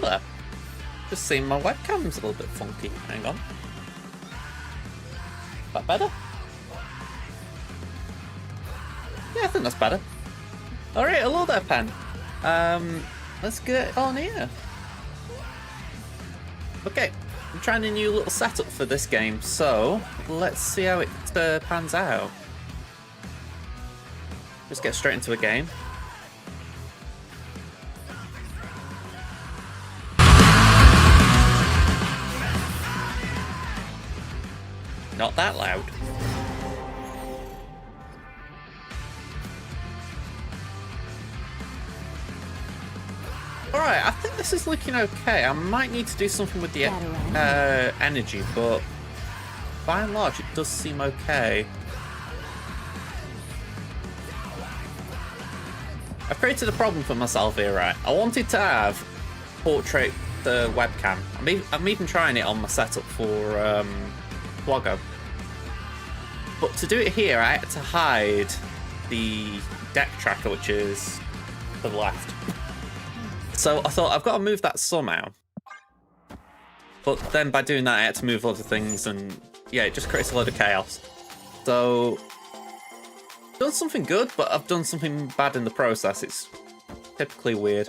there. Just seeing my webcam's a little bit funky. Hang on. That better? Yeah, I think that's better. Alright, hello there, Pen. Let's get on here. Okay, I'm trying a new little setup for this game, so let's see how it pans out. Just get straight into a game. Not that loud. Alright, I think this is looking okay. I might need to do something with the energy, but by and large it does seem okay. I've created a problem for myself here, right? I wanted to have portrait the webcam. I'm even trying it on my setup for Bloggo. But to do it here, I had to hide the deck tracker, which is to the left. So I thought, I've got to move that somehow. But then by doing that, I had to move other things, and yeah, it just creates a load of chaos. So, done something good, but I've done something bad in the process. It's typically weird.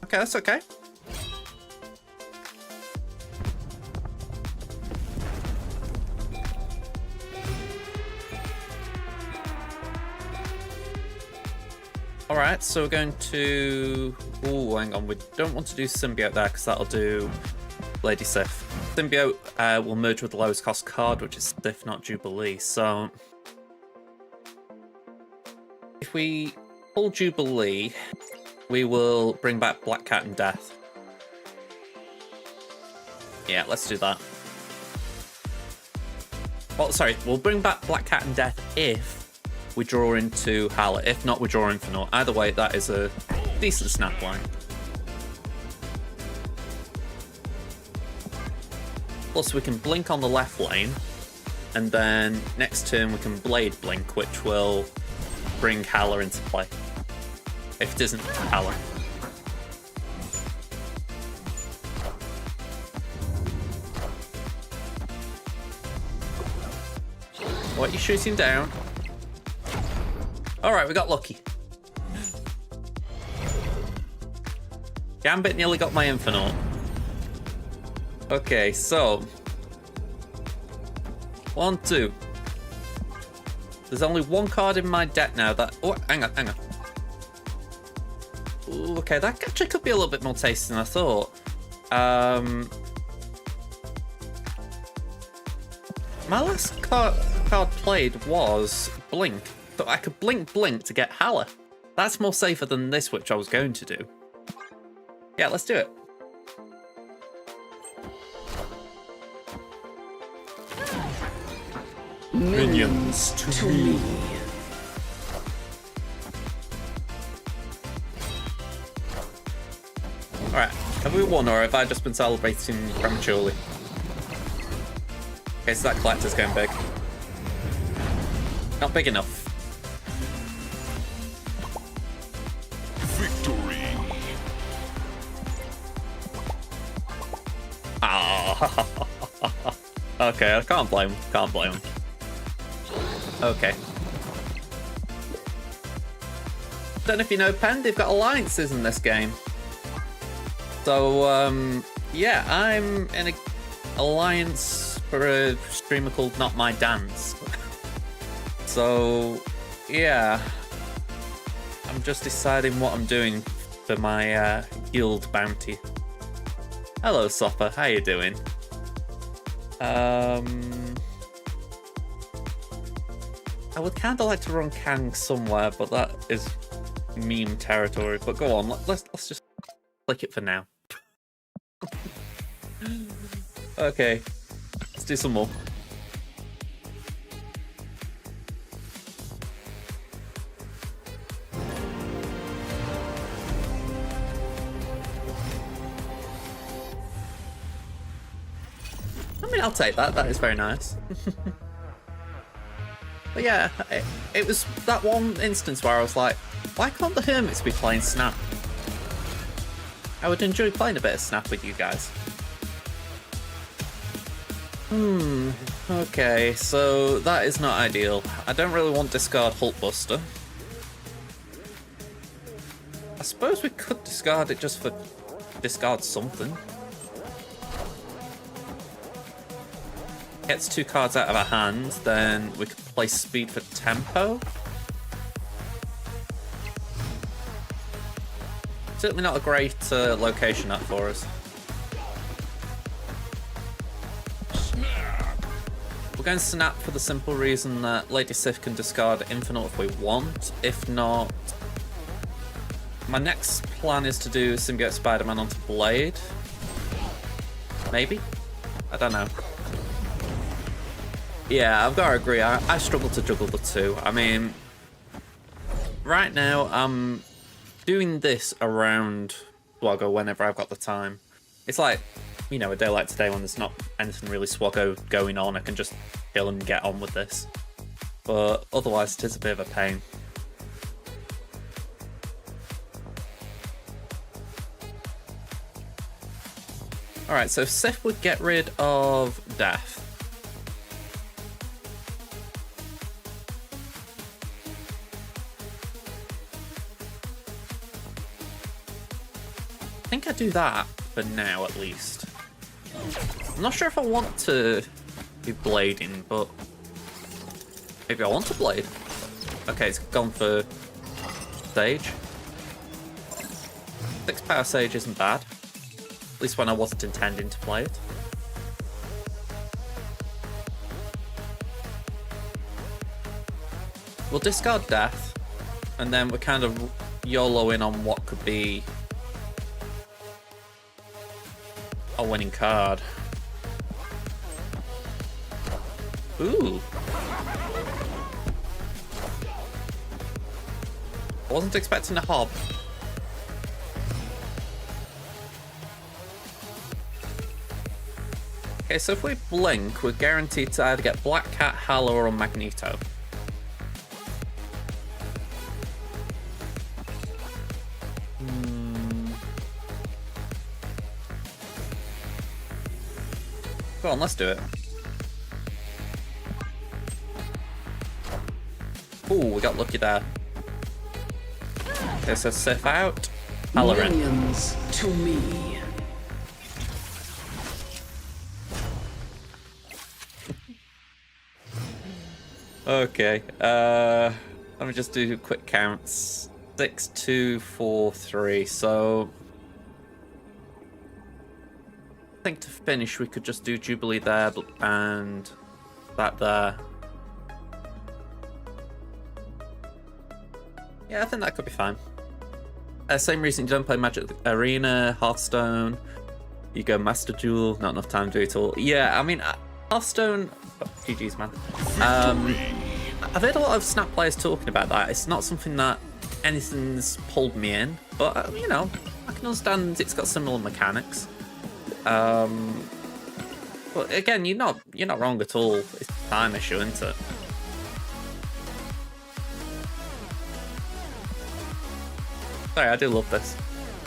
Okay, that's okay. Alright, so we're going to... Ooh, hang on, we don't want to do Symbiote there because that'll do Lady Sif. Symbiote will merge with the lowest cost card, which is Sif, not Jubilee, so... If we pull Jubilee, we will bring back Black Cat and Death. Yeah, let's do that. Well, sorry, we'll bring back Black Cat and Death if we draw into Hela. If not, we draw in for naught. Either way, that is a decent snap line. Plus, we can blink on the left lane, and then next turn we can Blade Blink, which will bring Hela into play. If it isn't Hela. What are you shooting down? Alright, we got lucky. Gambit nearly got my Infinite. Okay, so... 1, 2. There's only one card in my deck now that... Oh, hang on, hang on. Ooh, okay, that actually could be a little bit more tasty than I thought. My last card played was Blink. So I could Blink to get Hela. That's more safer than this, which I was going to do. Yeah, let's do it. Minions to me. Alright, have we won or have I just been celebrating prematurely? Okay, so that collector's going big. Not big enough. Victory. Ah. Okay, I can't blame him. Can't blame him. Okay. Don't know if you know, Pen, they've got alliances in this game. So, yeah, I'm in an alliance for a streamer called Not My Dance. So, yeah. I'm just deciding what I'm doing for my guild bounty. Hello, Sopper. How you doing? I would kind of like to run Kang somewhere, but that is meme territory. But go on, let's just click it for now. Okay, let's do some more. mean, I'll take that. That is very nice. But yeah, it was that one instance where I was like, why can't the hermits be playing Snap? I would enjoy playing a bit of Snap with you guys. Okay, so that is not ideal. I don't really want discard Hulkbuster. I suppose we could discard it just for discard something. Gets 2 cards out of our hand, then we could play Speed for Tempo. Certainly not a great location up for us. We're going to Snap for the simple reason that Lady Sif can discard Infinite if we want. If not, my next plan is to do Symbiote Spider-Man onto Blade. Maybe? I don't know. Yeah, I've got to agree. I struggle to juggle the two. I mean, right now I'm doing this around Swaggo whenever I've got the time. It's like, you know, a day like today when there's not anything really Swaggo going on, I can just chill and get on with this. But otherwise, it is a bit of a pain. Alright, so Sif would get rid of Death. I think I do that for now, at least. I'm not sure if I want to be blading, but maybe I want to blade. Okay, it's gone for Sage. 6 power Sage isn't bad. At least when I wasn't intending to play it. We'll discard Death, and then we're kind of YOLOing on what could be a winning card. Ooh. I wasn't expecting a hob. Okay, so if we blink, we're guaranteed to either get Black Cat, Hela, or Magneto. Go on, let's do it. Ooh, we got lucky there. Okay, so Sif out. Hela in. Minions to me. Okay, let me just do quick counts. 6, 2, 4, 3. So I think to finish we could just do Jubilee there and that there. Yeah, I think that could be fine. Same reason you don't play Magic Arena, Hearthstone. You go Master Duel, not enough time to do it all. Yeah, I mean, Hearthstone... Oh, GG's, man. I've heard a lot of Snap players talking about that. It's not something that anything's pulled me in, but, you know, I can understand it's got similar mechanics. But again, you're not wrong at all. It's a time issue, isn't it? Sorry, I do love this.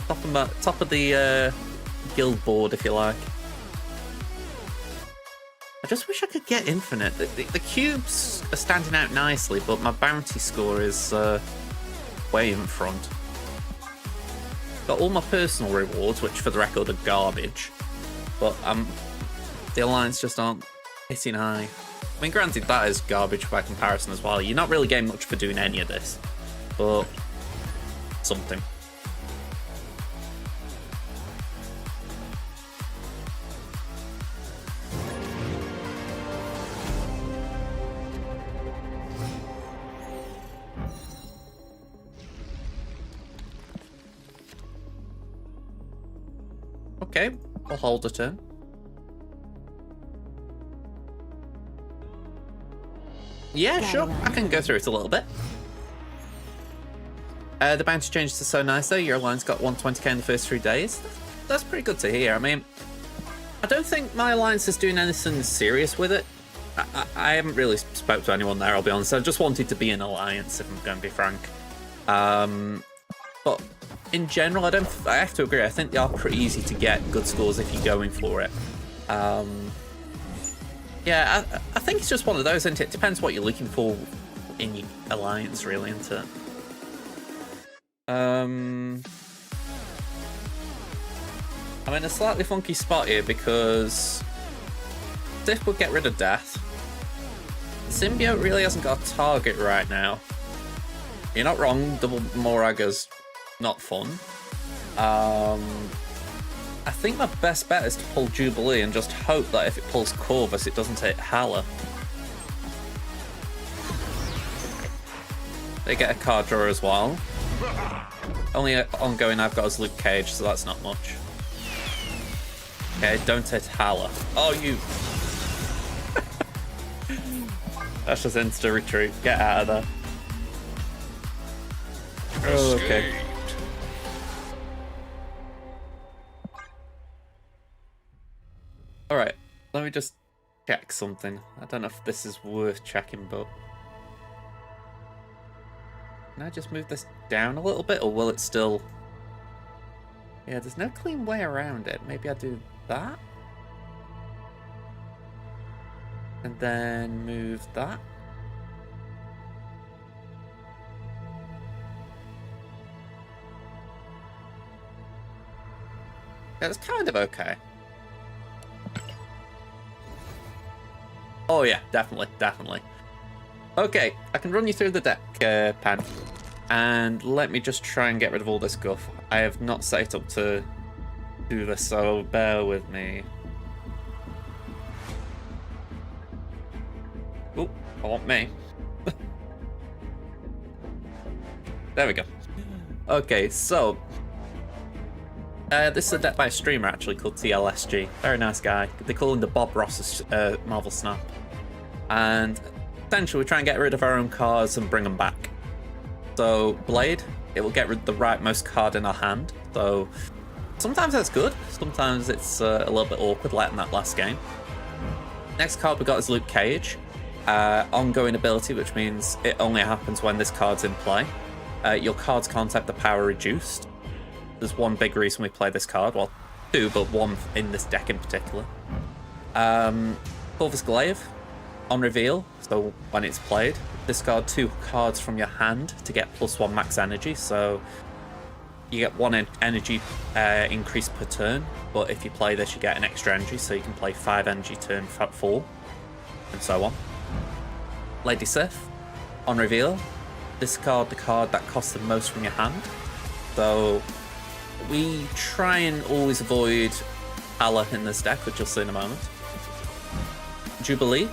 Top of the guild board, if you like. I just wish I could get infinite. The cubes are standing out nicely, but my bounty score is way in front. Got all my personal rewards, which for the record are garbage, but the alliance just aren't hitting high. I mean, granted, that is garbage by comparison as well. You're not really getting much for doing any of this, but something. Okay, we'll hold a turn. Yeah, sure. I can go through it a little bit. The bounty changes are so nice though. Your alliance got 120k in the first 3 days. That's pretty good to hear. I mean, I don't think my alliance is doing anything serious with it. I haven't really spoke to anyone there, I'll be honest. I just wanted to be an alliance, if I'm going to be frank. But in general, I have to agree. I think they are pretty easy to get good scores if you're going for it. Yeah, I think it's just one of those, isn't it? It depends what you're looking for in your alliance, really, isn't it? I'm in a slightly funky spot here because Sif would get rid of Death. Symbiote really hasn't got a target right now. You're not wrong, double Moraga's not fun. I think my best bet is to pull Jubilee and just hope that if it pulls Corvus, it doesn't hit Hela. They get a card draw as well. Only ongoing I've got is Luke Cage, so that's not much. Okay, don't hit Hela. Oh, you... That's just insta retreat. Get out of there. Oh, okay. Alright, let me just check something. I don't know if this is worth checking, but... Can I just move this down a little bit, or will it still... Yeah, there's no clean way around it. Maybe I do that? And then move that. Yeah, it's kind of okay. Oh yeah, definitely, definitely. Okay, I can run you through the deck, Pan. And let me just try and get rid of all this guff. I have not set it up to do this, so bear with me. Oh, I want me. There we go. Okay, so... this is a deck by a streamer, actually, called TLSG. Very nice guy. They call him the Bob Ross of Marvel Snap. And essentially, we try and get rid of our own cards and bring them back. So, Blade, it will get rid of the rightmost card in our hand. So, sometimes that's good. Sometimes it's a little bit awkward, like in that last game. Next card we got is Luke Cage. Ongoing ability, which means it only happens when this card's in play. Your cards can't have the power reduced. There's one big reason we play this card. Well, two, but one in this deck in particular. Corvus Glaive. On reveal, so when it's played, discard 2 cards from your hand to get +1 max energy. So you get 1 energy increase per turn, but if you play this, you get an extra energy, so you can play 5 energy turn 4, and so on. Lady Sif. On reveal, discard the card that costs the most from your hand. So we try and always avoid Hela in this deck, which you'll see in a moment. Jubilee.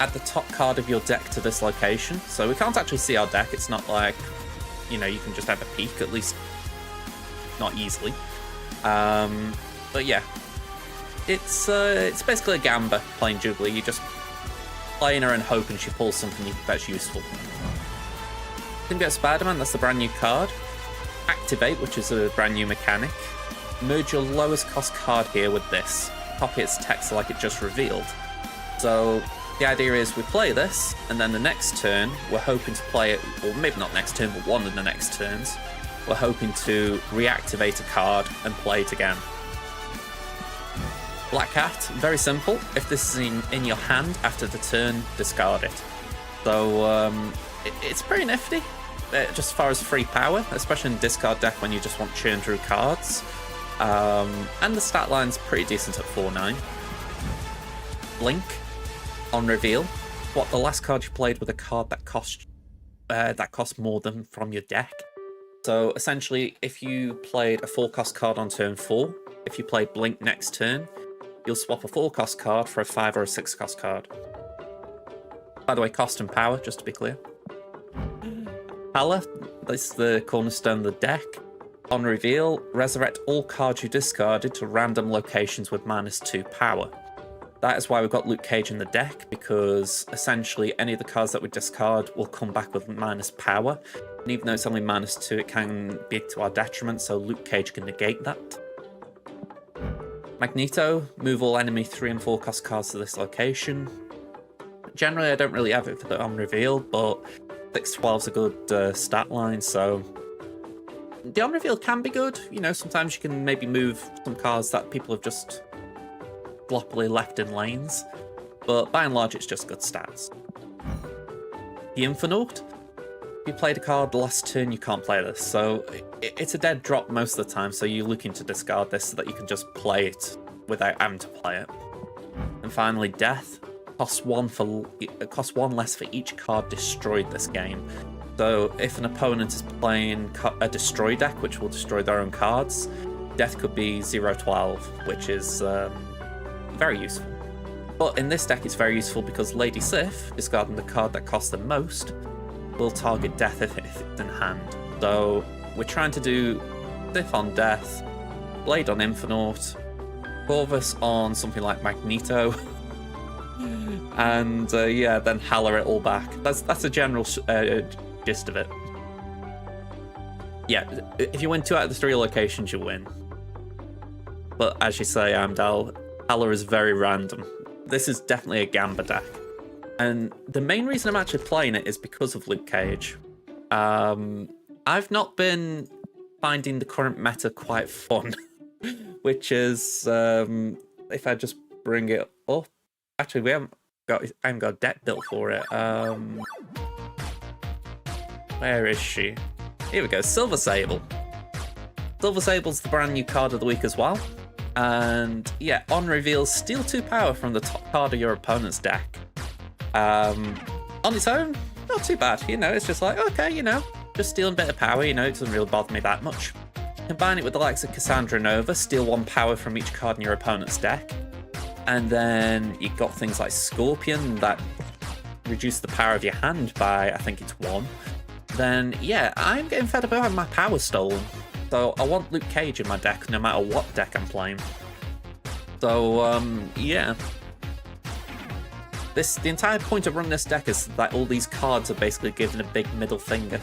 Add the top card of your deck to this location. So we can't actually see our deck. It's not like, you know, you can just have a peek, at least not easily. But yeah, it's basically a Gamba playing Jubilee. You just playing her and hoping she pulls something that's useful. Symbiote Spider-Man, that's the brand new card. Activate, which is a brand new mechanic. Merge your lowest cost card here with this. Copy its text like it just revealed. So the idea is we play this, and then the next turn, we're hoping to play it, or maybe not next turn, but one of the next turns, we're hoping to reactivate a card and play it again. Black Cat, very simple. If this is in your hand after the turn, discard it. So it's pretty nifty, just as far as free power, especially in discard deck when you just want churn through cards. And the stat line's pretty decent at 4-9. Blink. On reveal, what the last card you played with a card that cost more than from your deck. So essentially, if you played a 4-cost card on turn 4, if you play Blink next turn, you'll swap a 4-cost card for a 5 or a 6-cost card. By the way, cost and power, just to be clear. Hela, this is the cornerstone of the deck. On reveal, resurrect all cards you discarded to random locations with -2 power. That is why we've got Luke Cage in the deck, because essentially any of the cards that we discard will come back with minus power. And even though it's only -2, it can be to our detriment, so Luke Cage can negate that. Magneto, move all enemy 3 and 4 cost cards to this location. Generally, I don't really have it for the on reveal, but 6-12 is a good stat line, so the on reveal can be good. You know, sometimes you can maybe move some cards that people have just sloppily left in lanes, but by and large, it's just good stats. The Infernaut. If you played a card the last turn, you can't play this, so it's a dead drop most of the time, so you're looking to discard this so that you can just play it without having to play it. And finally, Death. Costs one less for each card destroyed this game. So if an opponent is playing a destroy deck, which will destroy their own cards, Death could be 0-12, which is very useful. But in this deck, it's very useful because Lady Sif, discarding the card that costs the most, will target Death if it's in hand. So we're trying to do Sif on Death, Blade on Infernaut, Corvus on something like Magneto, and yeah, then Hela it all back. That's a general gist of it. Yeah, if you win 2 out of the 3 locations, you win. But as you say, Amdal, Hela is very random. This is definitely a Gamba deck. And the main reason I'm actually playing it is because of Luke Cage. I've not been finding the current meta quite fun, which is, if I just bring it up. Actually, I haven't got a deck built for it. Where is she? Here we go, Silver Sable. Silver Sable's the brand new card of the week as well. And yeah, on reveal, steal 2 power from the top card of your opponent's deck. On its own, not too bad. You know, it's just like, okay, you know, just stealing a bit of power, you know, it doesn't really bother me that much. Combine it with the likes of Cassandra Nova, steal 1 power from each card in your opponent's deck. And then you've got things like Scorpion that reduce the power of your hand by, I think it's 1. Then, yeah, I'm getting fed up having my power stolen. So I want Luke Cage in my deck, no matter what deck I'm playing. So, yeah. The entire point of running this deck is that all these cards are basically given a big middle finger.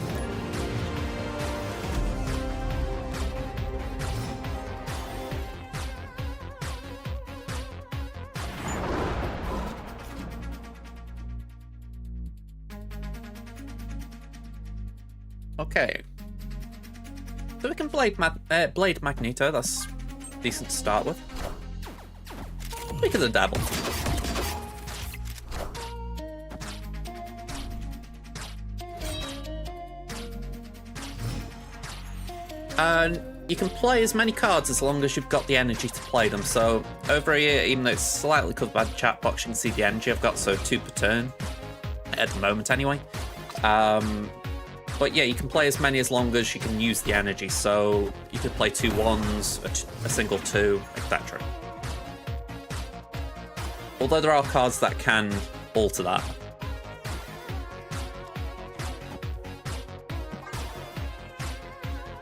Okay, so we can Blade Magneto, that's decent to start with. We could dabble. And you can play as many cards as long as you've got the energy to play them. So over here, even though it's slightly covered by the chat box, you can see the energy I've got, so 2 per turn, at the moment anyway. But yeah, you can play as many as long as you can use the energy, so you could play 2 1s, a single 2, etc. Although there are cards that can alter that.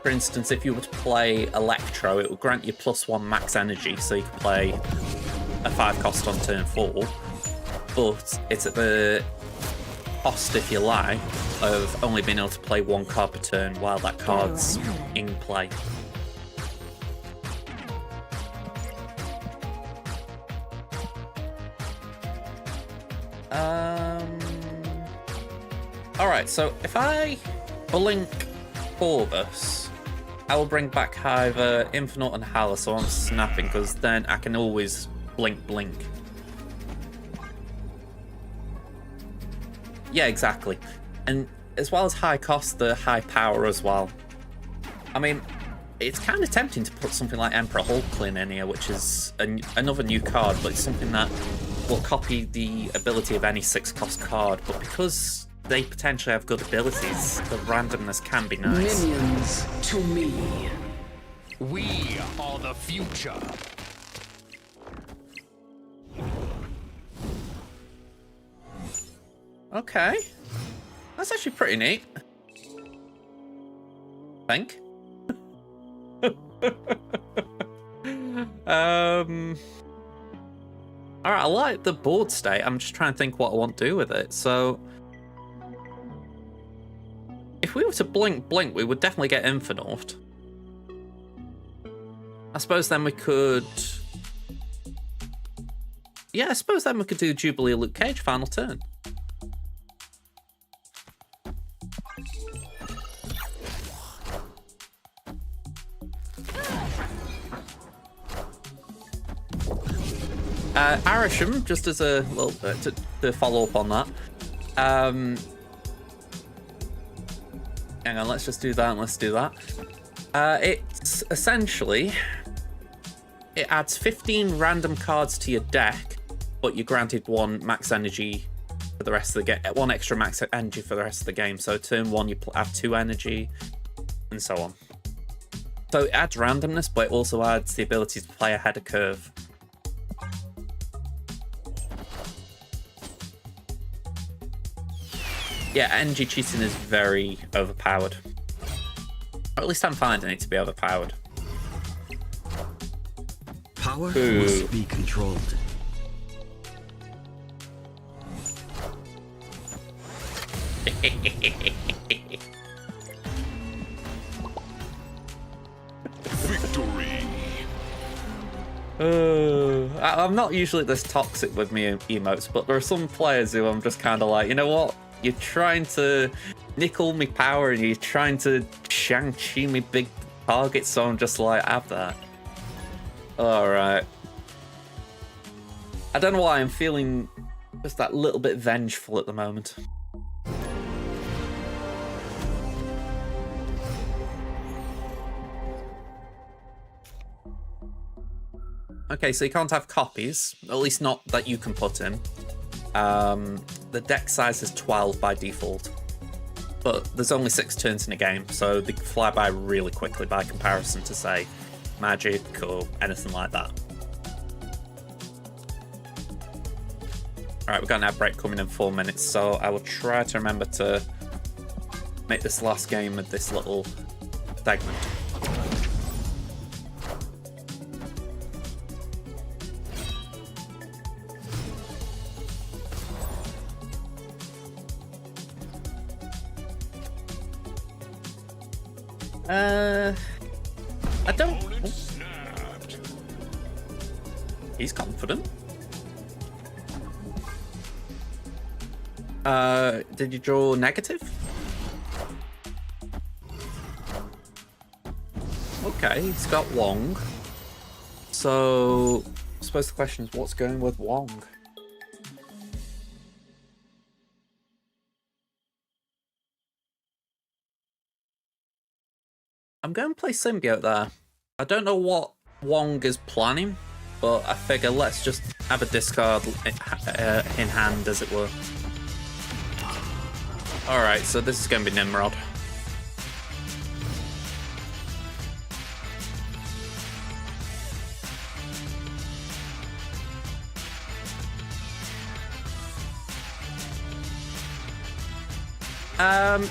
For instance, if you were to play Electro, it will grant you +1 max energy, so you can play a 5 cost on turn 4, but it's at the cost, if you like, of only being able to play 1 card per turn while that card's in play. Alright, so if I blink Corvus, I will bring back either Infinite and Hela, so I'm snapping, because then I can always blink. Yeah, exactly. And as well as high cost, the high power as well. I mean, it's kind of tempting to put something like Emperor Hulkling in here, which is another new card, but it's something that will copy the ability of any 6-cost card. But because they potentially have good abilities, the randomness can be nice. Minions to me. We are the future. Okay. That's actually pretty neat. I think. Alright, I like the board state. I'm just trying to think what I want to do with it. So if we were to blink, we would definitely get Infinite. I suppose then we could Yeah, I suppose then we could do Jubilee Luke Cage final turn. Arisham, just as a little bit to follow up on that. Hang on, let's just do that and let's do that. It's essentially, it adds 15 random cards to your deck, but you're granted one max energy for the rest of the game, one extra max energy for the rest of the game. So turn one, you have 2 energy, and so on. So it adds randomness, but it also adds the ability to play ahead of curve. Yeah, energy cheating is very overpowered. Or at least I'm finding it to be overpowered. Power Ooh. must be controlled. Victory. I'm not usually this toxic with me emotes, but there are some players who I'm just kind of like, you know what? You're trying to nickel me power and you're trying to Shang-Chi me big targets, so I'm just like, have that. Alright. I don't know why I'm feeling just that little bit vengeful at the moment. Okay, so you can't have copies, at least not that you can put in. The deck size is 12 by default, but there's only 6 turns in a game, so they fly by really quickly by comparison to, say, Magic or anything like that. Alright, we've got an ad break coming in 4 minutes, so I will try to remember to make this last game with this little segment. I don't... Opponent snapped. He's confident. Did you draw negative? Okay, he's got Wong. So, I suppose the question is, what's going with Wong? I'm going to play Symbiote there. I don't know what Wong is planning, but I figure let's just have a discard in hand, as it were. Alright, so this is going to be Nimrod.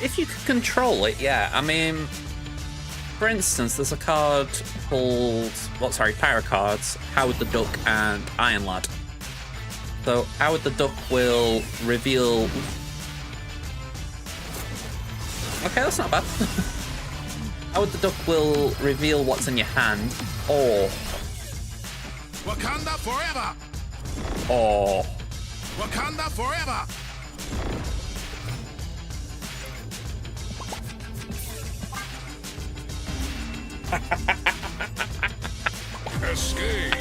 If you could control it, yeah. I mean, for instance, there's a card called, power cards, Howard the Duck and Iron Lad. So Howard the Duck will reveal... Okay, that's not bad. Howard the Duck will reveal what's in your hand, or... Wakanda forever. Or... Wakanda forever. Escaped.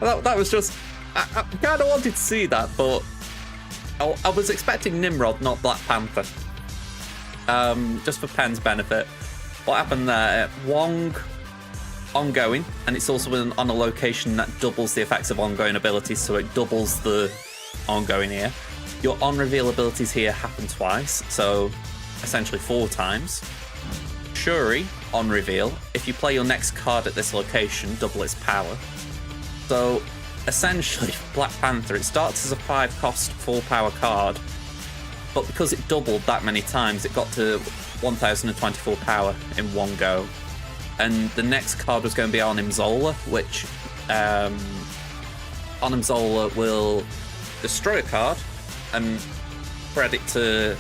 That was just... I kind of wanted to see that, but I was expecting Nimrod, not Black Panther. Just for Pen's benefit. What happened there? Wong, ongoing, and it's also on a location that doubles the effects of ongoing abilities, so it doubles the ongoing here. Your on-reveal abilities here happen twice, so essentially 4 times. Shuri, on-reveal. If you play your next card at this location, double its power. So, essentially, Black Panther, it starts as a 5-cost 4-power card, but because it doubled that many times, it got to 1024 power in one go. And the next card was going to be Arnim Zola, which Arnim Zola will destroy a card and spread it to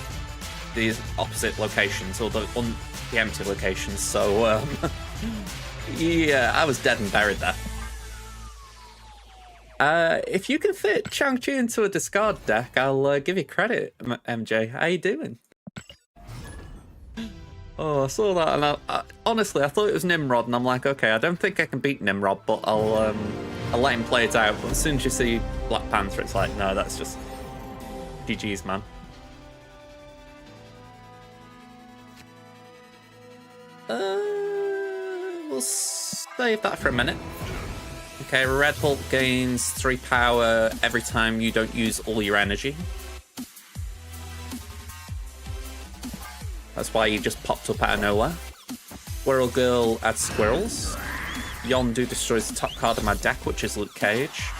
the opposite locations, or the the empty locations, so yeah, I was dead and buried there. If you can fit Chang-Chi into a discard deck, I'll give you credit, MJ. How you doing? Oh, I saw that, and I honestly, I thought it was Nimrod, and I'm like, okay, I don't think I can beat Nimrod, but I'll let him play it out. But as soon as you see Black Panther, it's like, no, that's just GG's, man. We'll save that for a minute. Okay, Red Hulk gains 3 power every time you don't use all your energy. That's why he just popped up out of nowhere. Squirrel Girl adds squirrels. Yondu destroys the top card of my deck, which is Luke Cage.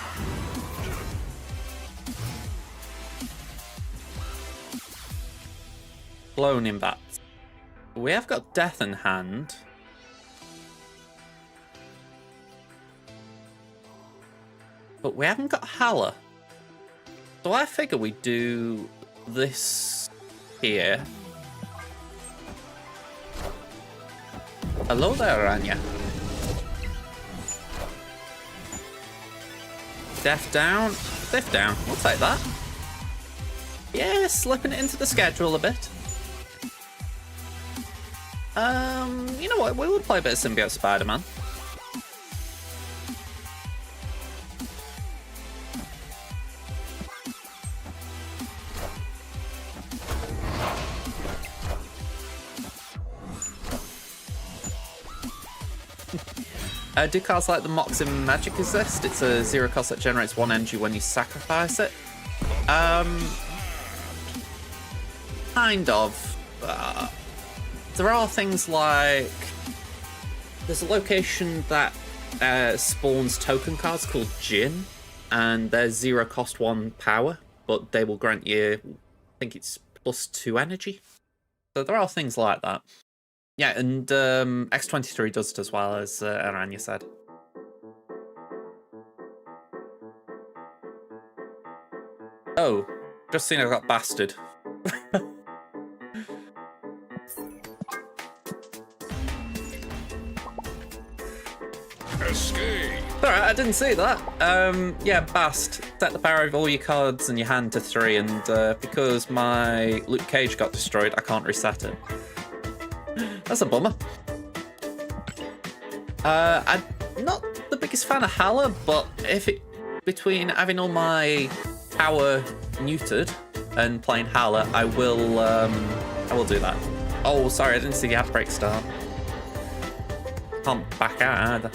Clone in that. We have got Death in hand. But we haven't got Hela. So I figure we do this here. Hello there, Anya. Death down, Death down. We'll take that. Yeah, slipping it into the schedule a bit. You know what? We will play a bit of Symbiote Spider-Man. Do cards like the Moxin Magic exist? It's a 0 cost that generates 1 energy when you sacrifice it. Kind of. There are things like... There's a location that spawns token cards called Jin, and they're 0 cost 1 power, but they will grant you, I think it's +2 energy. So there are things like that. Yeah, and X23 does it as well, as Aranya said. Oh, just seen I got bastard. Escape. Alright, I didn't see that. Yeah, Bast. Set the power of all your cards in your hand to 3, and because my Luke Cage got destroyed, I can't reset it. That's a bummer. I'm not the biggest fan of Hela, but if it between having all my power neutered and playing Hela, I will do that. Oh, sorry, I didn't see the ad break start. Can't back out either.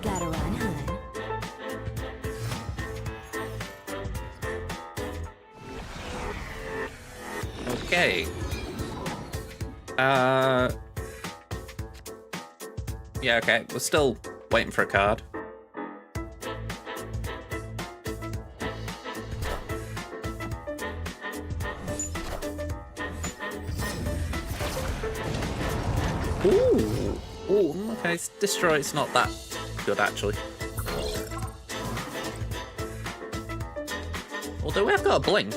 Gotta run, hun. Okay. Yeah, okay. We're still waiting for a card. Ooh. Ooh, okay. It's destroy. It's not that good, actually. Although we have got a blink.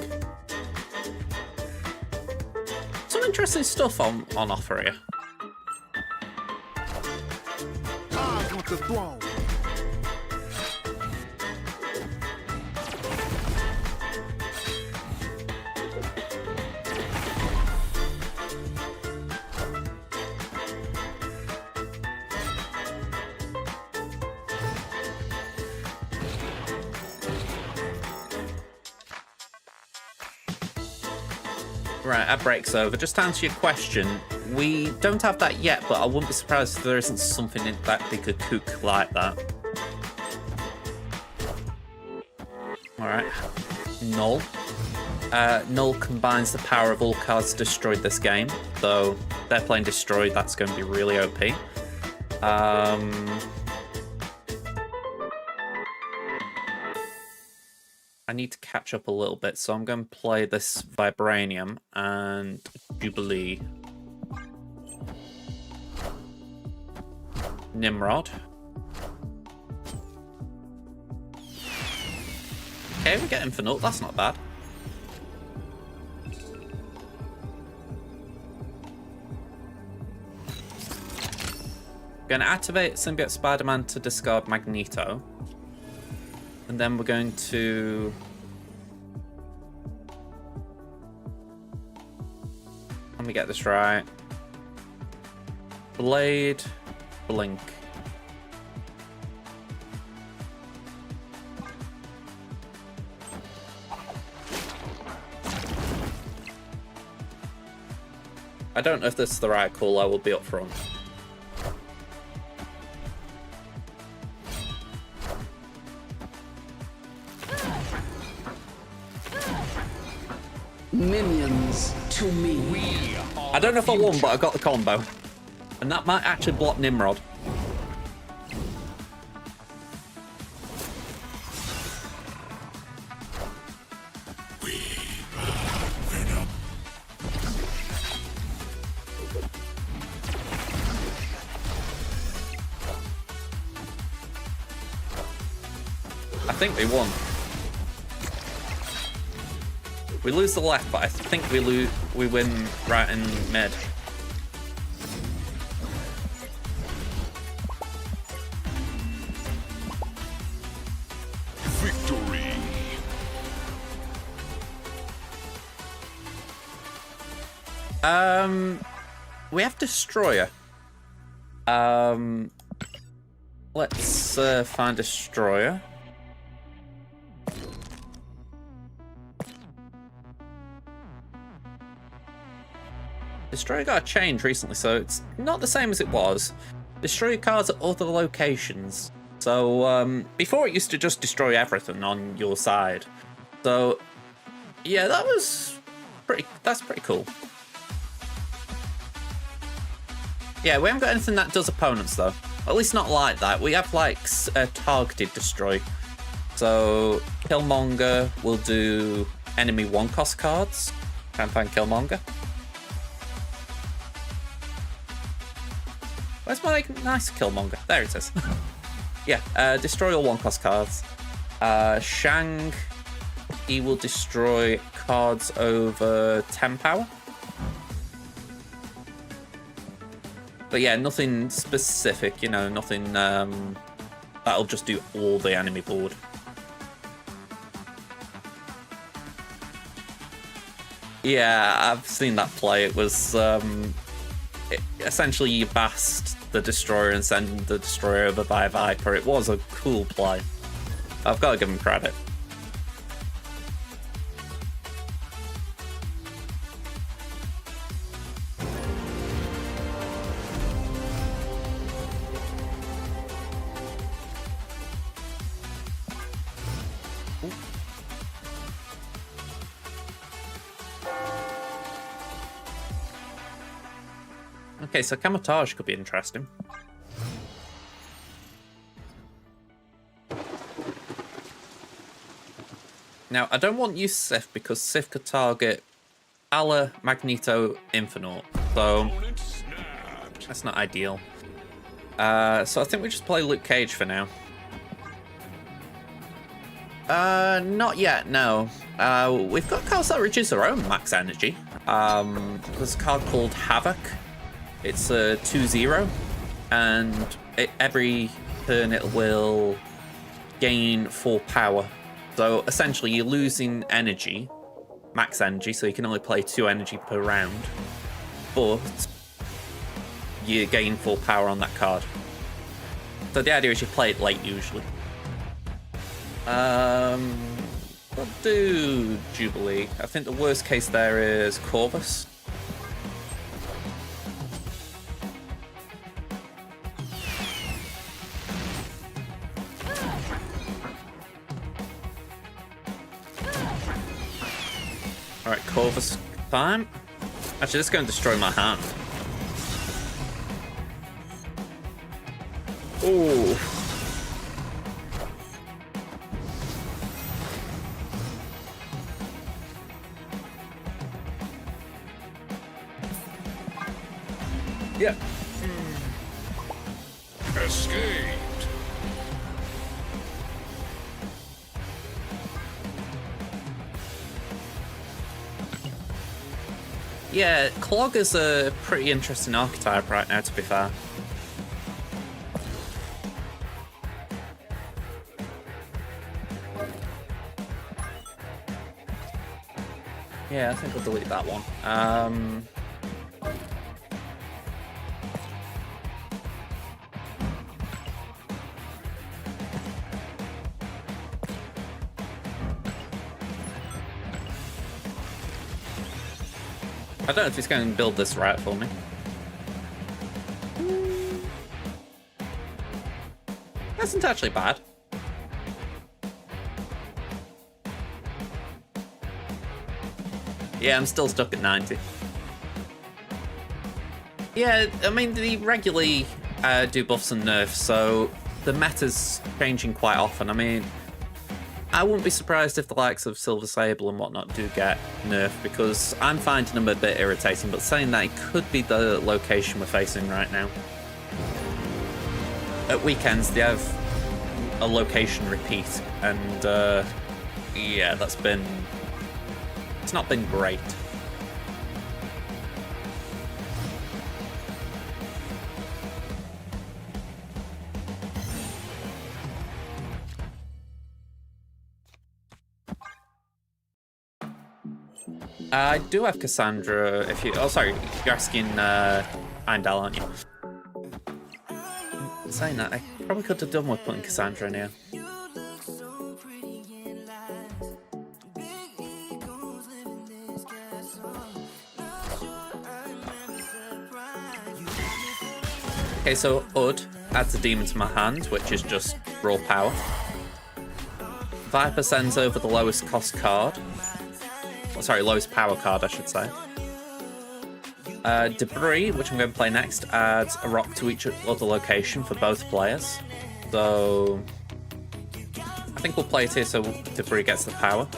Some interesting stuff on offer here. I want the throne. Right, that breaks over. Just to answer your question, we don't have that yet, but I wouldn't be surprised if there isn't something in that they could cook like that. Alright. Null. Null combines the power of all cards destroyed this game, so they're playing destroyed, that's going to be really OP. I need to catch up a little bit, so I'm going to play this Vibranium and Jubilee. Nimrod. Okay, we get Infinite, that's not bad. Going to activate Symbiote Spider-Man to discard Magneto. And then we're going to... Let me get this right. Blade, Blink. I don't know if this is the right call, I will be upfront. Minions to me. I don't know if I won, but I got the combo. And that might actually block Nimrod. I think we won. We lose the left, but I think we win right in mid. Victory. We have Destroyer. Let's find Destroyer. Destroyer got a change recently, so it's not the same as it was. Destroy cards at other locations. So before it used to just destroy everything on your side. So yeah, that's pretty cool. Yeah, we haven't got anything that does opponents though. At least not like that. We have like targeted destroy. So Killmonger will do enemy 1-cost cards. Try and find Killmonger. Where's my nice Killmonger? There it is. Yeah, destroy all 1-cost cards. Shang, he will destroy cards over 10 power. But yeah, nothing specific, you know, nothing that'll just do all the enemy board. Yeah, I've seen that play. It was essentially you bast the Destroyer and send the Destroyer over by Viper. It was a cool play. I've got to give him credit. Okay, so Camouflage could be interesting. Now, I don't want you Sif because Sif could target Hela, Magneto, Infinite, so that's not ideal. So I think we just play Luke Cage for now. Not yet, no. We've got cards that reduce our own max energy. There's a card called Havoc. It's a 2/0, and every turn it will gain 4 power. So essentially you're losing energy, max energy, so you can only play 2 energy per round, but you gain 4 power on that card. So the idea is you play it late usually. We'll do Jubilee. I think the worst case there is Corvus. Alright, Corvus time. Actually, this is going to destroy my hand. Ooh. Yeah, Clog is a pretty interesting archetype right now, to be fair. Yeah, I think I'll delete that one. I don't know if he's going to build this right for me. That isn't actually bad. Yeah, I'm still stuck at 90. Yeah, I mean, they regularly do buffs and nerfs, so the meta's changing quite often. I mean, I wouldn't be surprised if the likes of Silver Sable and whatnot do get nerfed, because I'm finding them a bit irritating, but saying that, it could be the location we're facing right now. At weekends, they have a location repeat, and yeah, that's been... it's not been great. I do have Cassandra, if you... oh, sorry, you're asking Heimdall, aren't you? Saying that, I probably could have done with putting Cassandra in here. Okay, so Ud adds a demon to my hand, which is just raw power. Viper sends over the lowest cost card. Oh, sorry, lowest power card, I should say. Debris, which I'm going to play next, adds a rock to each other location for both players. So I think we'll play it here so Debris gets the power.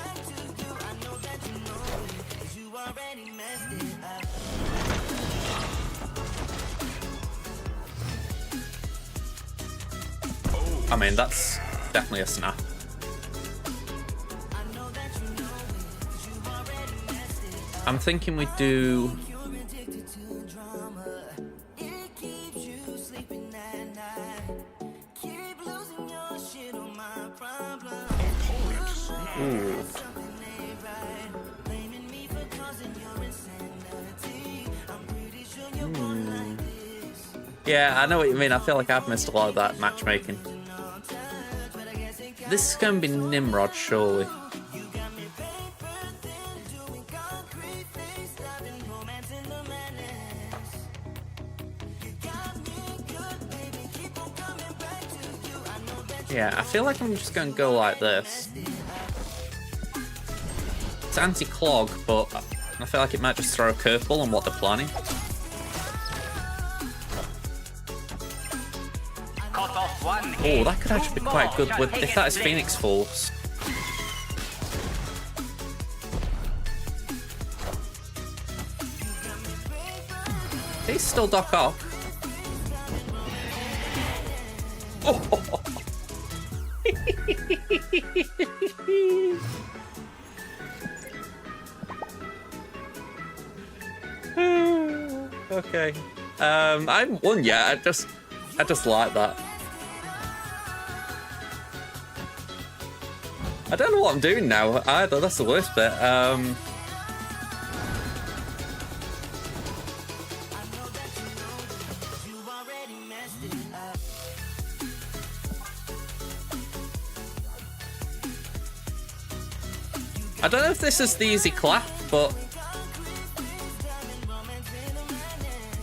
I mean, that's definitely a snap. I'm thinking we do... ooh. Yeah, I know what you mean. I feel like I've missed a lot of that matchmaking. This is going to be Nimrod, surely. Yeah, I feel like I'm just going to go like this. It's anti-clog, but I feel like it might just throw a curveball on what they're planning. Oh, that could actually be quite good with if that is Phoenix Force. He's still Doc Ock. Oh. Okay. I haven't won yet. I just like that. I don't know what I'm doing now either. That's the worst bit. I don't know if this is the easy clap, but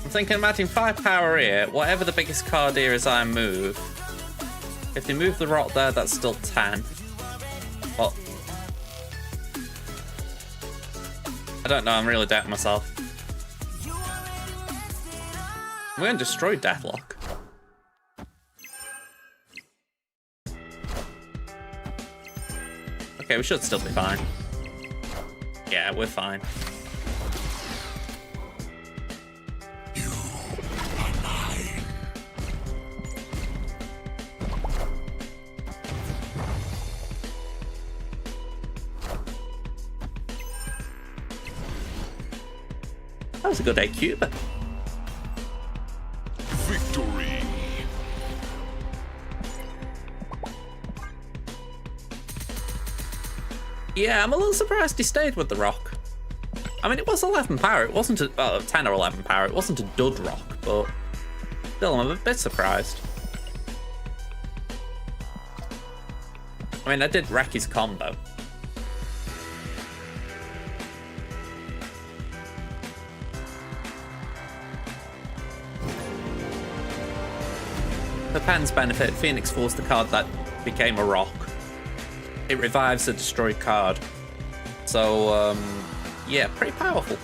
I'm thinking I'm adding 5 power here. Whatever the biggest card here is I move. If they move the rock there, that's still 10. Well, I don't know, I'm really doubting myself. I'm going to destroy Deathlock. Okay, we should still be fine. Yeah, we're fine. That was a good 8 cuber. Victory. Yeah, I'm a little surprised he stayed with the rock. I mean, it was 11 power. It wasn't a 10 or 11 power. It wasn't a dud rock, but still, I'm a bit surprised. I mean, I did wreck his combo. For Pan's benefit, Phoenix Force, the card that became a rock. It revives a destroyed card. So, yeah, pretty powerful.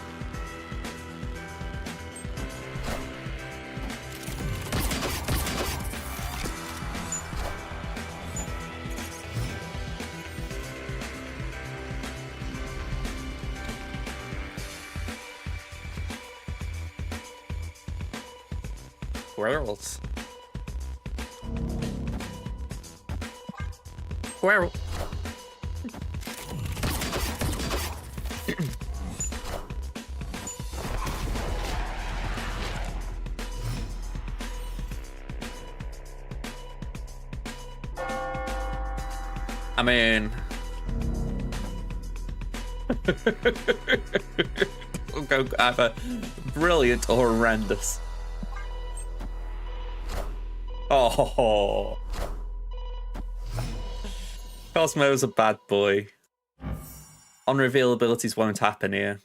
Squirrels. Squirrel. I mean, we'll go either brilliant or horrendous. Oh, Cosmo's a bad boy. On-reveal abilities won't happen here.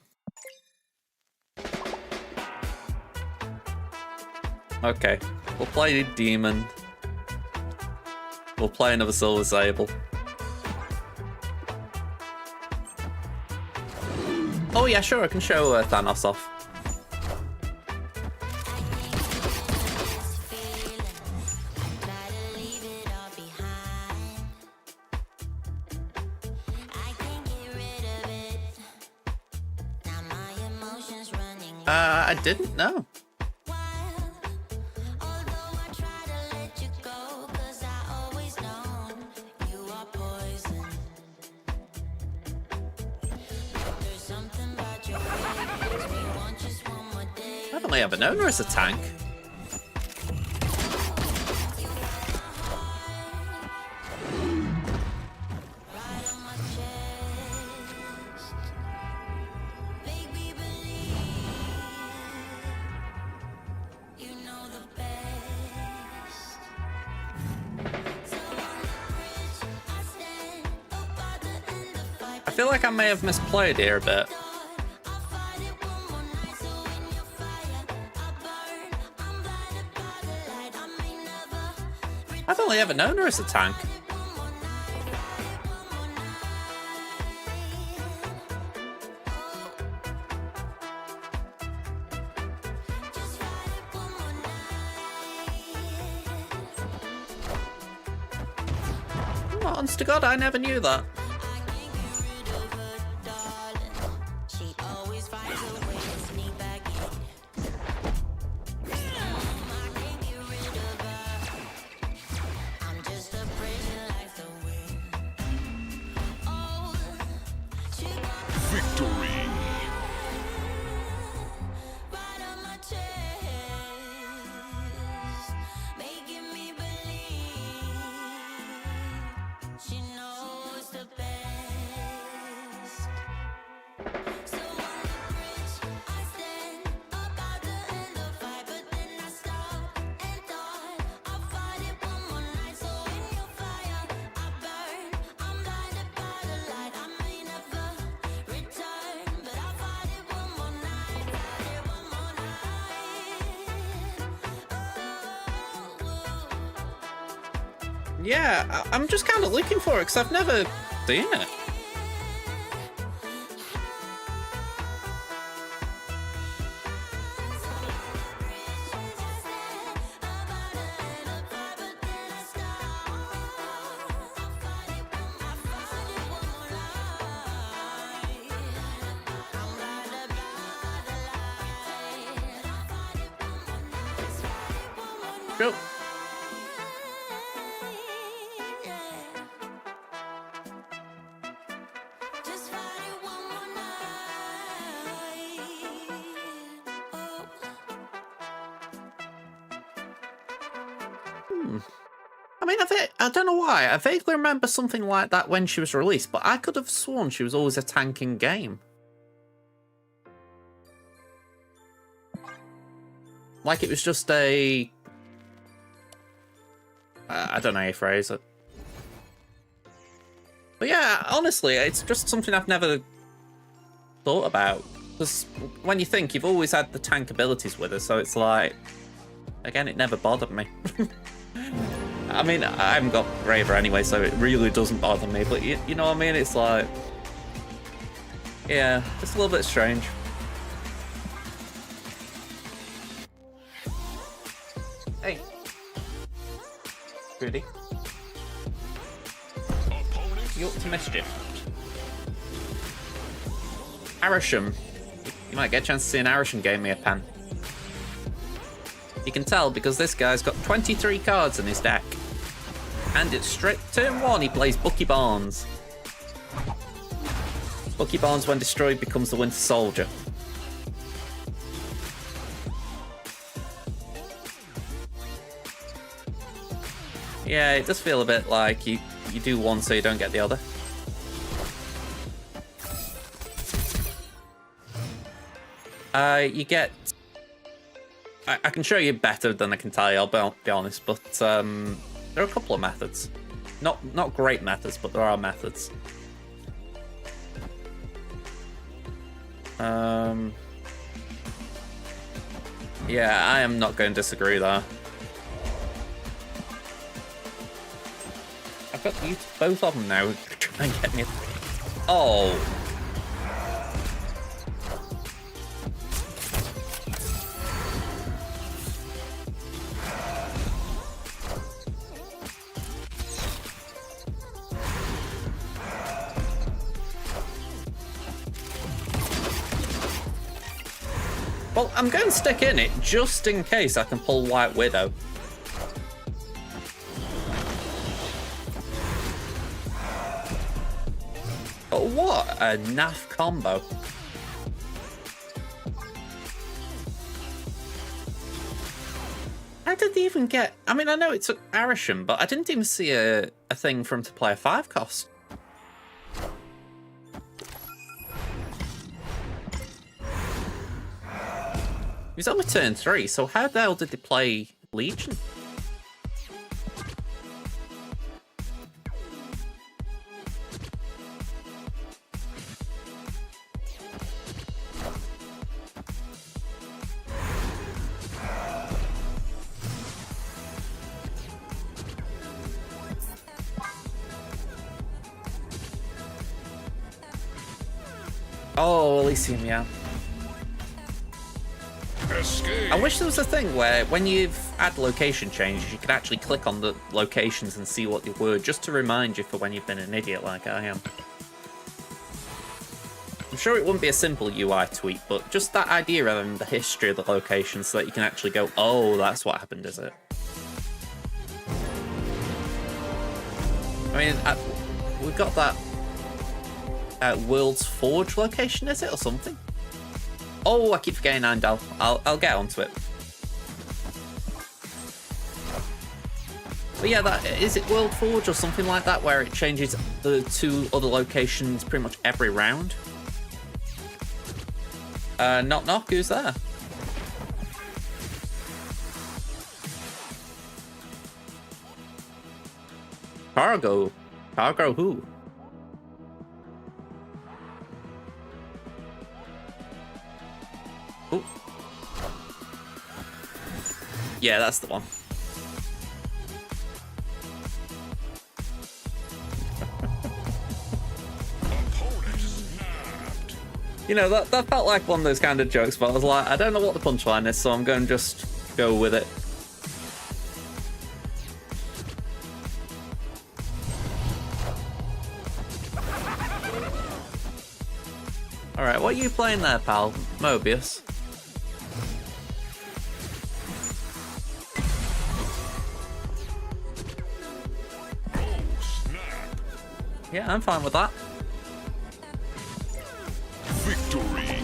Okay, we'll play Demon. We'll play another Silver Sable. Oh yeah, sure, I can show Thanos off. I didn't know. I've only ever known her as a tank. I feel like I may have misplayed here a bit. I've only ever known her as a tank. Oh, honest to God, I never knew that. Yeah, I'm just kind of looking for it because I've never seen it. Cool. I mean, I don't know why. I vaguely remember something like that when she was released, but I could have sworn she was always a tanking game. Like it was just a... I don't know how you phrase it. But yeah, honestly, it's just something I've never thought about. Because when you think, you've always had the tank abilities with her, so it's like... Again, it never bothered me. I mean, I haven't got Graver anyway, so it really doesn't bother me. But you know what I mean? It's like... Yeah, just a little bit strange. Hey. Rudy. You up to mischief? Arisham. You might get a chance to see an Arisham game me a pen. You can tell because this guy's got 23 cards in his deck. And it's straight turn 1, he plays Bucky Barnes. Bucky Barnes, when destroyed, becomes the Winter Soldier. Yeah, it does feel a bit like you do one so you don't get the other. You get... I can show you better than I can tell you, I'll be honest, but there are a couple of methods. Not great methods, but there are methods. Yeah, I am not going to disagree there. I've got to use both of them now to try and get me... Oh! Well, I'm going to stick in it just in case I can pull White Widow. But what a naff combo. How did they even get... I mean, I know it took Arisham, but I didn't even see a thing for him to play a 5 cost. He's only turn 3, so how the hell did they play Legion? Oh, Elysium, yeah. Escape. I wish there was a thing where when you've had location changes, you could actually click on the locations and see what they were, just to remind you for when you've been an idiot like I am. I'm sure it wouldn't be a simple UI tweak, but just that idea of having the history of the location so that you can actually go, oh, that's what happened, is it? I mean, we've got that World's Forge location, is it, or something? Oh, I keep forgetting Andal. I'll get onto it. But yeah, that is it World Forge or something like that, where it changes the 2 other locations pretty much every round. Knock knock, who's there? Cargo. Cargo who? Ooh. Yeah, that's the one. You know, that felt like one of those kind of jokes, but I was like, I don't know what the punchline is, so I'm going to just go with it. Alright, what are you playing there, pal? Mobius? Yeah, I'm fine with that. Victory.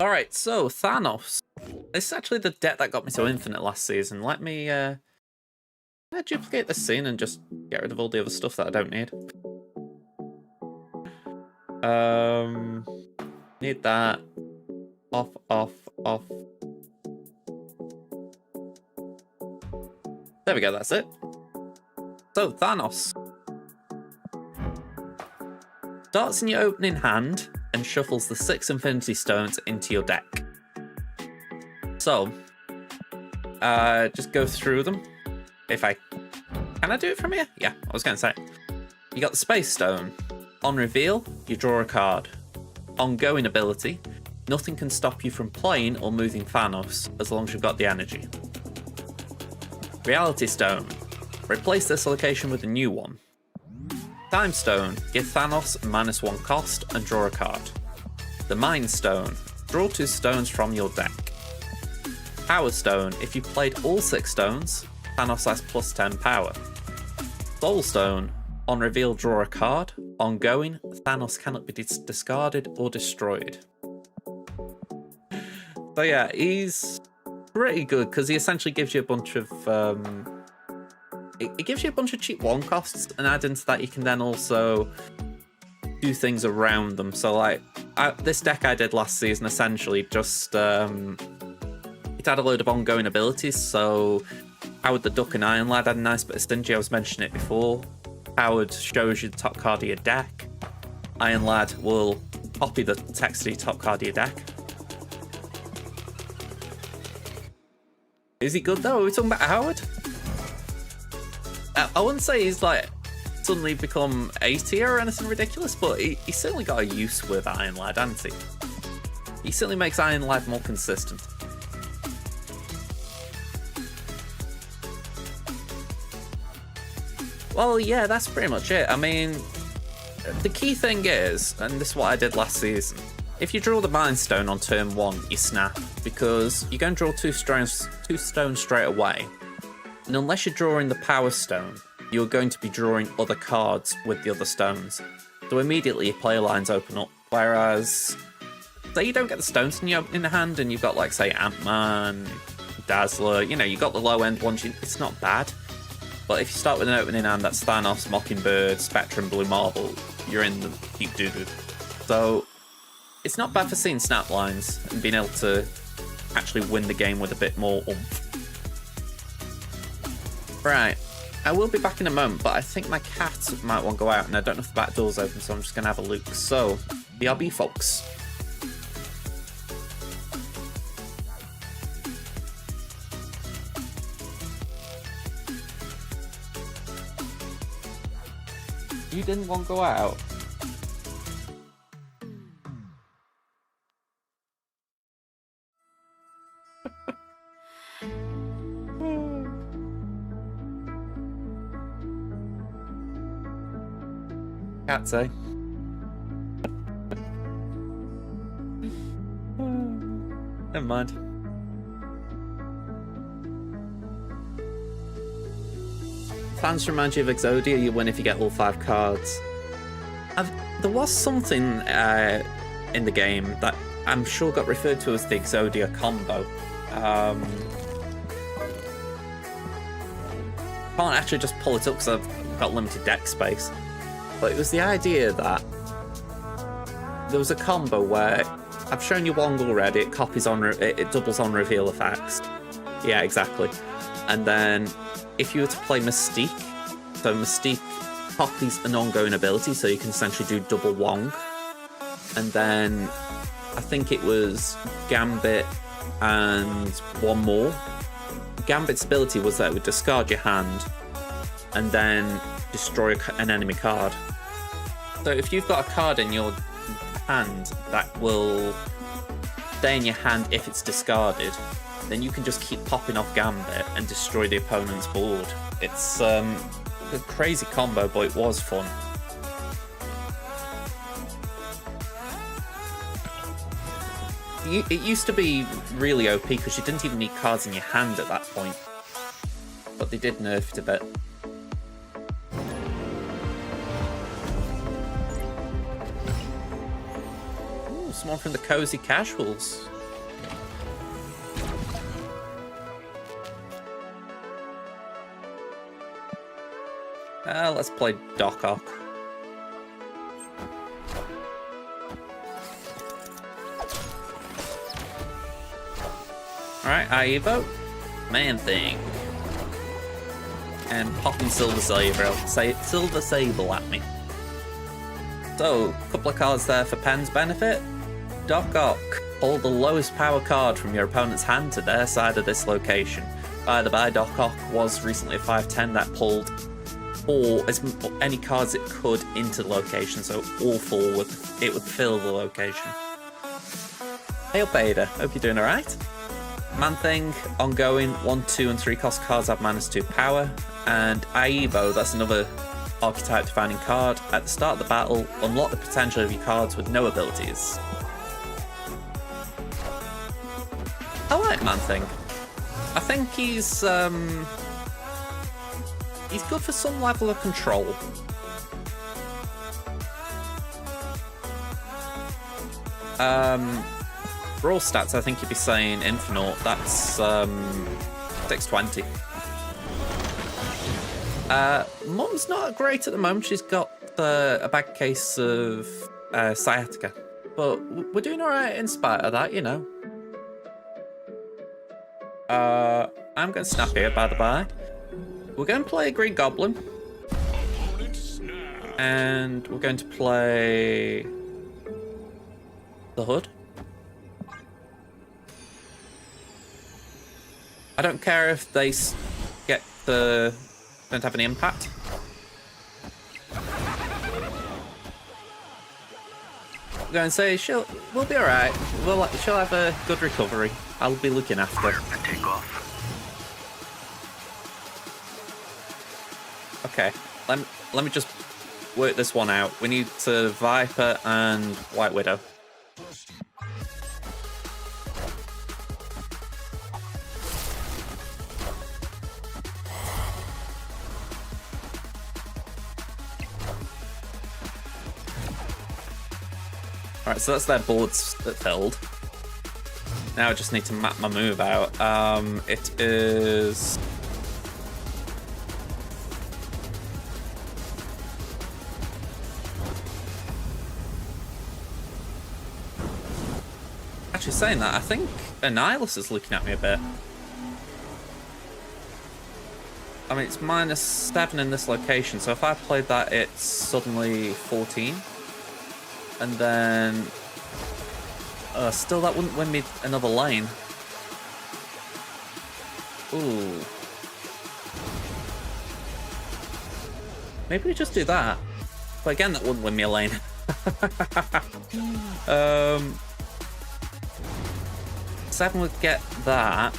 Alright, so Thanos. This is actually the deck that got me to Infinite last season. Let me duplicate this scene and just get rid of all the other stuff that I don't need. Need that. Off, off, off. There we go, that's it. So, Thanos. Starts in your opening hand and shuffles the 6 Infinity Stones into your deck. So, just go through them. Can I do it from here? Yeah, I was going to say. You got the Space Stone. On reveal, you draw a card. Ongoing ability. Nothing can stop you from playing or moving Thanos as long as you've got the energy. Reality Stone. Replace this location with a new one. Time Stone. Give Thanos a -1 cost and draw a card. The Mind Stone. Draw 2 stones from your deck. Power Stone. If you played all 6 stones, Thanos has +10 power. Soul Stone. On reveal, draw a card. Ongoing, Thanos cannot be discarded or destroyed. So yeah, he's pretty good because he essentially gives you a bunch of it gives you a bunch of cheap 1 costs, and add into that you can then also do things around them. So like this deck I did last season essentially just it had a load of ongoing abilities. So Howard the Duck and Iron Lad had a nice bit of stingy. I was mentioning it before. Howard shows you the top card of your deck. Iron Lad will copy the text of the top card of your deck. Is he good though? Are we talking about Howard? I wouldn't say he's like suddenly become A tier or anything ridiculous, but he's certainly got a use with Iron Lad, hasn't he? He certainly makes Iron Lad more consistent. Well, yeah, that's pretty much it. I mean, the key thing is, and this is what I did last season, if you draw the Mind Stone on turn 1, you snap, because you're going to draw 2 stones straight away. And unless you're drawing the Power Stone, you're going to be drawing other cards with the other stones. So immediately your player lines open up. Whereas, say you don't get the stones in your hand and you've got, like, say, Ant-Man, Dazzler, you know, you've got the low-end ones, it's not bad. But if you start with an opening hand that's Thanos, Mockingbird, Spectrum, Blue Marble, you're in the deep doo-doo. So, it's not bad for seeing snap lines and being able to actually win the game with a bit more oomph. Right, I will be back in a moment, but I think my cat might want to go out, and I don't know if the back door's open, so I'm just going to have a look. So, BRB, folks. You didn't want to go out? Cats, eh? Never mind. Fans remind you of Exodia, you win if you get all 5 cards. There was something in the game that I'm sure got referred to as the Exodia combo. Can't actually just pull it up because I've got limited deck space. But it was the idea that there was a combo where I've shown you Wong already, it copies on, it doubles on reveal effects. Yeah, exactly. And then if you were to play Mystique, so Mystique copies an ongoing ability, so you can essentially do double Wong. And then I think it was Gambit and one more. Gambit's ability was that it would discard your hand and then destroy an enemy card. So if you've got a card in your hand that will stay in your hand if it's discarded, then you can just keep popping off Gambit and destroy the opponent's board. It's a crazy combo, but it was fun. It used to be really OP because you didn't even need cards in your hand at that point. But they did nerf it a bit. Ooh, someone from the Cozy Casuals. Let's play Doc Ock. Alright, Aivo. Man Thing. And popping Silver Sable at me. So, a couple of cards there for Pen's benefit. Doc Ock. Pull the lowest power card from your opponent's hand to their side of this location. By the by, Doc Ock was recently a 5/10 that pulled any cards it could into the location, so all four would fill the location. Hey up, Ada. Hope you're doing alright. Man Thing, ongoing, 1, 2, and 3 cost cards have -2 power, and Aibo, that's another archetype defining card. At the start of the battle, unlock the potential of your cards with no abilities. I like Man Thing. I think he's good for some level of control. Raw stats, I think you'd be saying Infinite. That's 620. Mum's not great at the moment. She's got a bad case of sciatica, but we're doing all right in spite of that, you know. I'm going to snap here, by the by. We're going to play a Green Goblin. And we're going to play the Hood. I don't care if they don't have any impact. I'm going to say we'll be alright. She'll have a good recovery. I'll be looking after. Okay, let me just work this one out. We need to Viper and White Widow. Alright, so that's their bullets that filled. Now I just need to map my move out. It is... Actually, saying that, I think Annihilus is looking at me a bit. I mean, it's -7 in this location, so if I played that, it's suddenly 14. And then... still, that wouldn't win me another lane. Ooh. Maybe we just do that. But again, that wouldn't win me a lane. 7 would get that.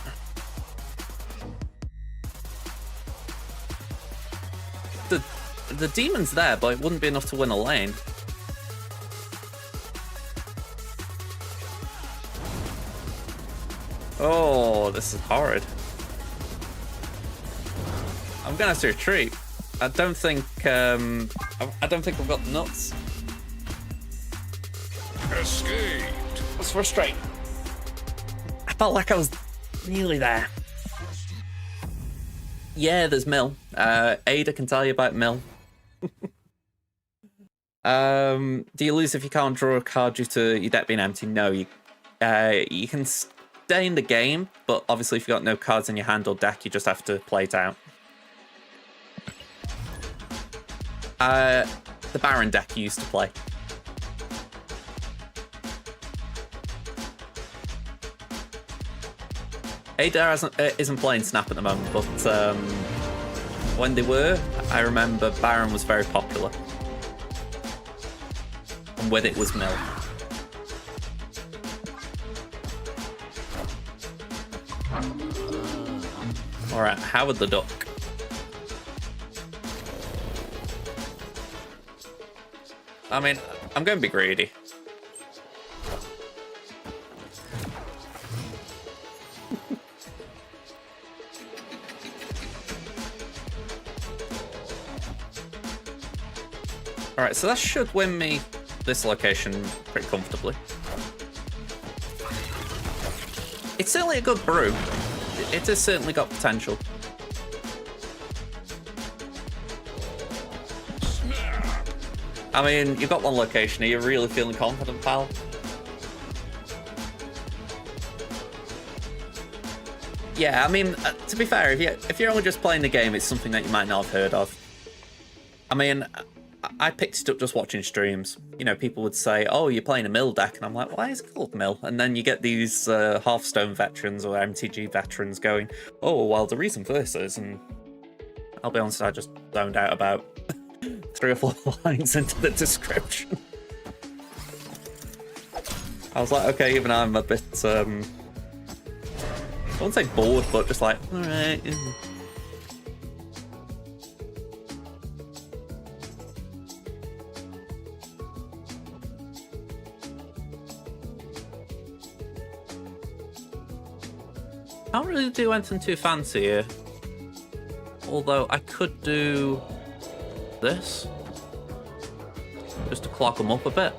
The demon's there, but it wouldn't be enough to win a lane. Oh, this is horrid. I'm gonna have to retreat. I don't think I've got the nuts. Escaped. That's frustrating. I felt like I was nearly there. Yeah, there's Mill. Ada can tell you about Mill. Do you lose if you can't draw a card due to your deck being empty? No, you can stay in the game, but obviously if you've got no cards in your hand or deck, you just have to play it out. The Baron deck you used to play. Ada isn't playing Snap at the moment, but when they were, I remember Baron was very popular. And with it was Mill. Alright, Howard the Duck. I mean, I'm going to be greedy. Alright, so that should win me this location pretty comfortably. It's certainly a good brew. It has certainly got potential. I mean, you've got one location. Are you really feeling confident, pal? Yeah, I mean, to be fair, if you're only just playing the game, it's something that you might not have heard of. I mean, I picked it up just watching streams. You know, people would say, oh, you're playing a mill deck, and I'm like, why is it called mill? And then you get these Hearthstone veterans or MTG veterans going, oh, well, the reason for this is, and I'll be honest, I just zoned out about 3 or 4 lines into the description. I was like, okay, even I'm a bit, I won't say bored, but just like, alright. Can't really do anything too fancy here. Although I could do this. Just to clog them up a bit.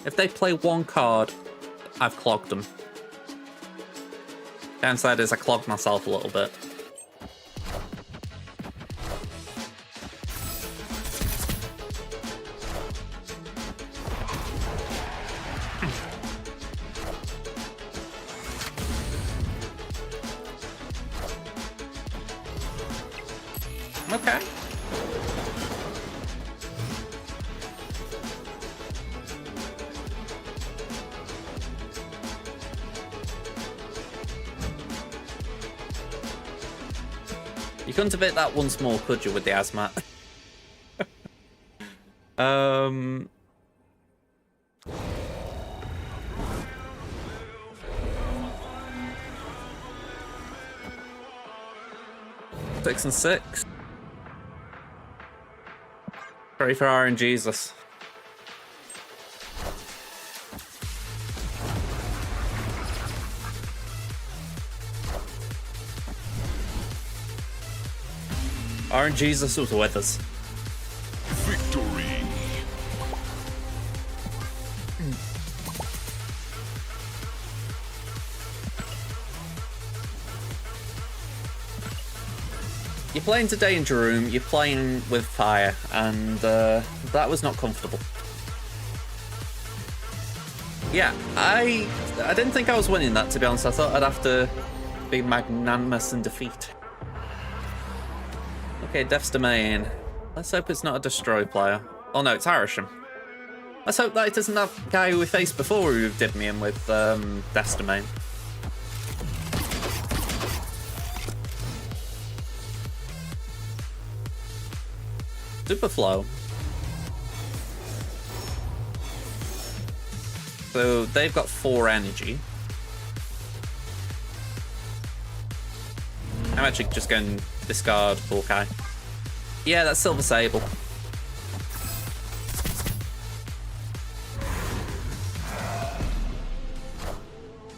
If they play one card, I've clogged them. Downside is I clogged myself a little bit. Okay. You couldn't have hit that once more, could you, with the Asmat? 6 and 6. Sorry for RNGesus. RNGesus was with us. Victory. You're playing today in Jeroen, you're playing with fire, and that was not comfortable. Yeah, I didn't think I was winning that, to be honest. I thought I'd have to be magnanimous in defeat. Okay, Death's Domain. Let's hope it's not a Destroy player. Oh no, it's Harisham. Let's hope that it isn't that guy who we faced before who did me in with Death's Domain. Superflow. So they've got 4 energy. I'm actually just going to discard Hawkeye. Yeah, that's Silver Sable.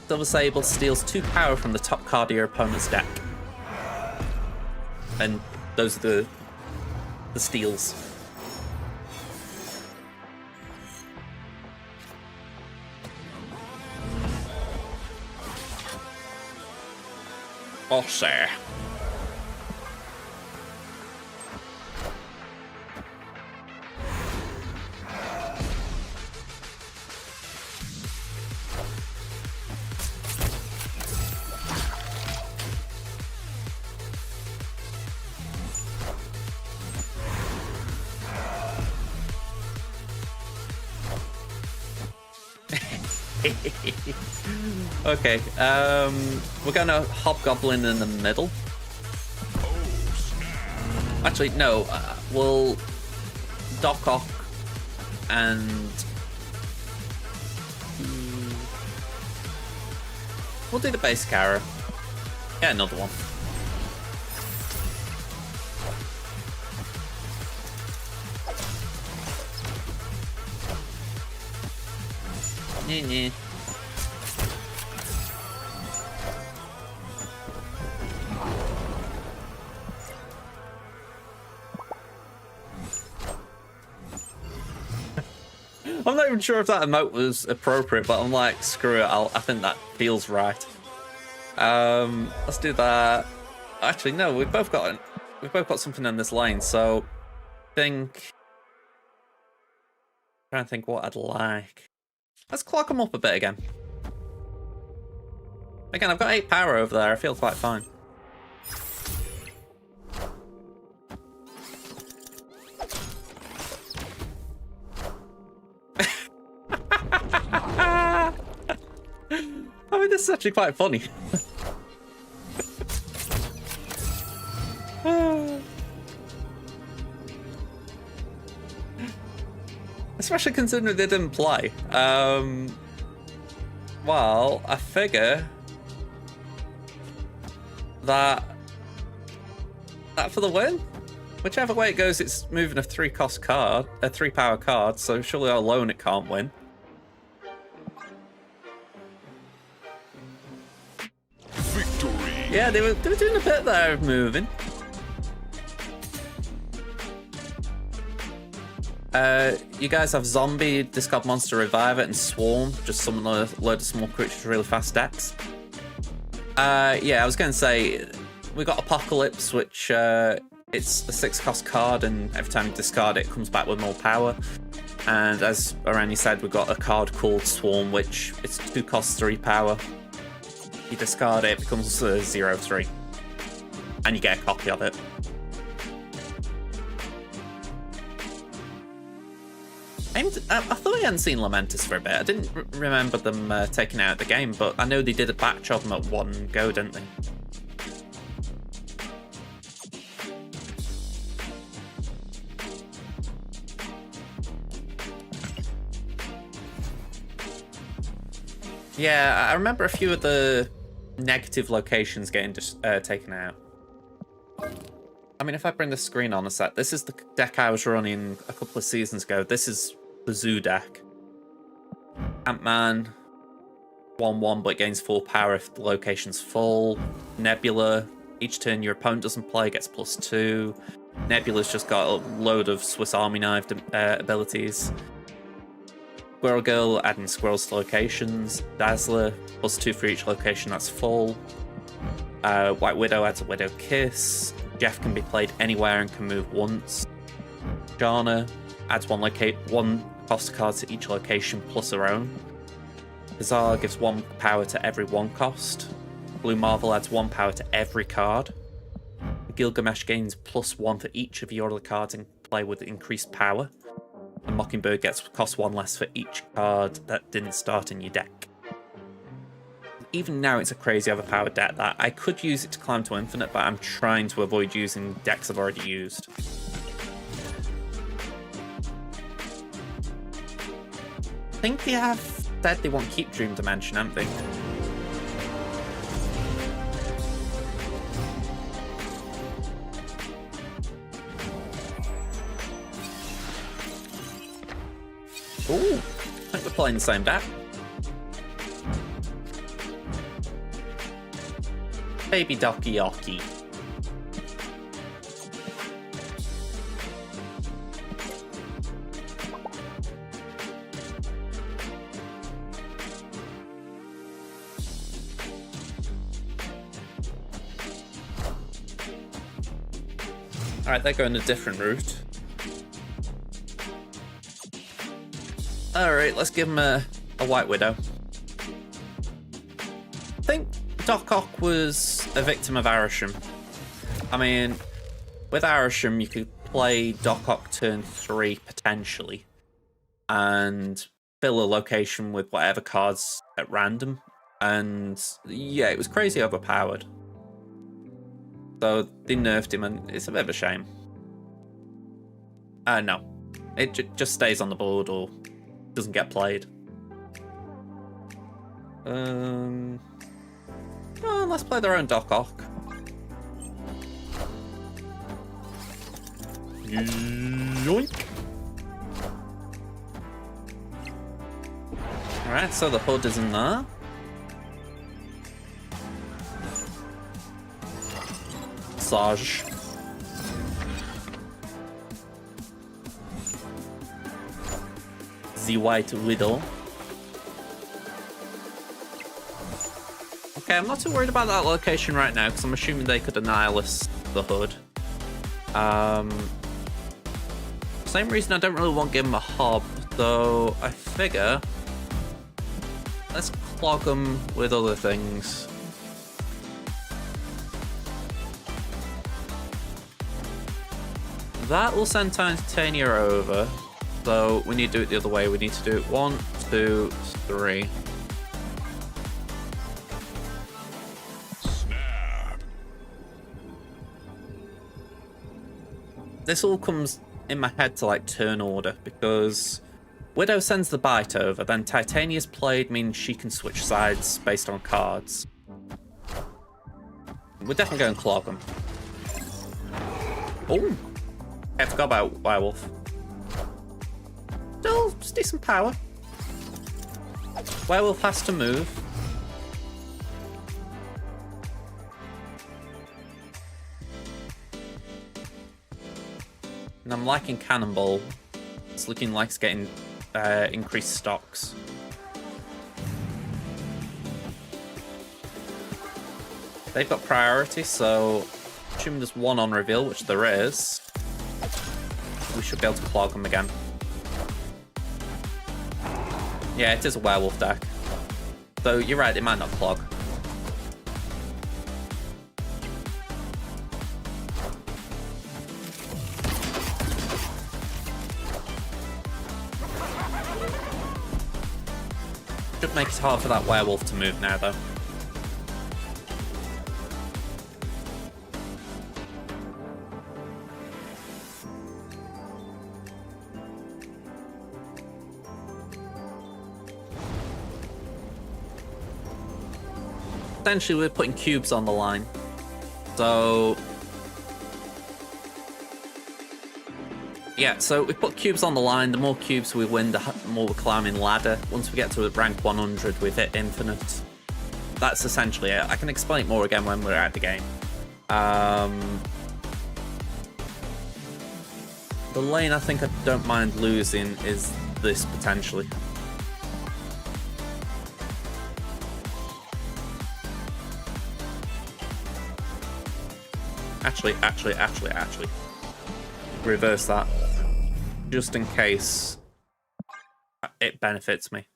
Silver Sable steals 2 power from the top card of your opponent's deck. And those are the steals. Oh, sir. Okay, we're gonna Hobgoblin in the middle. Actually, no, we'll Dock Ock and we'll do the base Kara. Yeah, another one. Nah. I'm not even sure if that emote was appropriate, but I'm like, screw it, I think that feels right. Let's do that. Actually, no, we've both got something in this lane. So, trying to think what I'd like. Let's clock them up a bit again. Again, I've got 8 power over there. I feel quite fine. I mean, this is actually quite funny. Especially considering they didn't play. Well, I figure that for the win. Whichever way it goes, it's moving a 3-cost card, a 3-power card, so surely alone it can't win. Victory. Yeah, they were doing a bit there of moving. You guys have Zombie, Discard Monster, Revive It, and Swarm. Just summon a load of small creatures, really fast decks. Yeah, I was going to say, we got Apocalypse, which it's a 6-cost card, and every time you discard it, it comes back with more power. And as Arani said, we've got a card called Swarm, which it's 2 costs, 3 power. You discard it, it becomes 0/3. And you get a copy of it. I thought I hadn't seen Lamentus for a bit. I didn't remember them taking out the game, but I know they did a batch of them at one go, didn't they? Yeah, I remember a few of the negative locations getting just taken out. I mean, if I bring the screen on a sec, this is the deck I was running a couple of seasons ago. This is the Zoo deck. Ant-Man, 1/1, but it gains 4 power if the location's full. Nebula, each turn your opponent doesn't play, gets +2. Nebula's just got a load of Swiss Army knife abilities. Squirrel Girl, adding squirrels to locations. Dazzler, +2 for each location that's full. White Widow adds a Widow Kiss. Jeff can be played anywhere and can move once. Jana adds one cost card to each location plus her own. Bizarre gives 1 power to every 1 cost. Blue Marvel adds 1 power to every card. Gilgamesh gains +1 for each of your other cards in play with increased power. And Mockingbird gets cost 1 less for each card that didn't start in your deck. Even now, it's a crazy overpowered deck that I could use it to climb to infinite, but I'm trying to avoid using decks I've already used. I think they have said they won't keep Dream Dimension, haven't they? Ooh, I think we're playing the same deck. Baby Doki Yoki. Alright, they're going a different route. Alright, let's give them a White Widow. I think Doc Ock was a victim of Arisham. I mean, with Arisham, you could play Doc Ock turn 3 potentially, and fill a location with whatever cards at random. And yeah, it was crazy overpowered. So they nerfed him, and it's a bit of a shame. No, it just stays on the board or doesn't get played. Oh, let's play their own Doc Ock. Yoink. Alright, so the hood is in there. Sage. The White Widow. Okay, I'm not too worried about that location right now, because I'm assuming they could annihilate the hood. Same reason I don't really want to give him a hob, though I figure... Let's clog them with other things. That will send Titania over, so we need to do it the other way. We need to do it 1, 2, 3. This all comes in my head to like turn order, because Widow sends the bite over, then Titania's played means she can switch sides based on cards. We're definitely going to clog them. Oh, I forgot about Werewolf. Still decent power. Werewolf has to move. And I'm liking Cannonball. It's looking like it's getting increased stocks. They've got priority, so assuming there's one on reveal, which there is, we should be able to clog them again. Yeah, it is a werewolf deck. So you're right, it might not clog. Should make it hard for that werewolf to move now, though. Essentially, we're putting cubes on the line. So... yeah, so we put cubes on the line. The more cubes we win, the more we're climbing ladder. Once we get to rank 100, we've hit infinite. That's essentially it. I can explain it more again when we're at the game. The lane I think I don't mind losing is this, potentially. Actually. Reverse that. Just in case it benefits me.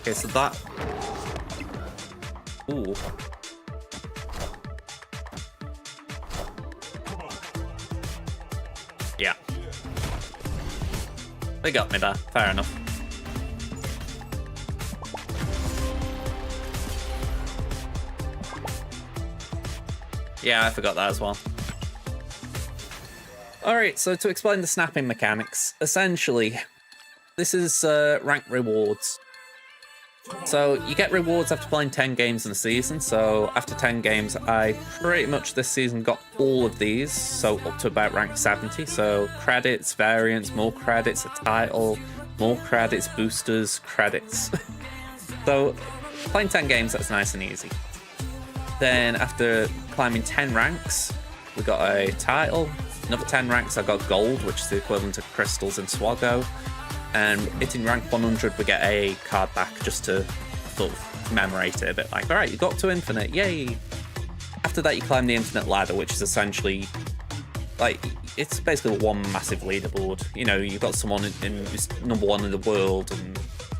Okay, so that... ooh. Yeah. They got me there. Fair enough. Yeah, I forgot that as well. Alright, so to explain the snapping mechanics, essentially, this is rank rewards. So you get rewards after playing 10 games in a season, so after 10 games, I pretty much this season got all of these, so up to about rank 70, so credits, variants, more credits, a title, more credits, boosters, credits. So playing 10 games, that's nice and easy. Then after climbing 10 ranks, we got a title. Another 10 ranks, I got gold, which is the equivalent of crystals in Swaggo. And hitting rank 100, we get a card back just to sort of commemorate it a bit. Like, all right, you got to infinite, yay! After that, you climb the infinite ladder, which is essentially like it's basically one massive leaderboard. You know, you've got someone in who's number one in the world, and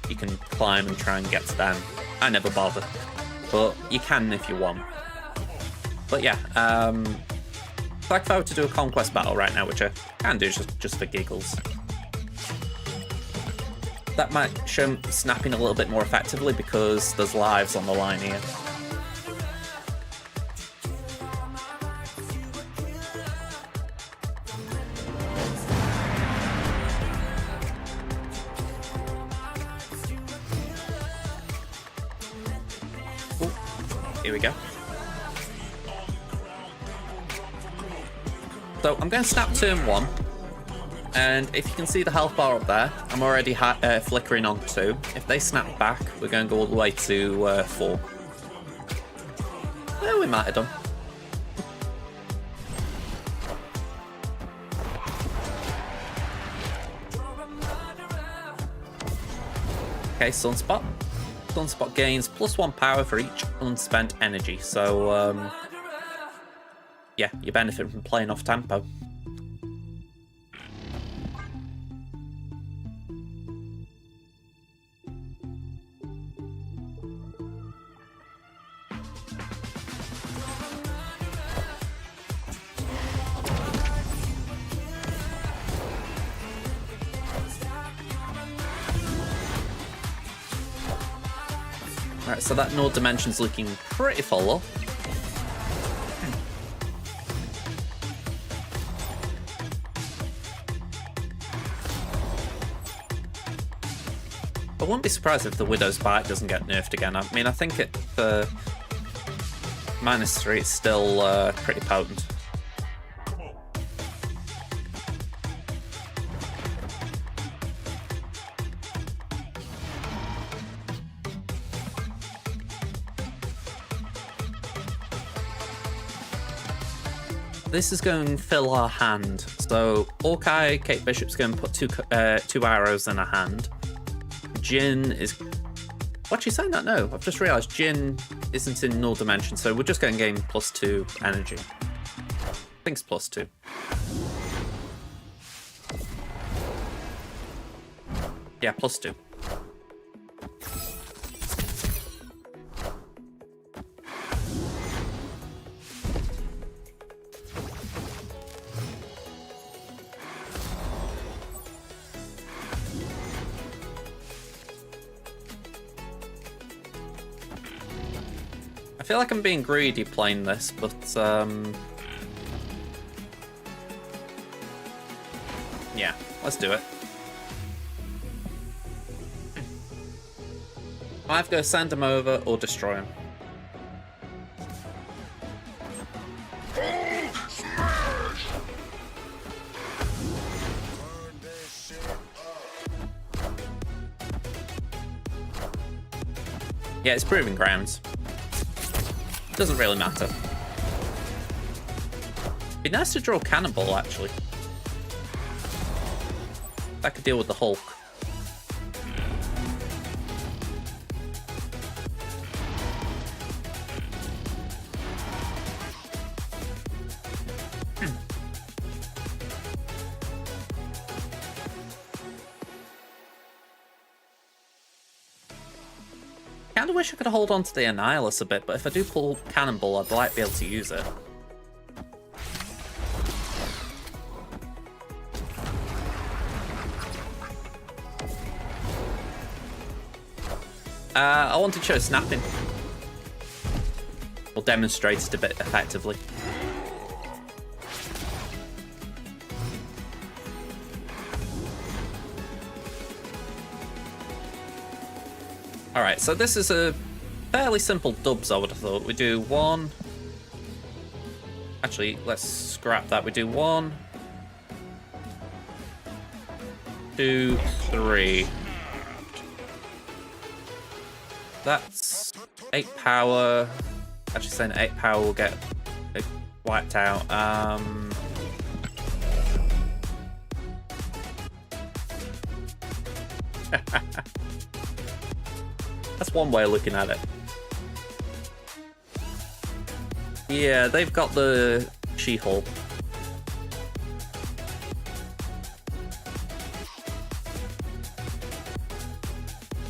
you can climb and try and get to them. I never bother. But you can if you want. But yeah, like if I were to do a conquest battle right now, which I can do just for giggles, that might show snapping a little bit more effectively because there's lives on the line here. Here we go. So I'm going to snap turn 1, and if you can see the health bar up there, I'm already flickering on 2. If they snap back, we're going to go all the way to 4. Well, we might have done. Okay, Sunspot. Sunspot gains +1 power for each unspent energy. So, yeah, you benefit from playing off tempo. Alright, so that Nord Dimension's looking pretty full up. I wouldn't be surprised if the Widow's Bite doesn't get nerfed again. I mean, I think at -3 it's still pretty potent. This is going to fill our hand. So Orkai, Kate Bishop's going to put two arrows in her hand. Jin is... What, you saying that? No, I've just realised Jin isn't in null dimension, so we're just going to gain +2 energy. I think it's +2. Yeah, +2. I feel like I'm being greedy playing this, but yeah, let's do it. I have to go send him over or destroy him. Yeah, it's proving grounds. Doesn't really matter. Be nice to draw Cannonball, actually. That could deal with the Hulk. Kinda wish I could hold on to the Annihilus a bit, but if I do pull Cannonball, I'd like to be able to use it. I want to show snapping. Or demonstrate it a bit effectively. Alright, so this is a fairly simple dubs, I would have thought. We do 1... Actually, let's scrap that. We do 1... 2, 3. That's 8 power. Actually, saying 8 power will get wiped out. That's one way of looking at it. Yeah, they've got the She-Hulk.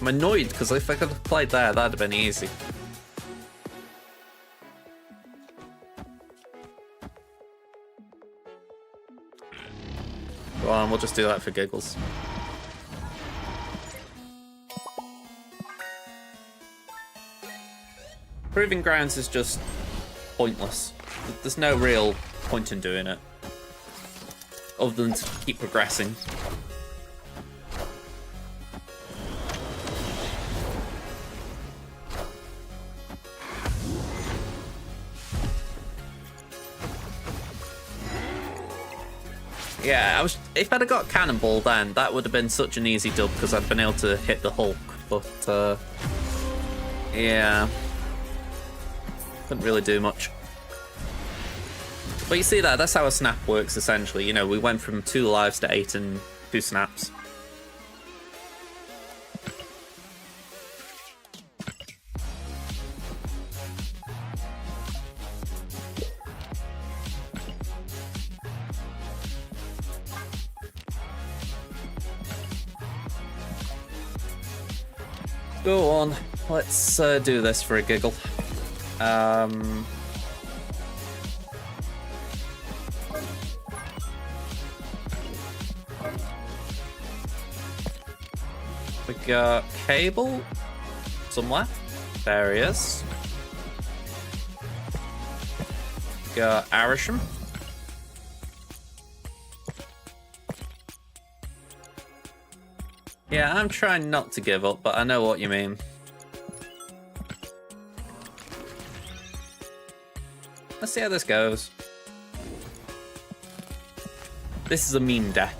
I'm annoyed because if I could have played there, that'd have been easy. Go on, we'll just do that for giggles. Proving grounds is just pointless. There's no real point in doing it, other than to keep progressing. Yeah, if I'd have got Cannonball then, that would have been such an easy dub because I'd been able to hit the Hulk, but yeah. Couldn't really do much. But you see that's how a snap works essentially. You know, we went from 2 lives to 8 in 2 snaps. Go on. Let's do this for a giggle. We got Cable somewhere. There he is. We got Arisham. Yeah, I'm trying not to give up, but I know what you mean. Let's see how this goes. This is a meme deck.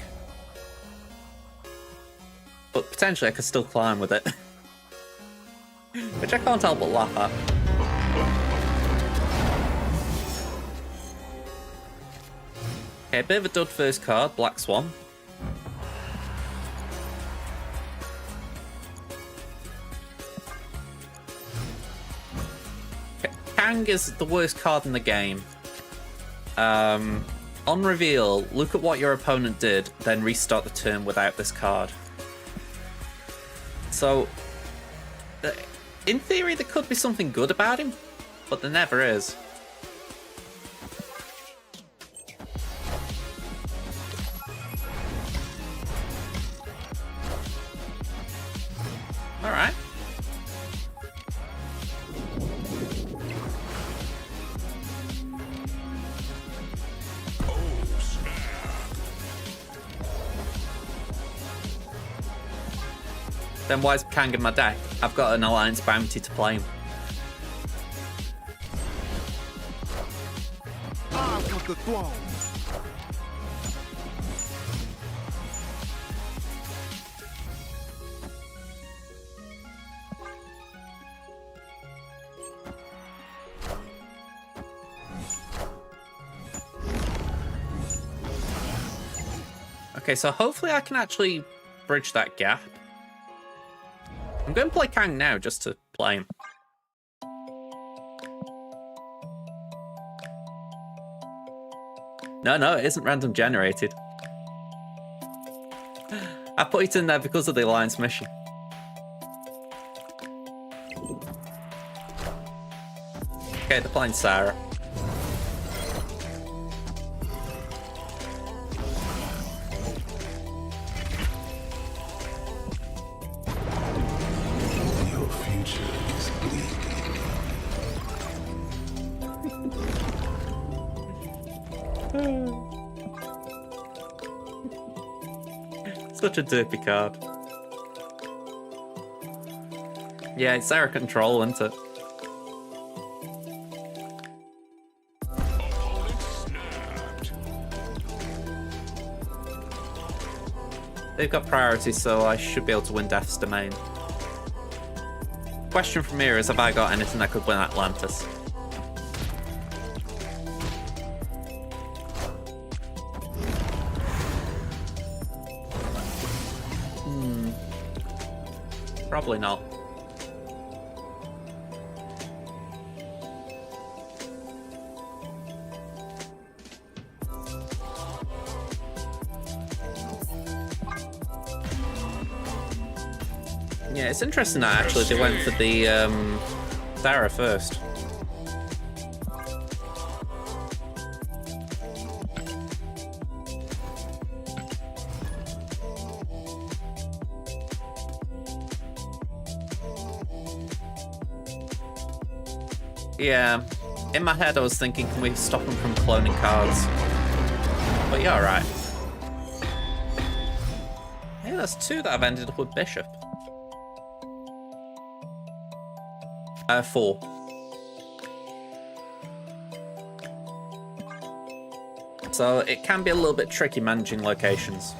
But potentially I could still climb with it. Which I can't help but laugh at. Okay, a bit of a dud first card, Black Swan. Kang is the worst card in the game. On reveal, look at what your opponent did, then restart the turn without this card. So, in theory, there could be something good about him, but there never is. Alright. Then why is Kang in my deck? I've got an Alliance Bounty to play him. I've got the throne. Okay, so hopefully I can actually bridge that gap. I'm going to play Kang now just to play him. No, it isn't random generated. I put it in there because of the Alliance mission. Okay, they're playing Sarah. Your future is bleak. Such a derpy card. Yeah, it's Sarah control, isn't it? They've got priority, so I should be able to win Death's Domain. Question from here is, have I got anything that could win Atlantis? Probably not. Yeah, it's interesting that actually they went for the Sarah first. Yeah, in my head I was thinking, can we stop them from cloning cards? But yeah, alright. Yeah, there's two that I've ended up with Bishop. 4. So it can be a little bit tricky managing locations.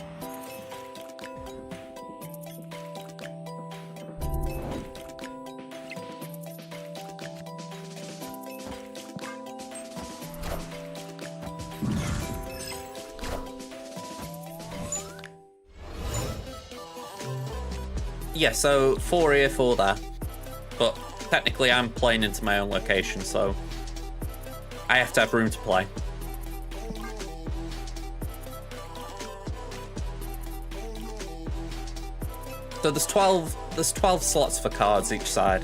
Yeah, so 4 here, 4 there. But technically I'm playing into my own location, so I have to have room to play. So there's 12 slots for cards each side.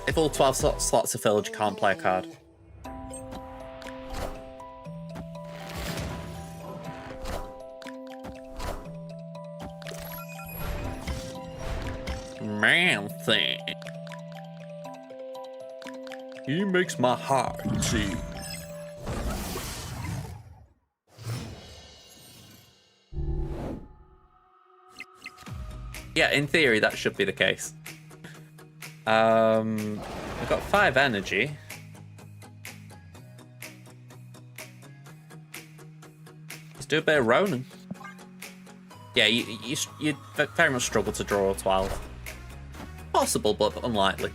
If all 12 slots are filled, you can't play a card. Man thing. He makes my heart sing. Yeah, in theory, that should be the case. We've got 5 energy. Let's do a bit of Ronin. Yeah, you very much struggle to draw 12. Possible, but unlikely.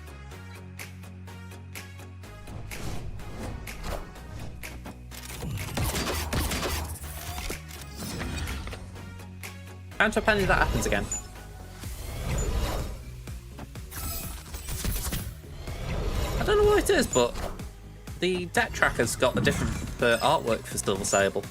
Down to a penny that happens again. I don't know what it is, but the deck tracker's got a different artwork for Silver Sable.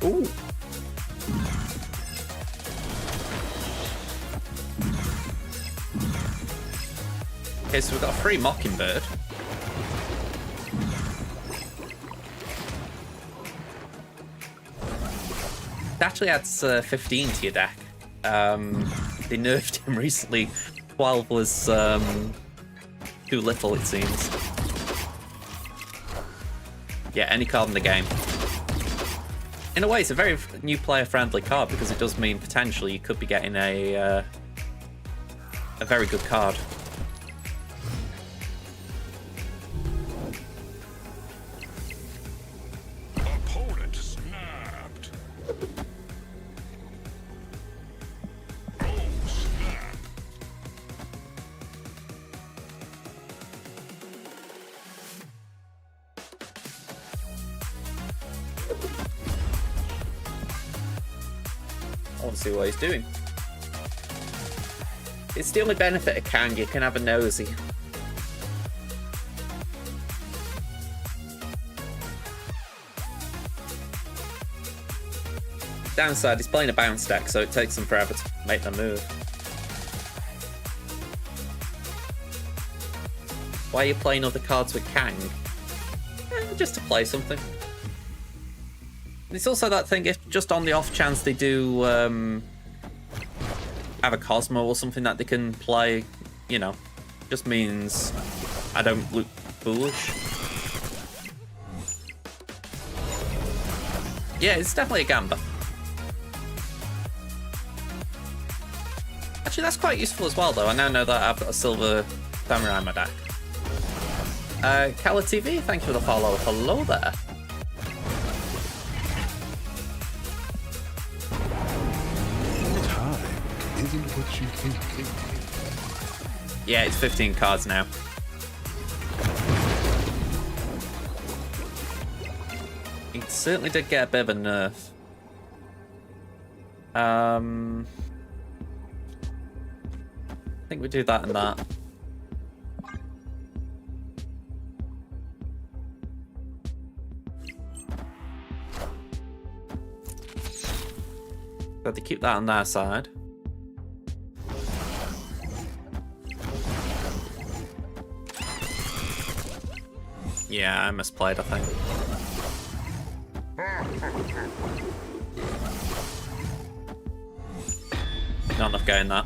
Ooh. Okay, so we've got a free Mockingbird. It actually adds 15 to your deck. They nerfed him recently. 12 was too little, it seems. Yeah, any card in the game. In a way, it's a very new player-friendly card because it does mean potentially you could be getting a very good card. Opponent snapped. Oh, snap. I want to see what he's doing. It's the only benefit of Kang, you can have a nosy. Downside, he's playing a bounce deck, so it takes him forever to make the move. Why are you playing other cards with Kang? Just to play something. It's also that thing, if just on the off chance they do have a Cosmo or something that they can play, you know, just means I don't look foolish. Yeah, it's definitely a Gamba. Actually, that's quite useful as well, though. I now know that I've got a silver samurai in my deck. Hela TV, thank you for the follow. Hello there. Time isn't what you think. Yeah, it's 15 cards now. He certainly did get a bit of a nerf. I think we do that and that. So they keep that on their side. Yeah, I misplayed, I think. Not enough getting that.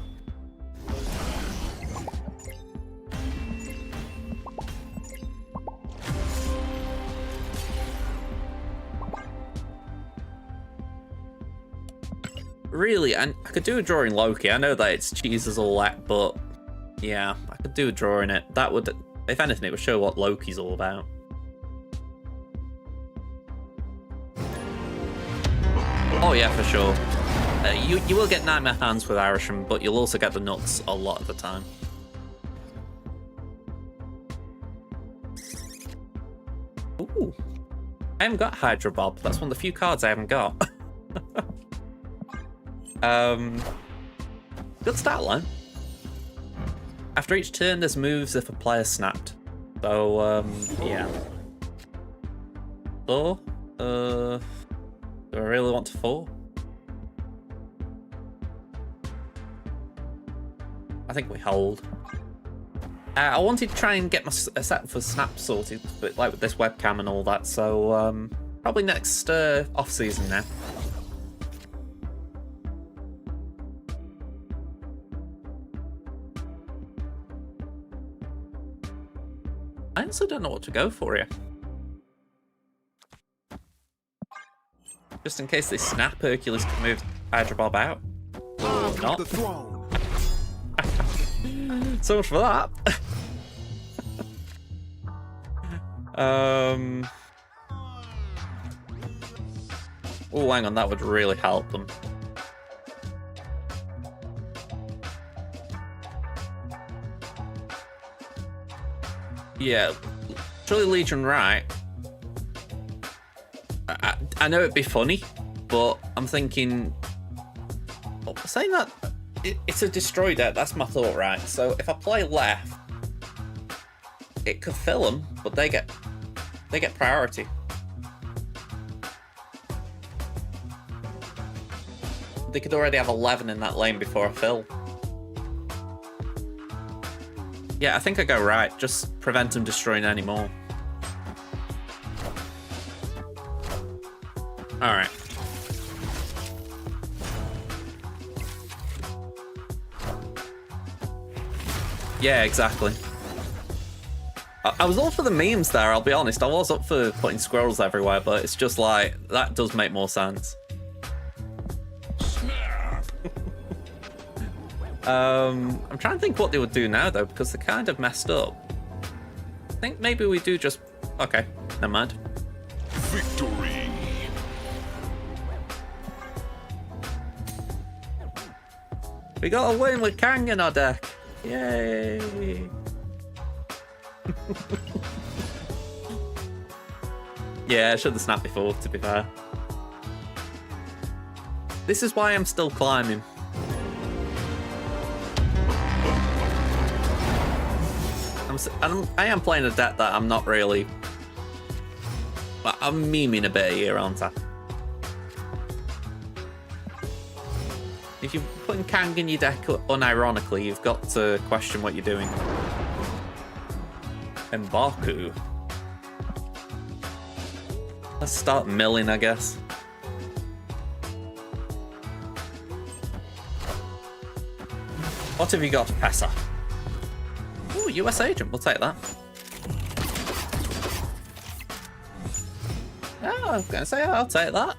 Really, and I could do a drawing Loki. I know that it's cheese as all that, but yeah, I could do a drawing it. That would, if anything, it would show what Loki's all about. Oh yeah, for sure. You will get Nightmare Hands with Irishman, but you'll also get the nuts a lot of the time. Ooh. I haven't got Hydra Bob. That's one of the few cards I haven't got. Good start line. After each turn, there's moves if a player snapped. So, yeah. So, do I really want to fall? I think we hold. I wanted to try and get my set for snap sorted, but like with this webcam and all that, so probably next off-season now. I also don't know what to go for here. Just in case they snap, Hercules can move Hydra Bob out. Or not. The throne. So much for that. Oh, hang on, that would really help them. Yeah, surely Legion right. I know it'd be funny, but I'm thinking, saying that it's a destroy deck. That's my thought, right? So if I play left, it could fill them, but they get priority. They could already have 11 in that lane before I fill. Yeah, I think I go right. Just prevent them destroying any more. All right. Yeah, exactly. I was all for the memes there, I'll be honest. I was up for putting squirrels everywhere, but it's just like, that does make more sense. Snap. I'm trying to think what they would do now, though, because they're kind of messed up. I think maybe we do just... Okay, never mind. Victory. We got a win with Kang in our deck. Yay! Yeah, I should have snapped before, to be fair. This is why I'm still climbing. I am playing a deck that I'm not really... I'm memeing a bit here, aren't I? If you're putting Kang in your deck unironically, you've got to question what you're doing. Mbaku. Let's start milling, I guess. What have you got, Pessa? Ooh, US agent, we'll take that. Yeah, I was gonna say, I'll take that.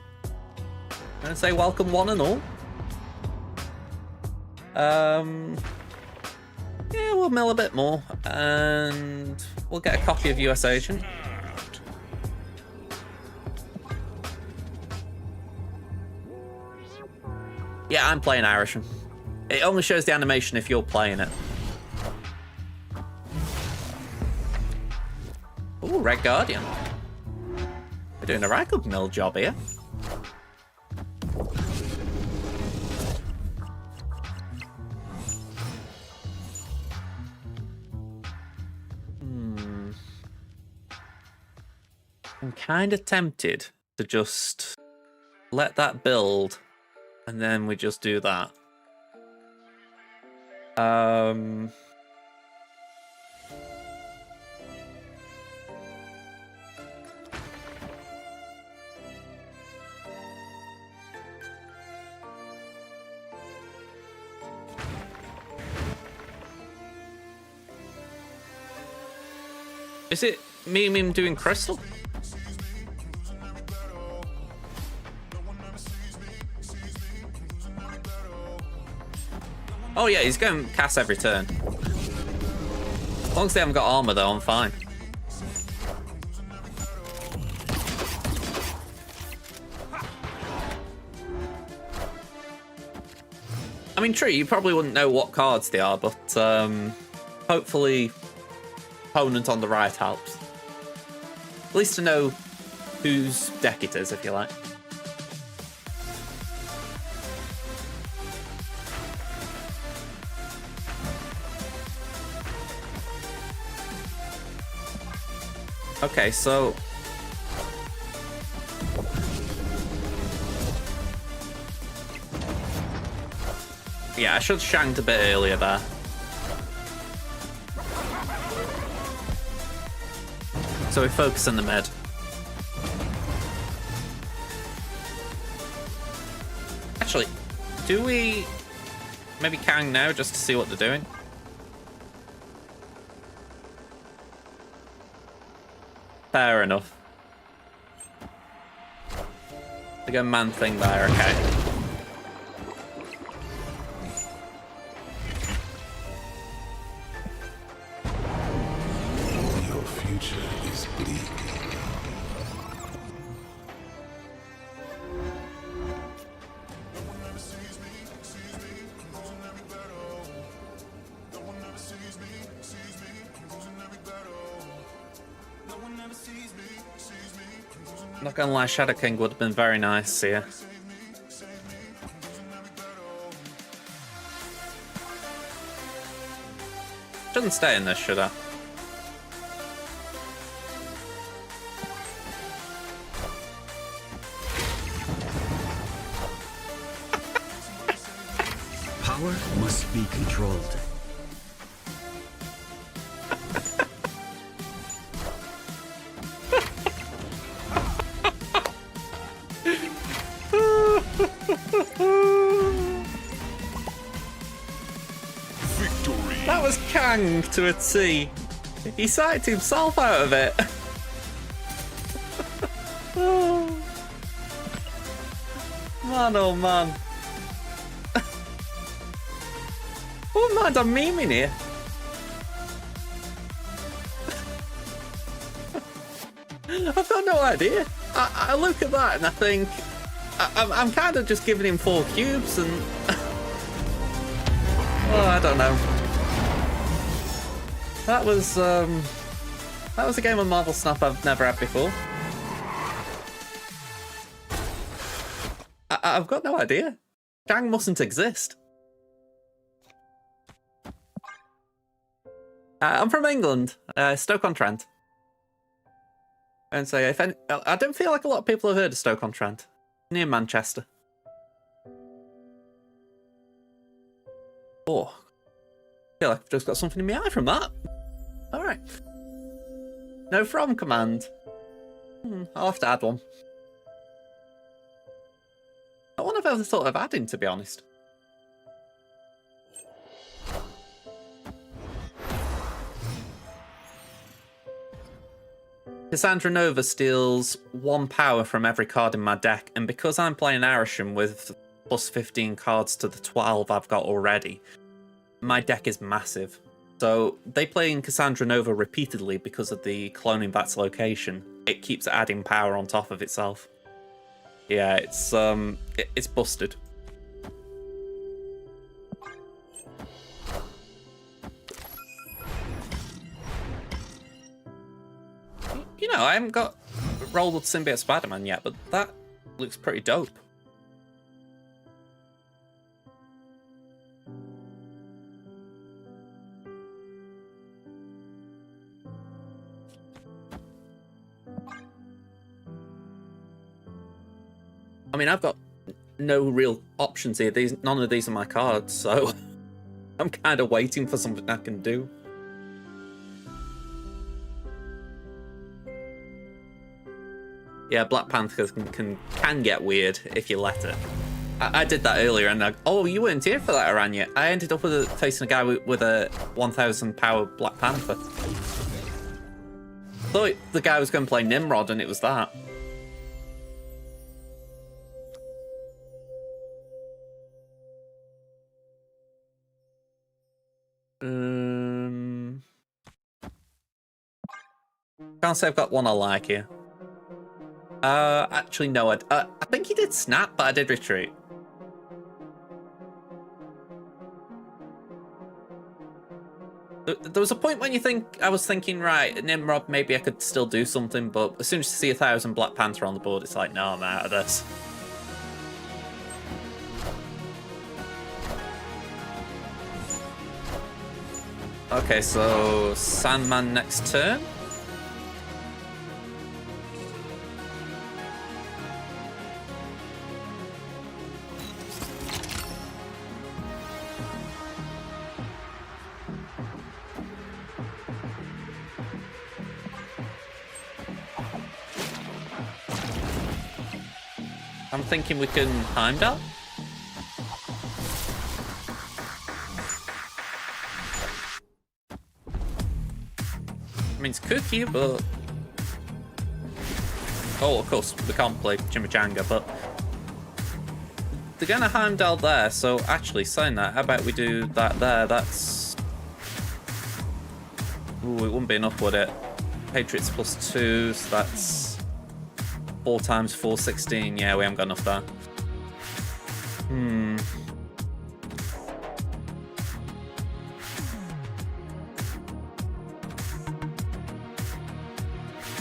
I'm gonna say welcome one and all. Yeah, we'll mill a bit more, and we'll get a copy of US Agent. Yeah, I'm playing Irishman. It only shows the animation if you're playing it. Ooh, Red Guardian. We're doing a right good mill job here. I'm kind of tempted to just let that build and then we just do that. Is it me doing crystal? Oh yeah, he's going to cast every turn. As long as they haven't got armor though, I'm fine. mean, true, you probably wouldn't know what cards they are, but hopefully opponent on the right helps. At least to know whose deck it is, if you like. Okay, so... yeah, I should have shanked a bit earlier there. So we focus on the mid. Actually, do we maybe Kang now just to see what they're doing? Fair enough. They go man thing there, okay. Your future is bleak. Not gonna lie, Shadow King would have been very nice here. Shouldn't stay in this, should I? Power must be controlled. Victory. That was Kang to a T. He psyched himself out of it. Man, oh man. What mind I'm memeing here? I've got no idea. I look at that and I think I'm kind of just giving him 4 cubes and oh, I don't know. That was a game of Marvel Snap I've never had before. I've got no idea. Kang mustn't exist. I'm from England, Stoke-on-Trent. And so, if any, I don't feel like a lot of people have heard of Stoke-on-Trent, near Manchester. Oh, I feel like I've just got something in my eye from that. All right. No from command. I'll have to add one. Not one I've ever thought of adding, to be honest. Cassandra Nova steals 1 power from every card in my deck, and because I'm playing Arisham with plus 15 cards to the 12 I've got already, my deck is massive. So they play in Cassandra Nova repeatedly because of the cloning Bat's location. It keeps adding power on top of itself. Yeah, it's busted. You know, I haven't got rolled with Symbiote Spider-Man yet, but that looks pretty dope. I mean, I've got no real options here. None of these are my cards, so I'm kind of waiting for something I can do. Yeah, Black Panther can get weird if you let it. I did that earlier, and oh, you weren't here for that, Aranya. I ended up facing a guy with a 1,000 power Black Panther. Thought the guy was going to play Nimrod, and it was that. Can't say I've got one I like here. Actually, no. I think he did snap, but I did retreat. There was a point when I was thinking, right, Nimrod, maybe I could still do something, but as soon as you see 1,000 Black Panther on the board, it's like, no, I'm out of this. Okay, so Sandman next turn. I'm thinking we can Heimdall. I mean, it's cookie, but... Oh, of course, we can't play Chimichanga, but... They're gonna Heimdall there, so actually, saying that, how about we do that there? That's... Ooh, it wouldn't be enough, would it? Patriots +2, so that's... 4 times 4, 16. Yeah, we haven't got enough there.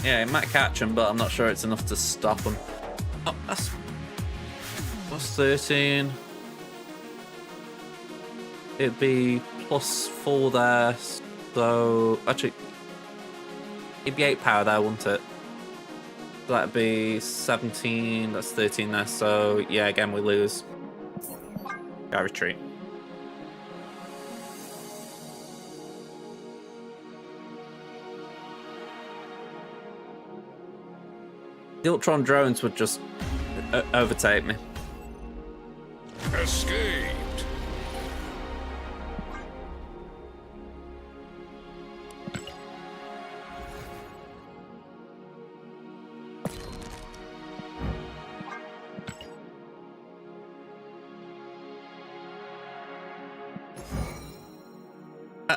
Yeah, it might catch him, but I'm not sure it's enough to stop him. Oh, that's 13. It'd be +4 there, so... Actually, it'd be 8 power there, wouldn't it? That'd be 17, that's 13 there, so yeah, again we lose. Gotta retreat. The Ultron drones would just overtake me. Escaped.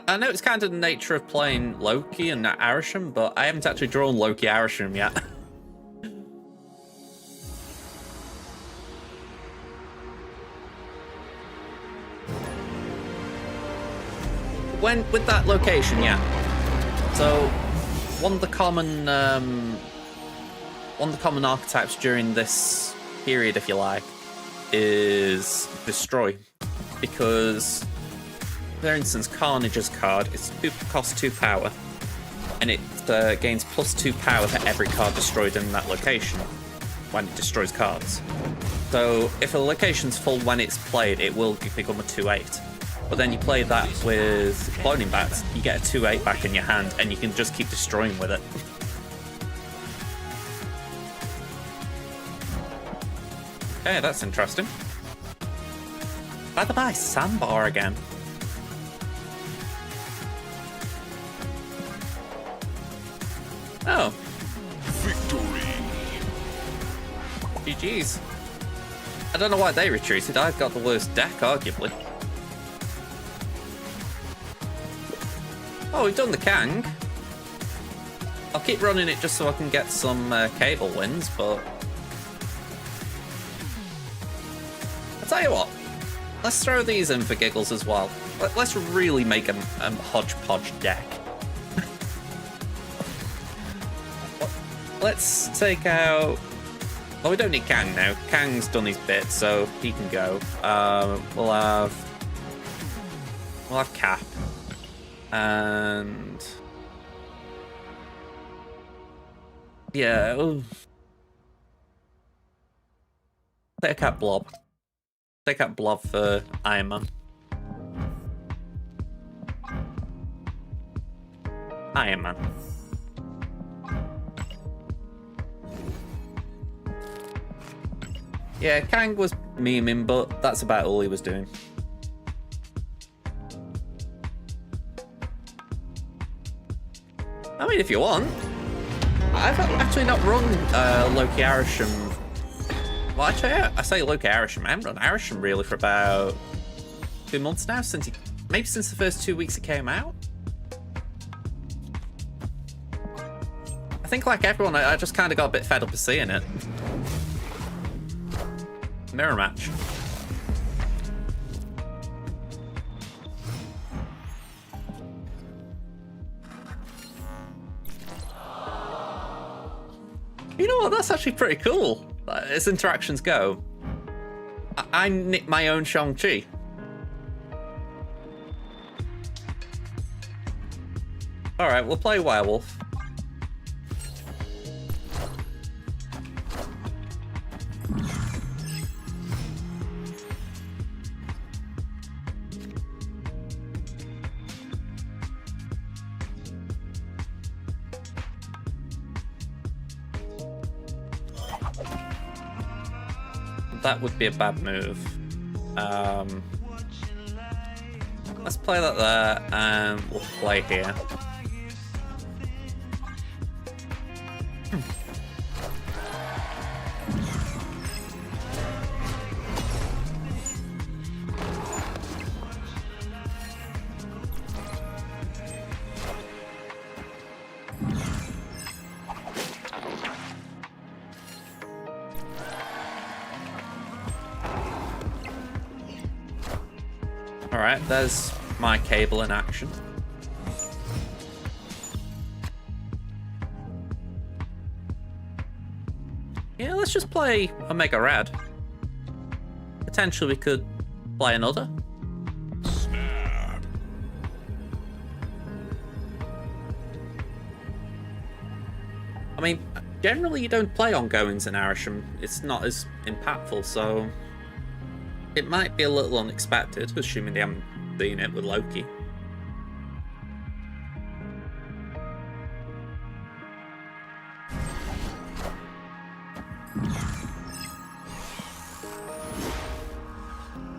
I know it's kind of the nature of playing Loki and not Arishem, but I haven't actually drawn Loki Arishem yet. With that location, yeah. So one of the common archetypes during this period, if you like, is destroy, because for instance, Carnage's card costs 2 power, and it gains +2 power for every card destroyed in that location when it destroys cards. So if a location's full when it's played, it will become a 2/8. But then you play that with Cloning Bats, you get a 2/8 back in your hand, and you can just keep destroying with it. Okay, that's interesting. By the by, Sandbar again. Oh. Victory. GG's. I don't know why they retreated. I've got the worst deck, arguably. Oh, we've done the Kang. I'll keep running it just so I can get some cable wins, but... I'll tell you what. Let's throw these in for giggles as well. Let's really make a hodgepodge deck. Let's take out... Oh, we don't need Kang now. Kang's done his bit, so he can go. We'll have Cap. And... Yeah, ooh. Take out Blob. Take out Blob for Iron Man. Iron Man. Yeah, Kang was memeing, but that's about all he was doing. I mean, if you want. I've actually not run Loki Arishem. Well, actually, I say Loki Arishem. I haven't run Arishem really for about 2 months now, maybe since the first 2 weeks it came out. I think, like everyone, I just kind of got a bit fed up of seeing it. Mirror match. You know what? That's actually pretty cool. As interactions go, I nick my own Shang-Chi. Alright, we'll play Werewolf. That would be a bad move. Let's play that there, and we'll play here. Alright, there's my cable in action. Yeah, let's just play Omega Red. Potentially we could play another. Snap. I mean, generally you don't play ongoings in Arisham. It's not as impactful, so it might be a little unexpected, assuming they haven't seen it with Loki.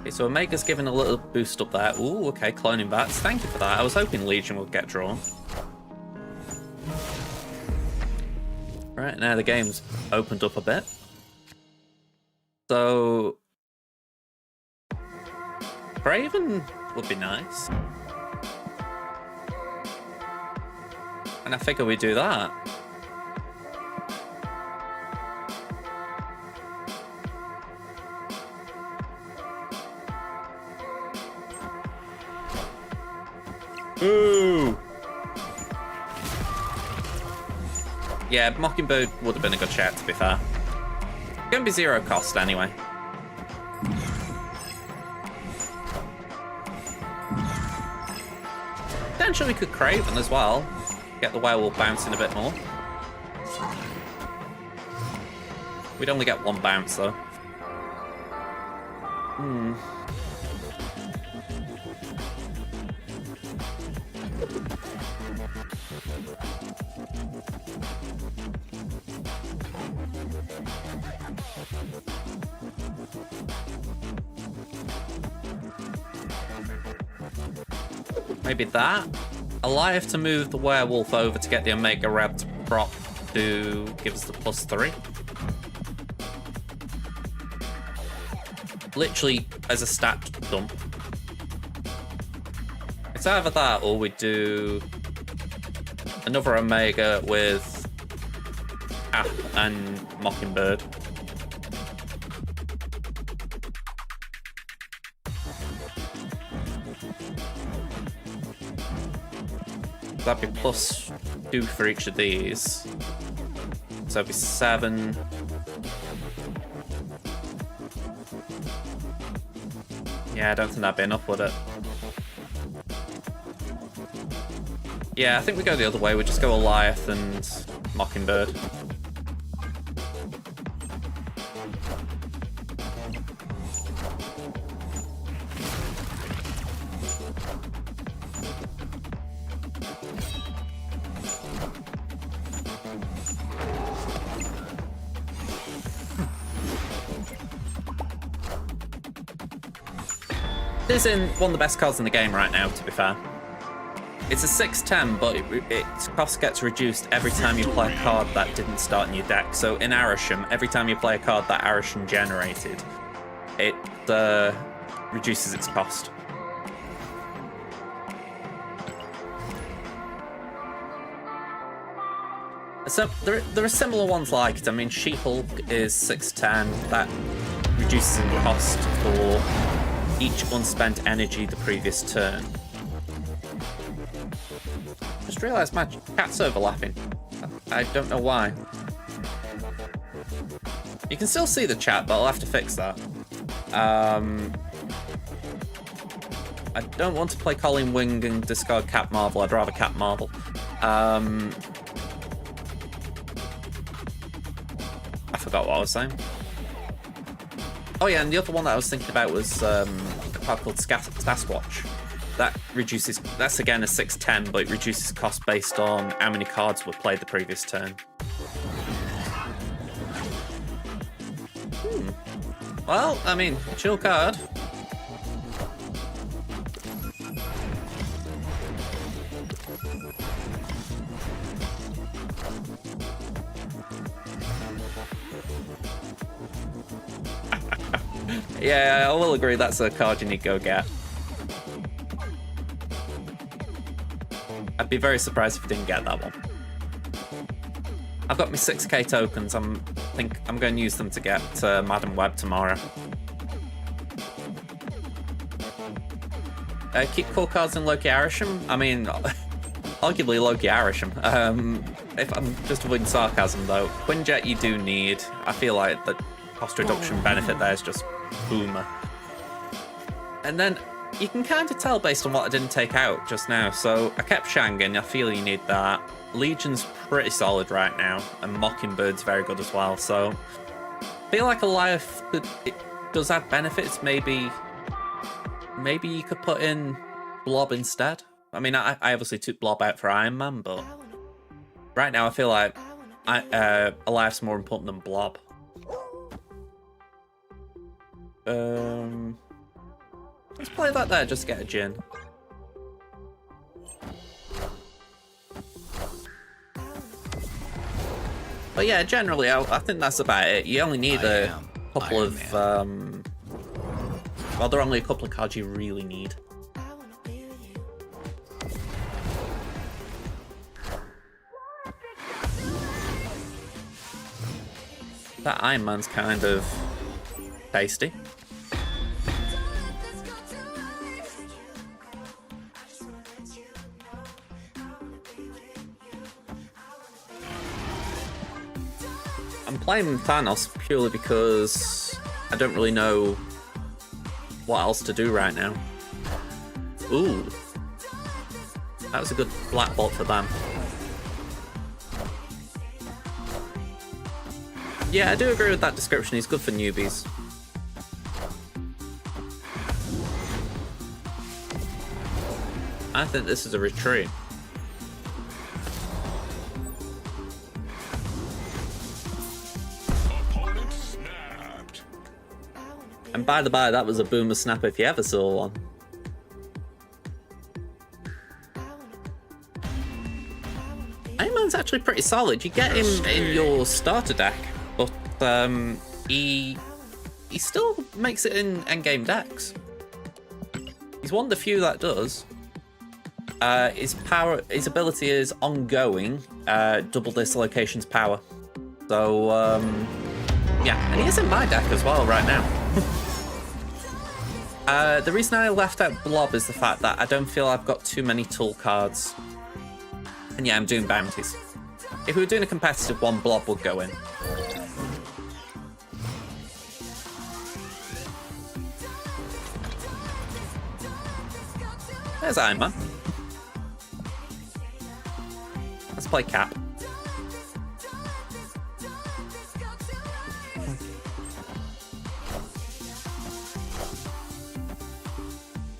Okay, so Omega's given a little boost up there. Ooh, okay, cloning bats. Thank you for that. I was hoping Legion would get drawn. Right, now the game's opened up a bit. So Craven would be nice. And I figure we do that. Ooh! Yeah, Mockingbird would have been a good shout, to be fair. Gonna be zero cost anyway. Potentially we could Craven as well. Get the werewolf bouncing a bit more. We'd only get one bounce though. Maybe that? Alive to move the werewolf over to get the Omega Red to prop to give us the +3. Literally as a stat dump. It's either that or we do another Omega with App and Mockingbird. That'd be +2 for each of these. So that'd be 7. Yeah, I don't think that'd be enough, would it? Yeah, I think we go the other way. We just go Goliath and Mockingbird. This is one of the best cards in the game right now, to be fair. It's a 6/10, but its cost gets reduced every time you play a card that didn't start in your deck. So in Arisham, every time you play a card that Arisham generated, it reduces its cost. So there are similar ones like it. I mean, She-Hulk is 6/10. That reduces in cost for each unspent energy the previous turn. Just realised my cat's overlapping. I don't know why. You can still see the chat, but I'll have to fix that. I don't want to play Colin Wing and discard Cap Marvel. I'd rather Cap Marvel. I forgot what I was saying. Oh yeah, and the other one that I was thinking about was a card called Sasquatch. That reduces, that's again a 6/10, but it reduces cost based on how many cards were played the previous turn. Well, I mean, chill card. Yeah, I will agree that's a card you need to go get. I'd be very surprised if you didn't get that one. I've got my 6k tokens. I think I'm going to use them to get Madam Web tomorrow. Keep core cards in Loki Arisham. I mean, arguably Loki Arisham. If I'm just avoiding sarcasm though, Quinjet you do need. I feel like the cost reduction benefit there is just boomer. And then you can kind of tell based on what I didn't take out just now. So I kept Shangan. I feel you need that. Legion's pretty solid right now, and Mockingbird's very good as well. So I feel like Eliath does have benefits. Maybe you could put in Blob instead. I mean, I obviously took Blob out for Iron Man, but right now I feel like Eliath's more important than Blob. Let's play that there, just to get a Jin. But yeah, generally, I think that's about it. You only need a couple of... well, there are only a couple of cards you really need. That Iron Man's kind of tasty. I'm playing Thanos purely because I don't really know what else to do right now. Ooh. That was a good black bot for them. Yeah, I do agree with that description. He's good for newbies. I think this is a retreat. Opponent snapped. And by the by, that was a boomer snap if you ever saw one. Iron Man's actually pretty solid. You get him in your starter deck, but he still makes it in endgame decks. He's one of the few that does. His ability is ongoing, double dislocation's power. So yeah, and he is in my deck as well right now. The reason I left out Blob is the fact that I don't feel I've got too many tool cards. And yeah, I'm doing bounties. If we were doing a competitive one, Blob would go in. There's Iron Man. Let's play Cap.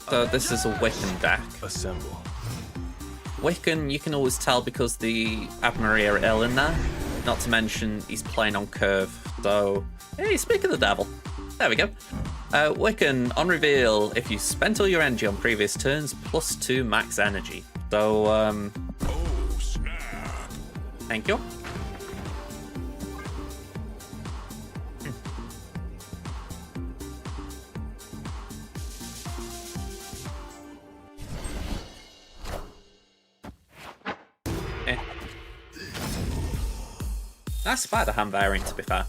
So this is a Wiccan deck. Assemble. Wiccan, you can always tell because the Admaria are ill in there. Not to mention, he's playing on curve. So, hey, speak of the devil. There we go. Wiccan, on reveal, if you spent all your energy on previous turns, +2 max energy. So, Oh, snap. thank you. Nice Spider-Ham variant, to be fair.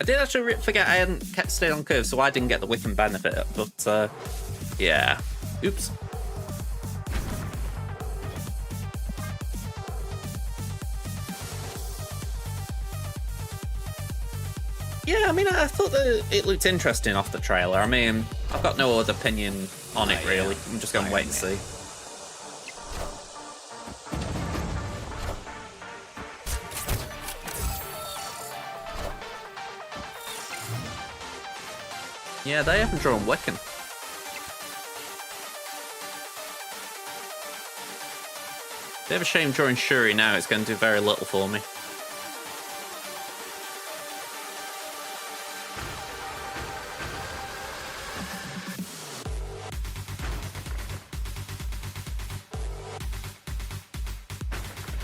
I did actually forget I hadn't stayed on curve, so I didn't get the Wiccan benefit, but yeah. Oops. Yeah, I mean, I thought that it looked interesting off the trailer. I mean, I've got no other opinion on it, really. I'm just going to wait and see. Yeah, they haven't drawn Wiccan. Bit of a shame drawing Shuri now. It's going to do very little for me.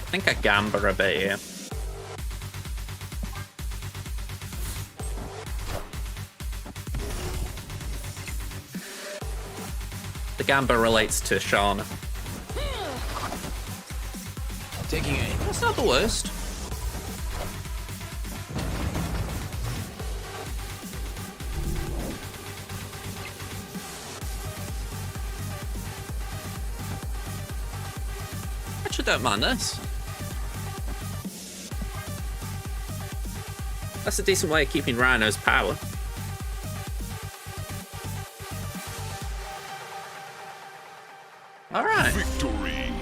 I think I Gamba a bit here. The Gamba relates to Shana. Taking aim. That's not the worst. Actually, don't mind this. That's a decent way of keeping Rhino's power. All right. Victory.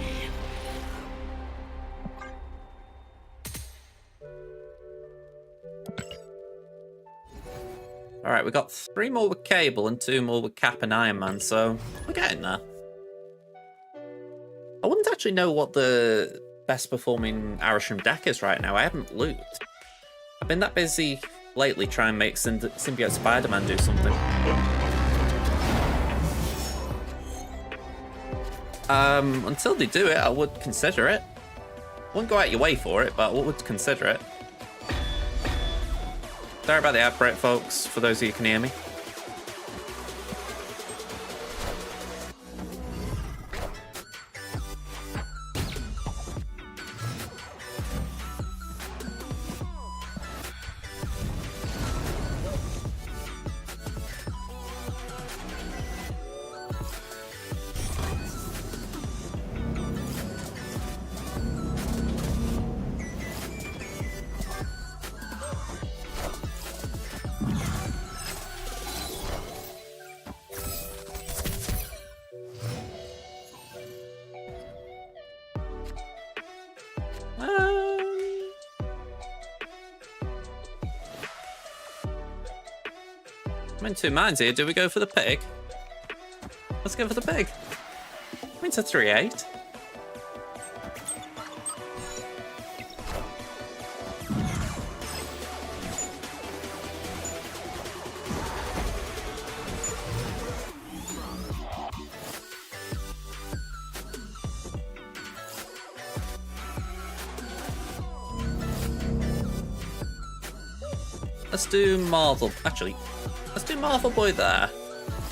All right, we got 3 more with Cable and 2 more with Cap and Iron Man, so we're getting there. I wouldn't actually know what the best performing Arishem deck is right now. I haven't looked. I've been that busy lately trying to make Symbiote Spider-Man do something. Until they do it, I would consider it. Wouldn't go out your way for it, but I would consider it. Sorry about the ad break, folks, for those of you who can hear me. I'm in 2 minds here. Do we go for the pig? Let's go for the pig. I'm into 3-8. Let's do Marvel. Actually, let's do Marvel Boy there.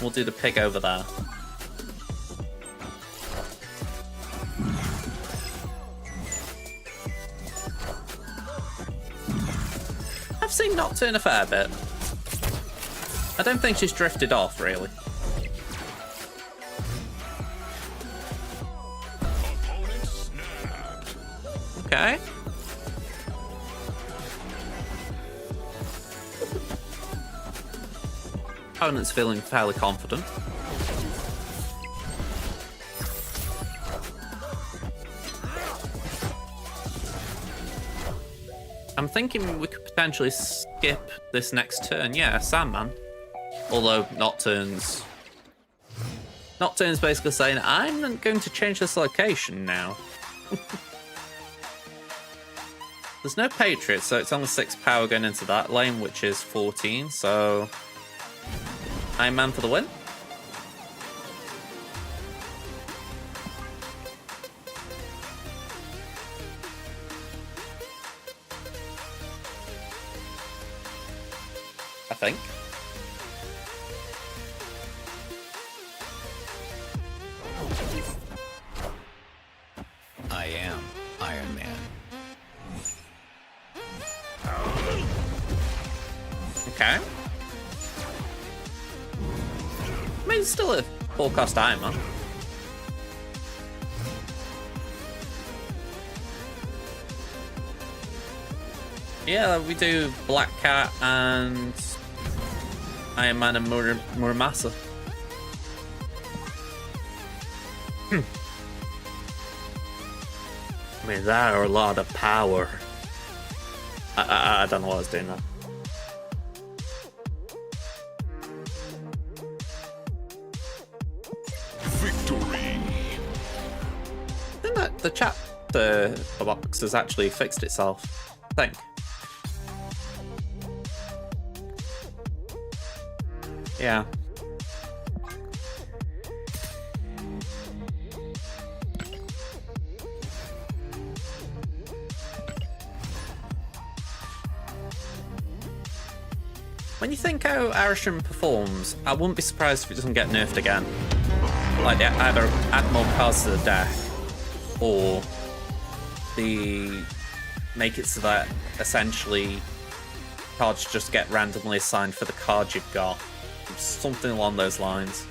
We'll do the pig over there. I've seen Nocturne a fair bit. I don't think she's drifted off, really. Opponent snapped. Okay. Opponent's feeling fairly confident. I'm thinking we could potentially skip this next turn. Yeah, Sandman. Although Nocturne's basically saying, I'm going to change this location now. There's no Patriot, so it's only 6 power going into that lane, which is 14, so Iron Man for the win. I think. I am Iron Man. Okay. I mean, it's still a full-cost Iron Man. Yeah, we do Black Cat and Iron Man and Muramasa. I mean, that are a lot of power. I don't know what I was doing there. Victory. I think that the chapter box has actually fixed itself. I think. Yeah. When you think how Arishem performs, I wouldn't be surprised if it doesn't get nerfed again. Like, they either add more cards to the deck, or the make it so that essentially cards just get randomly assigned for the card you've got. Something along those lines.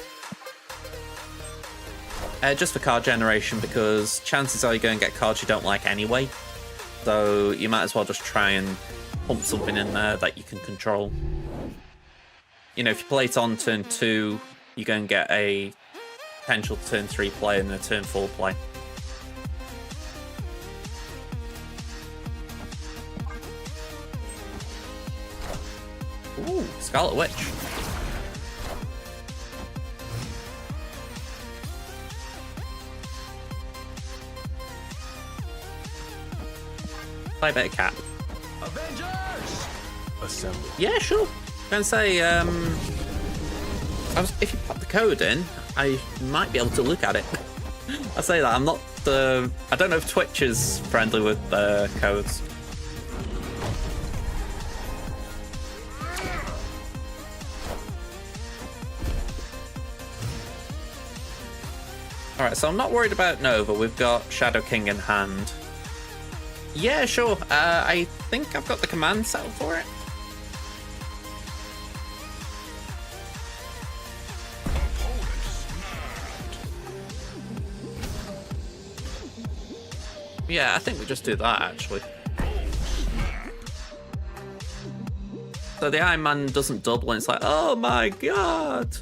Just for card generation, because chances are you're going to get cards you don't like anyway. So you might as well just try and pump something in there that you can control. You know, if you play it on turn 2, you're going to get a potential turn 3 play and a turn 4 play. Ooh, Scarlet Witch. Play a bit of cat. Avengers! Assemble. Yeah, sure. I was gonna say, if you pop the code in, I might be able to look at it. I say that, I'm not, I don't know if Twitch is friendly with codes. Alright, so I'm not worried about Nova, we've got Shadow King in hand. Yeah, sure, I think I've got the command set up for it. Yeah, I think we just do that, actually. So the Iron Man doesn't double, and it's like, oh my god!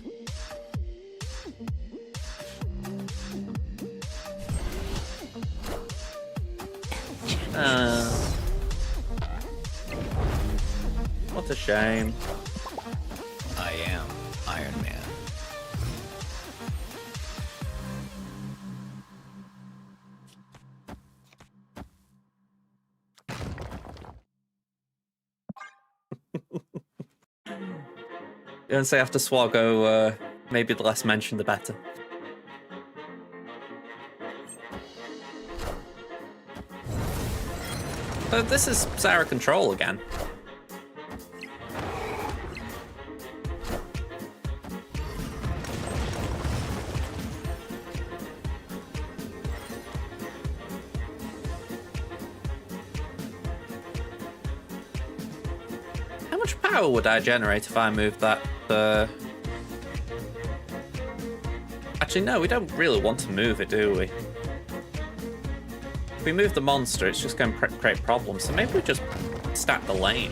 What a shame. I am Iron Man. You don't say after Swago, maybe the less mentioned the better. So this is Sarah Control again. How much power would I generate if I moved that? Actually, no, we don't really want to move it, do we? If we move the monster, it's just going to create problems. So maybe we just stack the lane.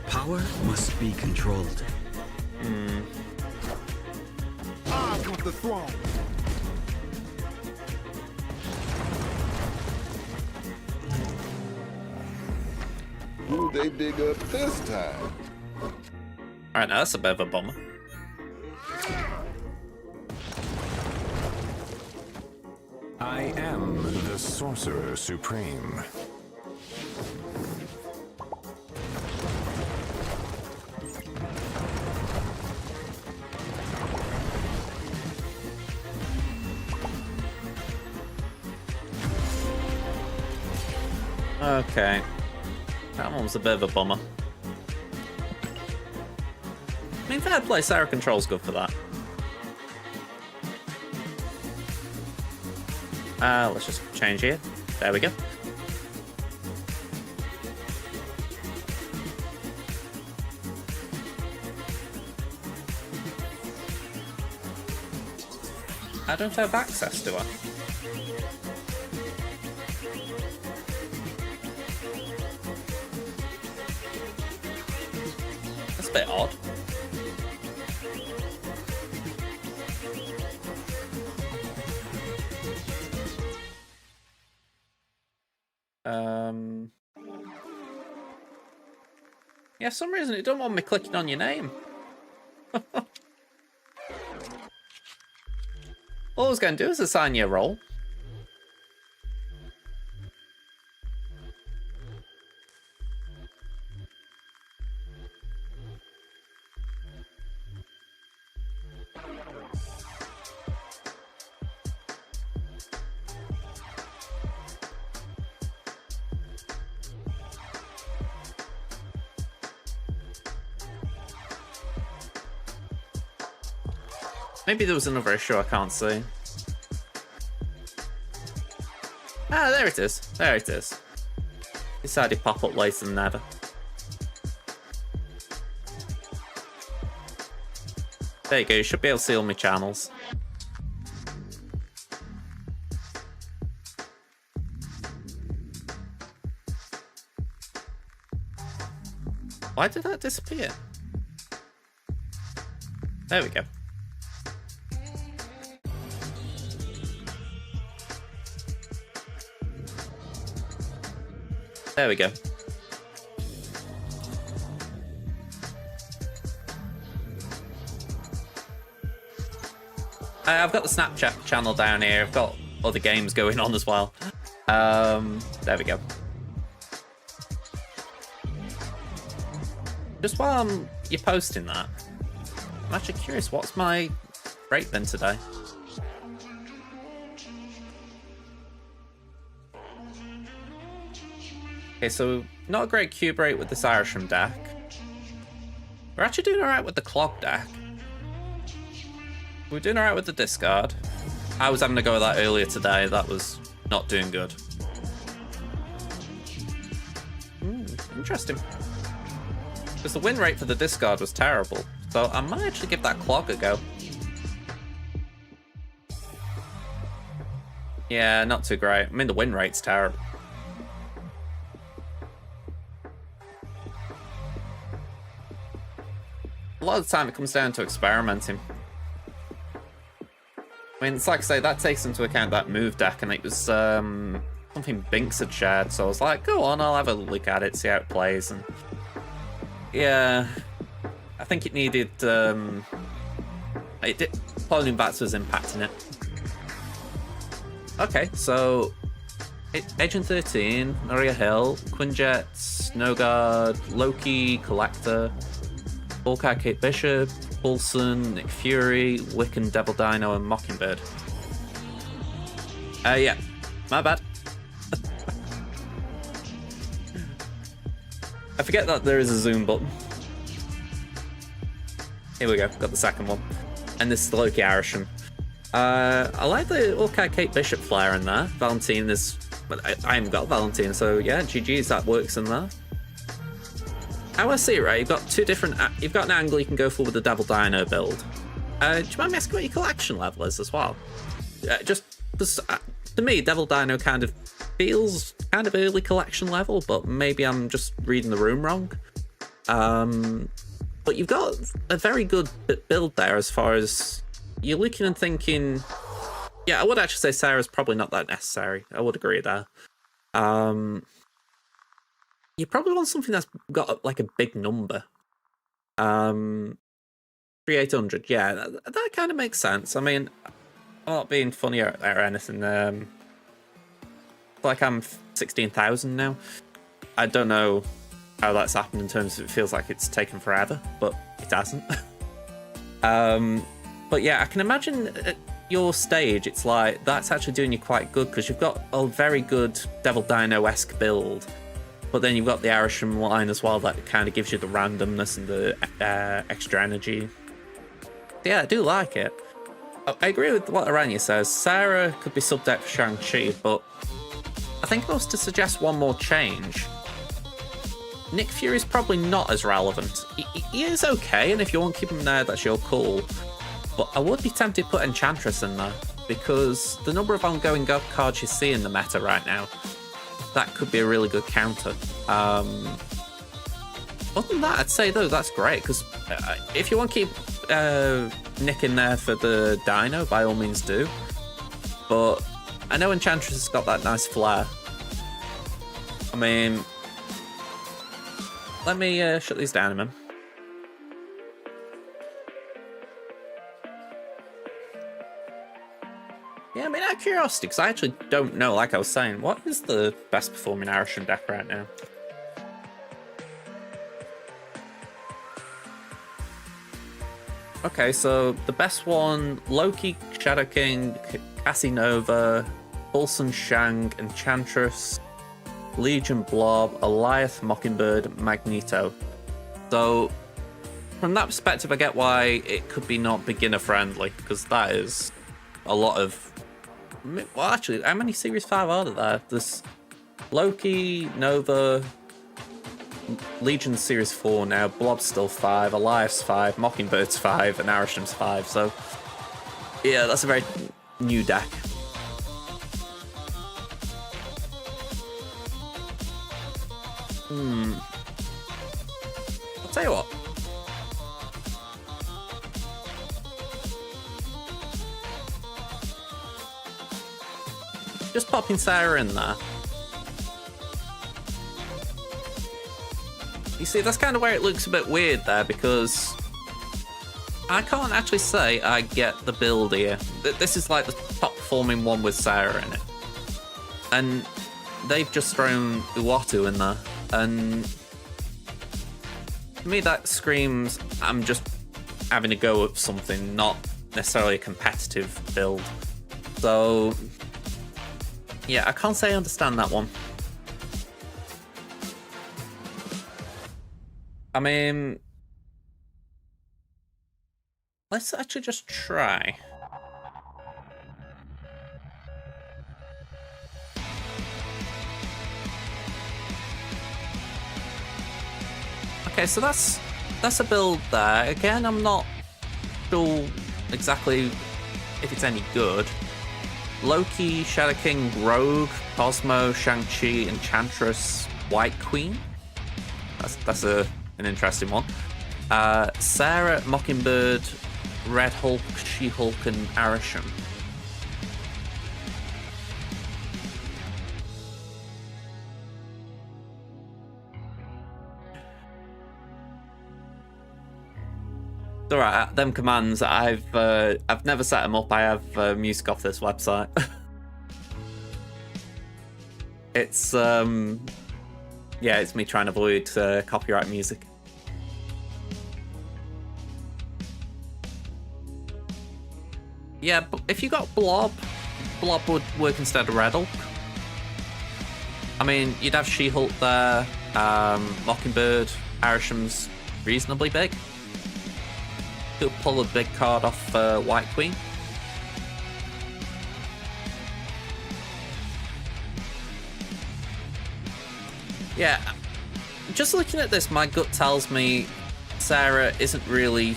Power must be controlled. I want the throne. Who they dig up this time? Alright, now that's a bit of a bummer. I am the Sorcerer Supreme. Okay. That one was a bit of a bummer. I mean, fair play, Sarah Control's good for that. Let's just change here. There we go. I don't have access to her. That's a bit odd. Yeah, for some reason it don't want me clicking on your name. All I was going to do is assign you a role. Maybe there was another issue I can't see. Ah, there it is. There it is. Decided to pop up later than ever. There you go, you should be able to see all my channels. Why did that disappear? There we go. There we go. I've got the Snapchat channel down here. I've got other games going on as well. There we go. Just while you're posting that, I'm actually curious, what's my rate then today? Okay, so not a great cube rate with this Irishman deck. We're actually doing alright with the clog deck. We're doing alright with the discard. I was having to go with that earlier today. That was not doing good. Interesting. Because the win rate for the discard was terrible. So I might actually give that clog a go. Yeah, not too great. I mean, the win rate's terrible. A lot of the time it comes down to experimenting. I mean, it's like I say, that takes into account that move deck, and it was something Binks had shared, so I was like, go on, I'll have a look at it, see how it plays, and yeah, I think it needed, Cloning Bats was impacting it. Okay, so Agent 13, Noria Hill, Quinjet, Snowguard, Loki, Collector, Hawkeye, Kate Bishop, Coulson, Nick Fury, Wiccan, Devil Dino, and Mockingbird. Yeah, my bad. I forget that there is a zoom button. Here we go, got the second one. And this is the Loki Irishman. I like the Hawkeye, Kate Bishop flair in there. Valentine is... I haven't got Valentine, so yeah, GG's, that works in there. How I see it, right, you've got two different... You've got an angle you can go for with the Devil Dino build. Do you mind me asking what your collection level is as well? Just to me, Devil Dino kind of feels kind of early collection level, but maybe I'm just reading the room wrong. But you've got a very good build there as far as... You're looking and thinking... Yeah, I would actually say Sarah's probably not that necessary. I would agree there. You probably want something that's got like a big number. 3800, yeah, that kind of makes sense. I mean, I'm not being funny or anything. Like I'm 16,000 now. I don't know how that's happened in terms of it feels like it's taken forever, but it hasn't. But yeah, I can imagine at your stage, it's like that's actually doing you quite good because you've got a very good Devil Dino-esque build. But then you've got the Irishman line as well that kind of gives you the randomness and the extra energy. Yeah, I do like it. I agree with what Aranya says. Sarah could be sub-deck for Shang-Chi, but I think if I was to suggest one more change, Nick Fury's probably not as relevant. He is okay, and if you want to keep him there, that's your call. But I would be tempted to put Enchantress in there. because the number of ongoing cards you see in the meta right now, that could be a really good counter. Other than that, I'd say though that's great, because if you want to keep Nick in there for the Dino, by all means do. But I know Enchantress has got that nice flair. I mean, let me shut these down a minute. Yeah, I mean, out of curiosity, because I actually don't know, like I was saying, what is the best performing Arishem deck right now? Okay, so the best one, Loki, Shadow King, Casinova, Bulson Shang, Enchantress, Legion Blob, Eliath, Mockingbird, Magneto. So, from that perspective, I get why it could be not beginner friendly, because that is a lot of... Well, actually, how many Series 5 are there? There's Loki, Nova, Legion Series 4 now, Blob's still 5, Eliath's 5, Mockingbird's 5, and Arishem's 5, so... Yeah, that's a very new deck. I'll tell you what. Just popping Sarah in there. You see, that's kind of where it looks a bit weird there, because I can't actually say I get the build here. This is like the top performing one with Sarah in it. And they've just thrown Uatu in there. And to me, that screams I'm just having a go at something, not necessarily a competitive build. So, yeah, I can't say I understand that one. I mean, let's actually just try. Okay, so that's a build there. Again, I'm not sure exactly if it's any good. Loki, Shadow King, Rogue, Cosmo, Shang-Chi, Enchantress, White Queen. That's an interesting one. Sarah, Mockingbird, Red Hulk, She-Hulk, and Arishem. It's alright, them commands, I've never set them up. I have music off this website. It's yeah, it's me trying to avoid copyright music. Yeah, but if you got Blob would work instead of Red Hulk. I mean, you'd have She-Hulk there, Mockingbird, Arishem's reasonably big. Could pull a big card off White Queen. Yeah, just looking at this, my gut tells me Sarah isn't really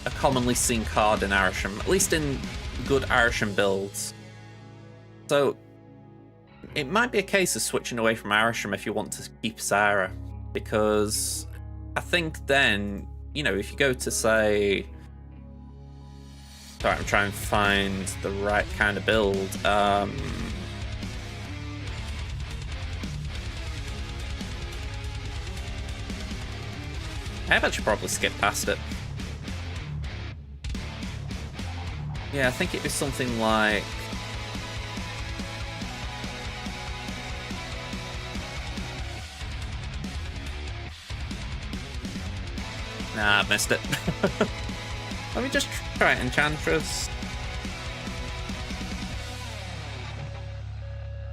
a commonly seen card in Arishem, at least in good Arishem builds. So it might be a case of switching away from Arishem if you want to keep Sarah, because I think then, you know, if you go to say... Sorry, I'm trying to find the right kind of build. I've actually probably skipped past it. Yeah, I think it'd be something like... Nah, I missed it. Let me just try it, Enchantress.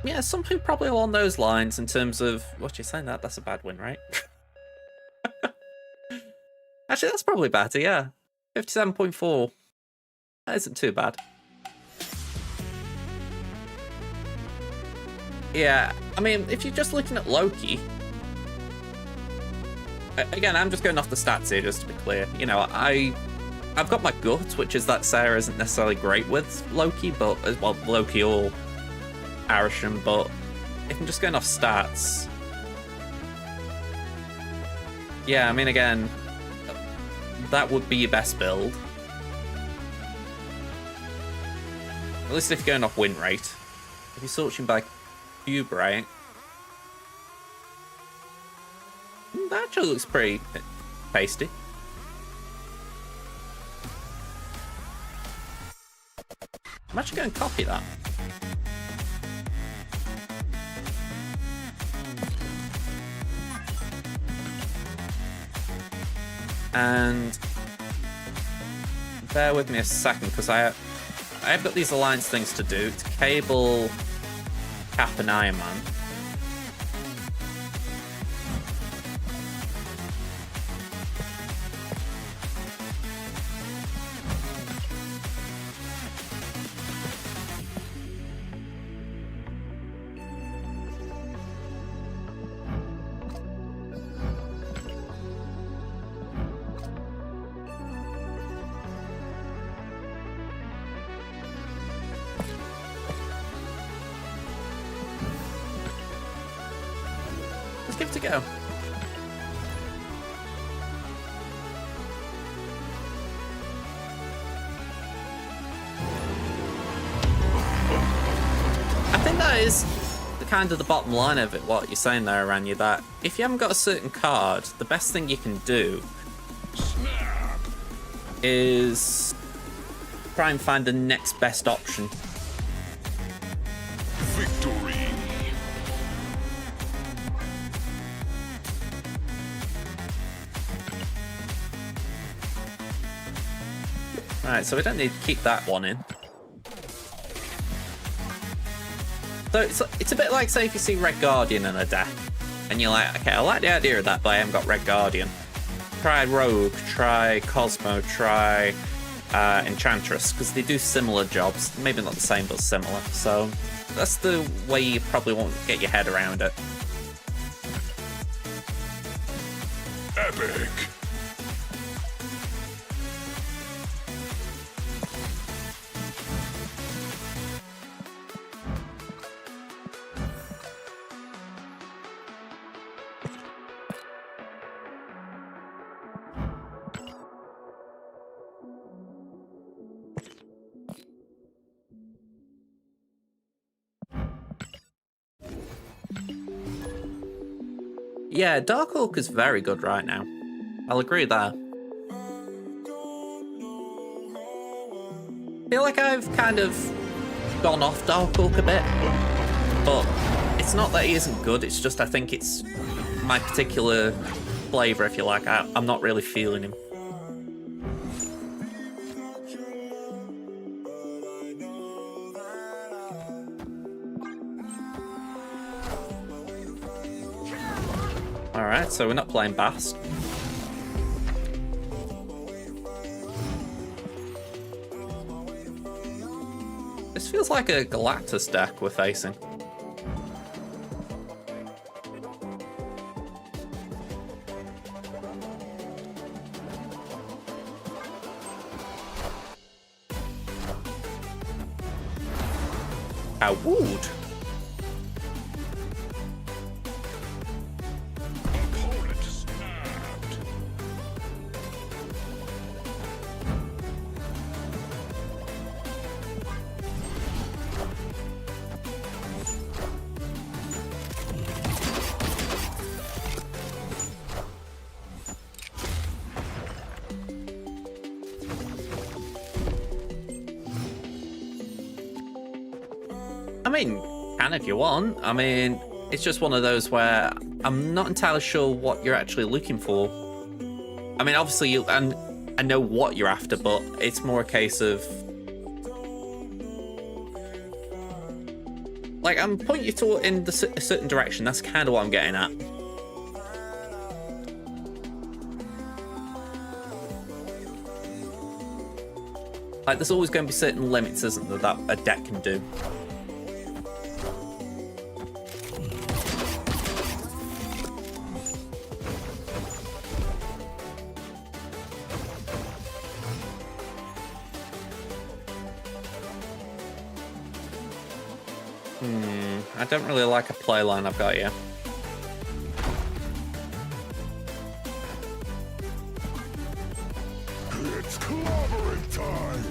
Yeah, something probably along those lines in terms of... What you're saying, that's a bad win, right? Actually, that's probably better, yeah. 57.4. That isn't too bad. Yeah, I mean, if you're just looking at Loki... Again, I'm just going off the stats here, just to be clear. You know, I I've got my gut, which is that Sarah isn't necessarily great with Loki, but well, Loki or Arishem, but if I'm just going off stats, yeah, I mean, again, that would be your best build. At least if you're going off win rate. If you're searching by cube rate, that actually looks pretty pasty. I'm actually going to copy that. And bear with me a second, because I have got these alliance things to do. It's Cable, Cap, and Iron Man. Let's give it a go. I think that is the kind of the bottom line of it, what you're saying there, Aranya, that if you haven't got a certain card, the best thing you can do is try and find the next best option. Victory. Right, so we don't need to keep that one in. So it's a bit like, say, if you see Red Guardian in a deck, and you're like, okay, I like the idea of that, but I haven't got Red Guardian. Try Rogue, try Cosmo, try Enchantress, because they do similar jobs. Maybe not the same, but similar. So that's the way you probably won't get your head around it. Epic. Yeah, Dark Oak is very good right now. I'll agree there. I feel like I've kind of gone off Dark Oak a bit, but it's not that he isn't good, it's just I think it's my particular flavour, if you like. I'm not really feeling him. Alright, so we're not playing Bast. This feels like a Galactus deck we're facing. I would. I mean, can if you want. I mean, it's just one of those where I'm not entirely sure what you're actually looking for. I mean, obviously, and I know what you're after, but it's more a case of... like, I'm pointing you to in a certain direction. That's kind of what I'm getting at. Like, there's always going to be certain limits, isn't there, that a deck can do. I don't really like a playline I've got here. It's clobbering time.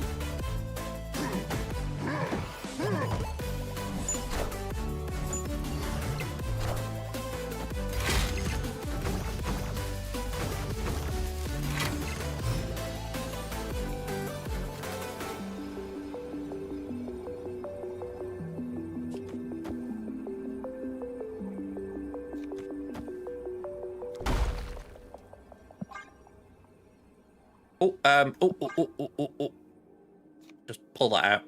Oh. Just pull that out.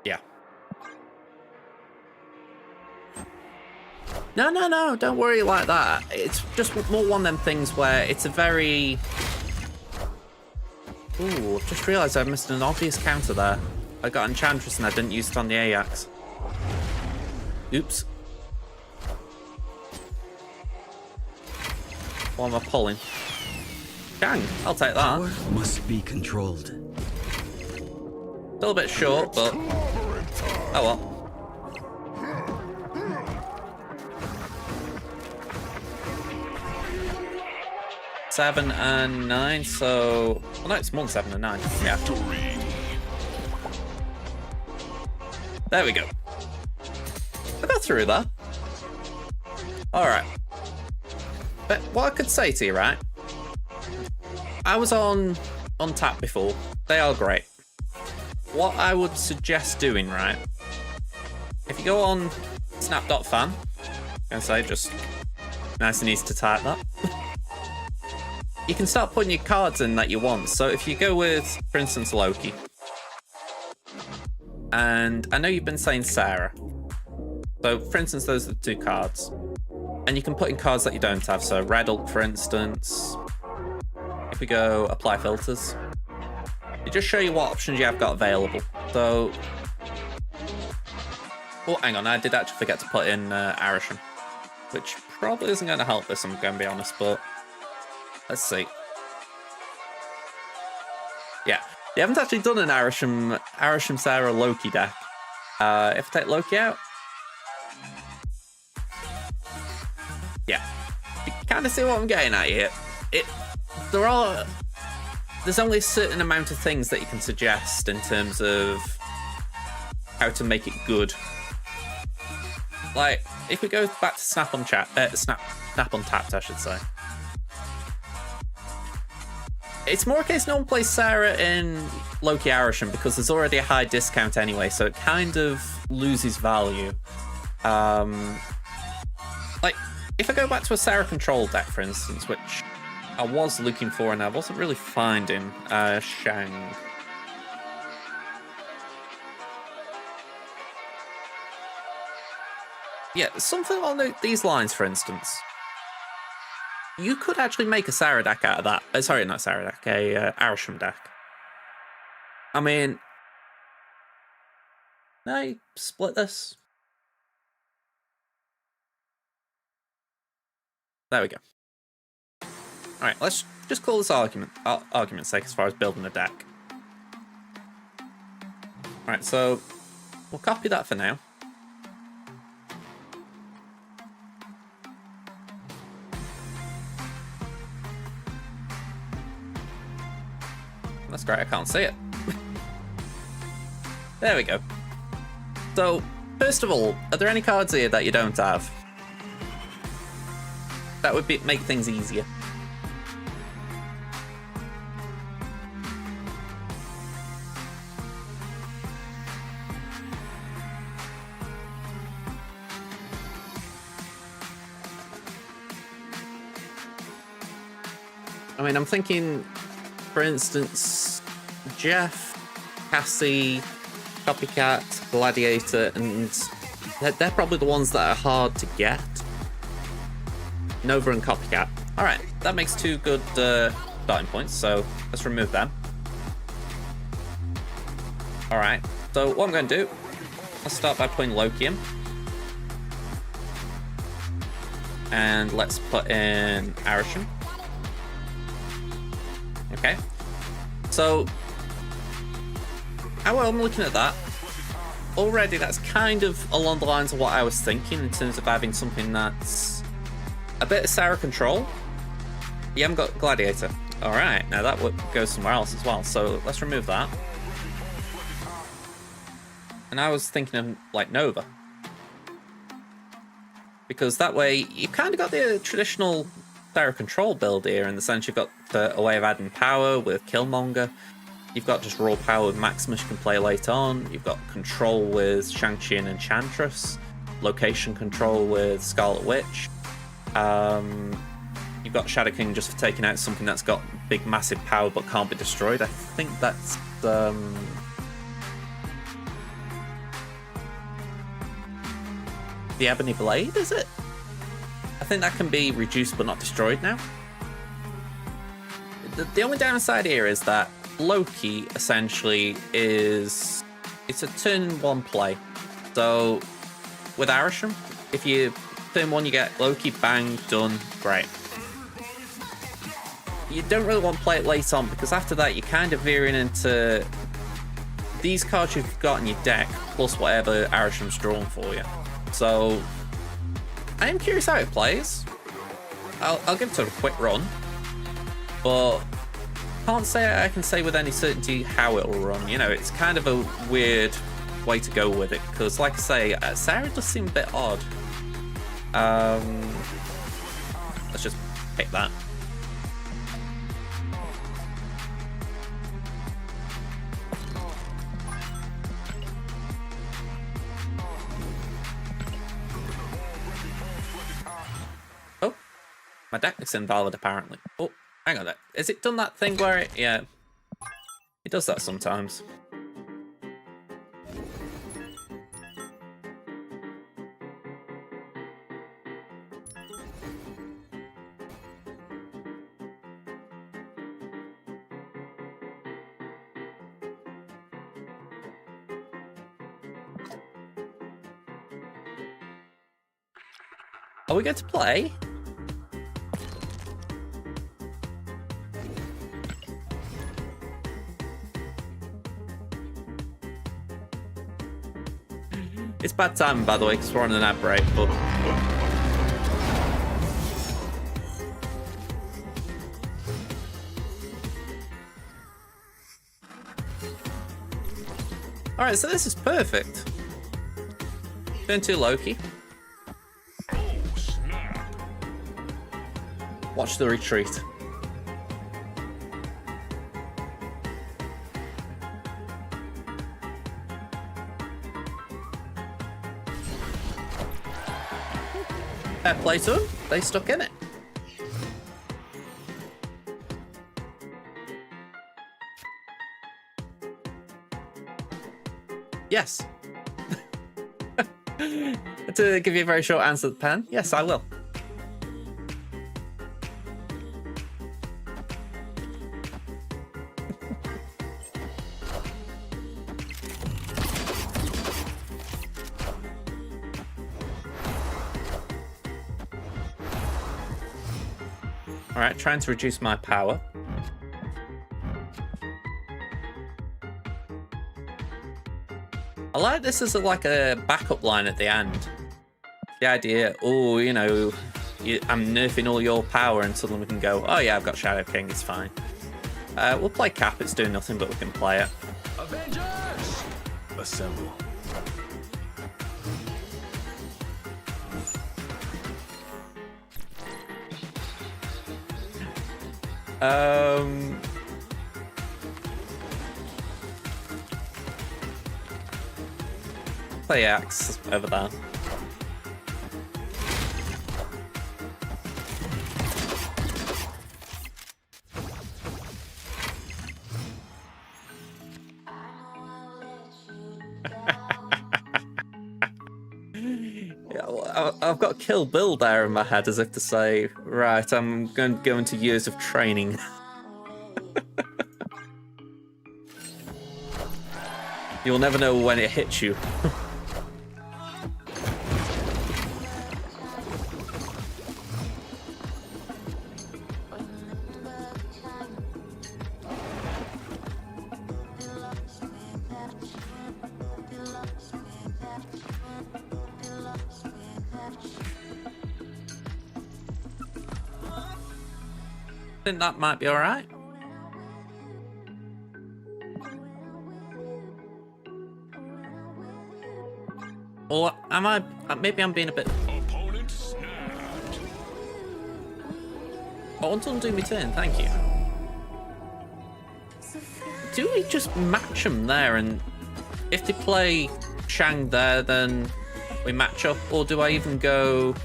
Yeah. No, don't worry like that. It's just more one of them things where it's a very... Ooh, I've just realised I missed an obvious counter there. I got Enchantress and I didn't use it on the Ajax. Oops. What am I pulling? Dang, I'll take that. Power must be controlled. Still a bit short, but... Oh well. Seven and 9, so... Well, no, it's more than 7 and 9. Yeah. There we go. I got through that. Alright. But what I could say to you, right? I was on tap before. They are great. What I would suggest doing, right? If you go on snap.fan, and say just nice and easy to type that. You can start putting your cards in that you want. So if you go with, for instance, Loki. And I know you've been saying Sarah. So for instance, those are the 2 cards. And you can put in cards that you don't have. So Red Hulk, for instance. If we go apply filters, it just show you what options you have got available. So, oh, hang on, I did actually forget to put in Arisham, which probably isn't going to help this, I'm going to be honest, but let's see. Yeah, you haven't actually done an Arisham Sarah Loki deck. If I take Loki out, yeah, you kind of see what I'm getting at here. There's only a certain amount of things that you can suggest in terms of how to make it good. Like, if we go back to Snap on Tapped, I should say. It's more a case no one plays Sarah in Loki Arisham because there's already a high discount anyway, so it kind of loses value. Like, if I go back to a Sarah control deck, for instance, which I was looking for and I wasn't really finding, Shang. Yeah, something along these lines, for instance. You could actually make a Sarah deck out of that. Sorry, not Sarah deck, a Arisham deck. I mean, no, split this. There we go. All right, let's just call this argument's sake as far as building a deck. All right, so we'll copy that for now. That's great, I can't see it. There we go. So, first of all, are there any cards here that you don't have? That would make things easier. I mean, I'm thinking, for instance, Jeff, Cassie, Copycat, Gladiator, and they're probably the ones that are hard to get. Nova and Copycat. Alright, that makes 2 good starting points, so let's remove them. Alright, so what I'm going to do, let's start by putting Loki in. And let's put in Arisham. Okay. So, well, I'm looking at that. Already, that's kind of along the lines of what I was thinking in terms of having something that's a bit of Sarah control. You haven't got Gladiator. Alright, now that would go somewhere else as well. So let's remove that. And I was thinking of like Nova. Because that way, you've kind of got the traditional Sarah control build here, in the sense you've got a way of adding power with Killmonger. You've got just raw power with Maximus you can play late on. You've got control with Shang-Chi and Enchantress. Location control with Scarlet Witch. You've got Shadow King just for taking out something that's got big, massive power but can't be destroyed. I think that's the Ebony Blade, is it? I think that can be reduced but not destroyed now. The only downside here is that Loki essentially it's a turn one play. So with Arishem, if you turn one you get Loki, bang, done, great. You don't really want to play it late on, because after that you're kind of veering into these cards you've got in your deck plus whatever Arishem's drawn for you. So I am curious how it plays. I'll give it a quick run, but can't say I can say with any certainty how it'll run. You know, it's kind of a weird way to go with it, because like I say, Sarah does seem a bit odd. Let's just pick that. Oh, my deck is invalid apparently. Oh, hang on, has it done that thing where it, yeah, it does that sometimes. Are we going to play? It's bad timing, by the way, because we're on an ad break, but... Alright, so this is perfect. Turn 2 Loki. Watch the retreat. Fair play to them. They stuck in it. Yes. To give you a very short answer, Pen. Yes, I will. Alright, trying to reduce my power. I like this as like a backup line at the end. The idea, oh, you know, I'm nerfing all your power and suddenly we can go, oh yeah, I've got Shadow King, it's fine. We'll play Cap, it's doing nothing, but we can play it. Avengers! Assemble. Play Axe over there. Yeah, well, I've got Kill Bill there in my head, as if to say, right, I'm going to go into years of training. You'll never know when it hits you. think that might be alright. Or am I... maybe I'm being a bit... Opponent snapped. I want to undo my turn, thank you. Do we just match them there, and if they play Shang there, then we match up? Or do I even go...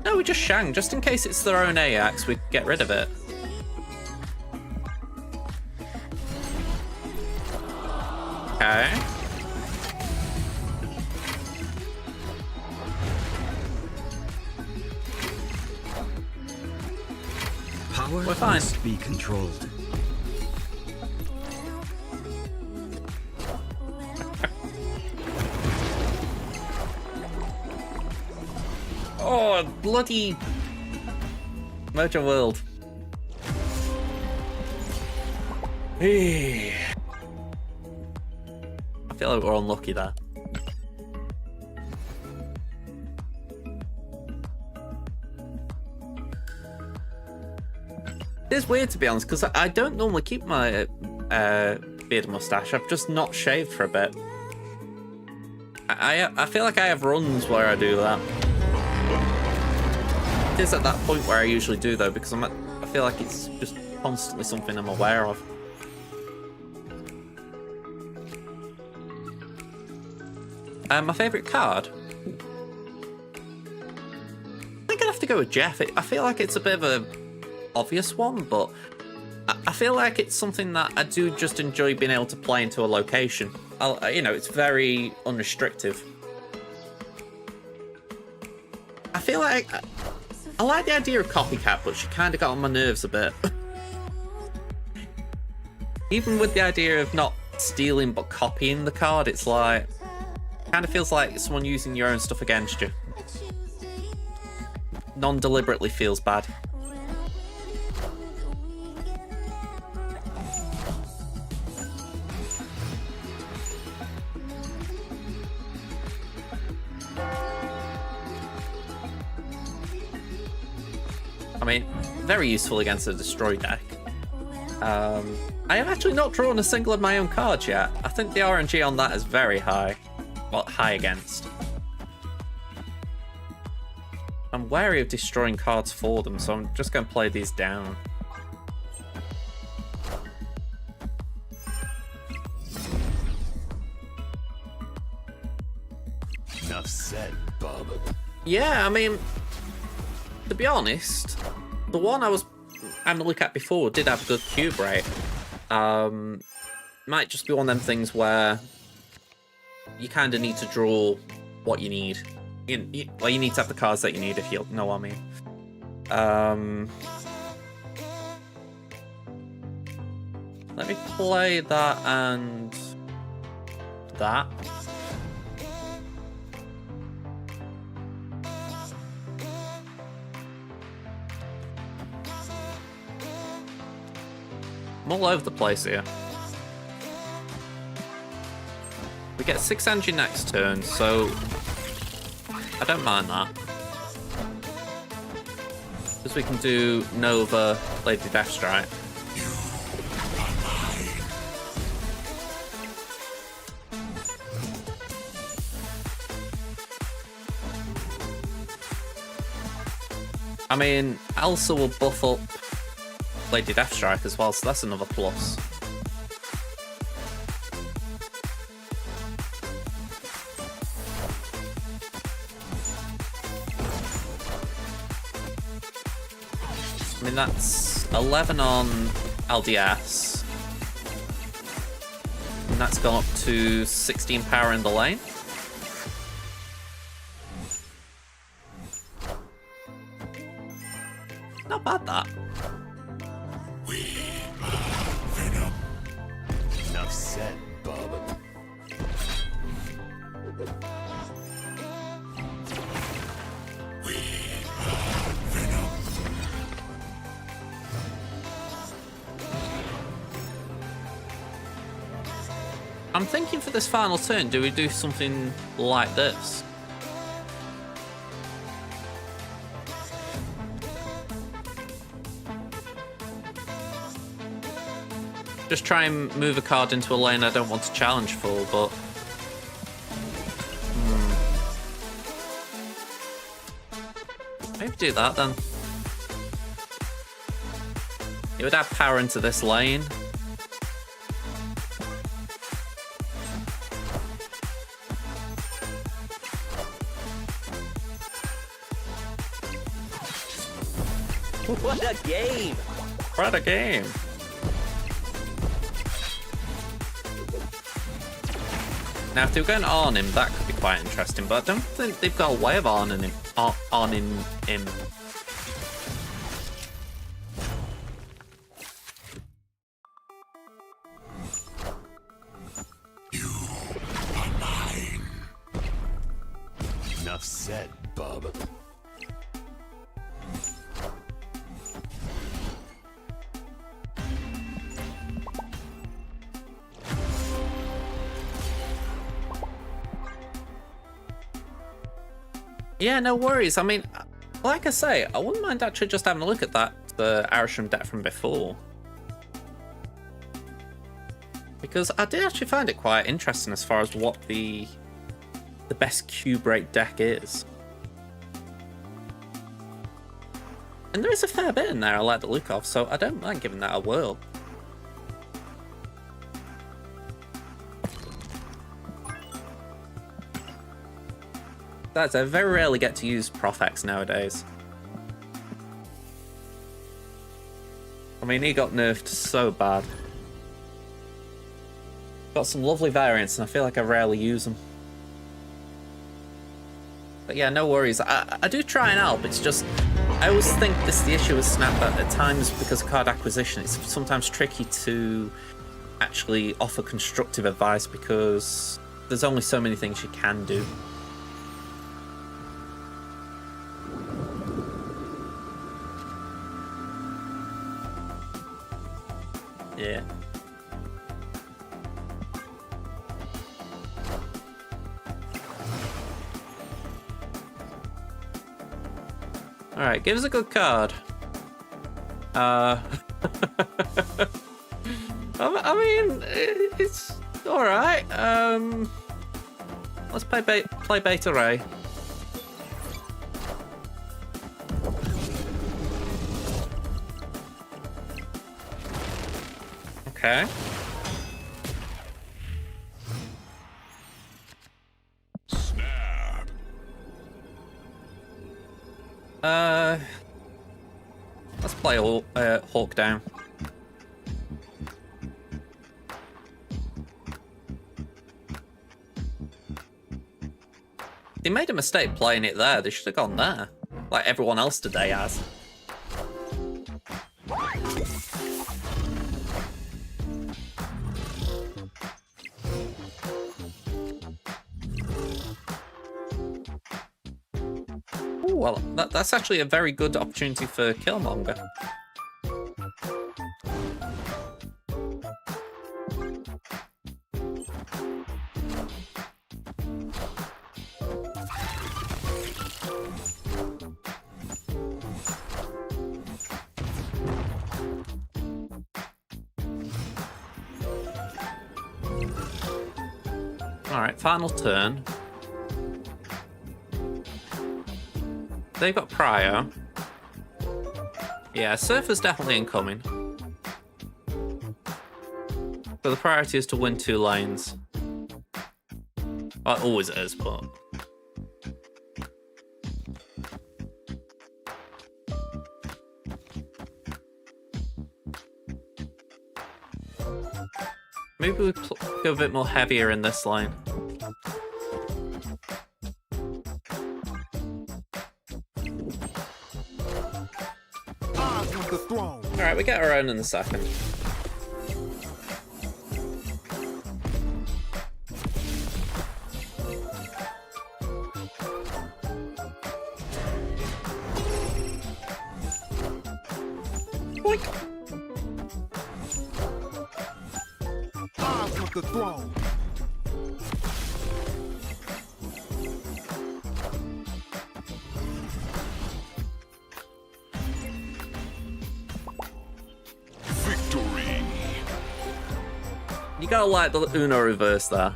No, we just Shang, just in case it's their own Ajax, we get rid of it. Okay. Power We're fine. must be controlled. Oh, bloody Mojo World. I feel like we're unlucky there. It's weird, to be honest, because I don't normally keep my beard and mustache. I've just not shaved for a bit. I feel like I have runs where I do that. It is at that point where I usually do, though, because I feel like it's just constantly something I'm aware of. My favourite card? I think I'd have to go with Jeff. I feel like it's a bit of a obvious one, but I feel like it's something that I do just enjoy being able to play into a location. You know, it's very unrestrictive. I feel like I like the idea of Copycat, but she kind of got on my nerves a bit. Even with the idea of not stealing but copying the card, it's like, kind of feels like someone using your own stuff against you. Non-deliberately feels bad. I mean, very useful against a destroy deck. I have actually not drawn a single of my own cards yet. I think the RNG on that is very high. Well, high against. I'm wary of destroying cards for them, so I'm just going to play these down. Enough said, bub. Yeah, I mean, to be honest, the one I was having a look at before did have a good cube rate. Might just be one of them things where you kind of need to draw what you need. Well, you need to have the cards that you need, if you know what I mean. Let me play that and that. I'm all over the place here. We get 6 energy next turn, so I don't mind that. Because we can do Nova, Lady Deathstrike. I mean, Elsa will buff up Lady Deathstrike as well, so that's another plus. I mean, that's 11 on LDS. And that's gone up to 16 power in the lane. Not bad, that. Enough said, bub. I'm thinking for this final turn, do we do something like this? just try and move a card into a lane I don't want to challenge for, but... Maybe do that then. It would add power into this lane. What a game! What a game! Now, if they were going on him, that could be quite interesting, but I don't think they've got a way of on him. Him. Enough said, bub. Yeah, no worries. I mean, like I say, I wouldn't mind actually just having a look at the Arisham deck from before. Because I did actually find it quite interesting as far as what the best cube rate deck is. And there is a fair bit in there I like the look of, so I don't mind giving that a whirl. That's, I very rarely get to use Prof-X nowadays. I mean, he got nerfed so bad. Got some lovely variants, and I feel like I rarely use them. But yeah, no worries. I do try and help. It's just, I always think this is the issue with Snap, that at times, because of card acquisition, it's sometimes tricky to actually offer constructive advice because there's only so many things you can do. Yeah. Alright, give us a good card. I mean, it's alright. Let's play Beta Ray. Okay. Snap. Let's play Hawk down. They made a mistake playing it there. They should have gone there, like everyone else today has. Ooh, well, that's actually a very good opportunity for Killmonger. Alright, final turn. They've got Cryo. Yeah, Surfer's definitely incoming. So the priority is to win 2 lanes. Well, it always is, but... Maybe we go a bit more heavier in this lane. Alright, we get our own in a second. Boink. With the throne. Victory. You gotta like the Uno reverse there.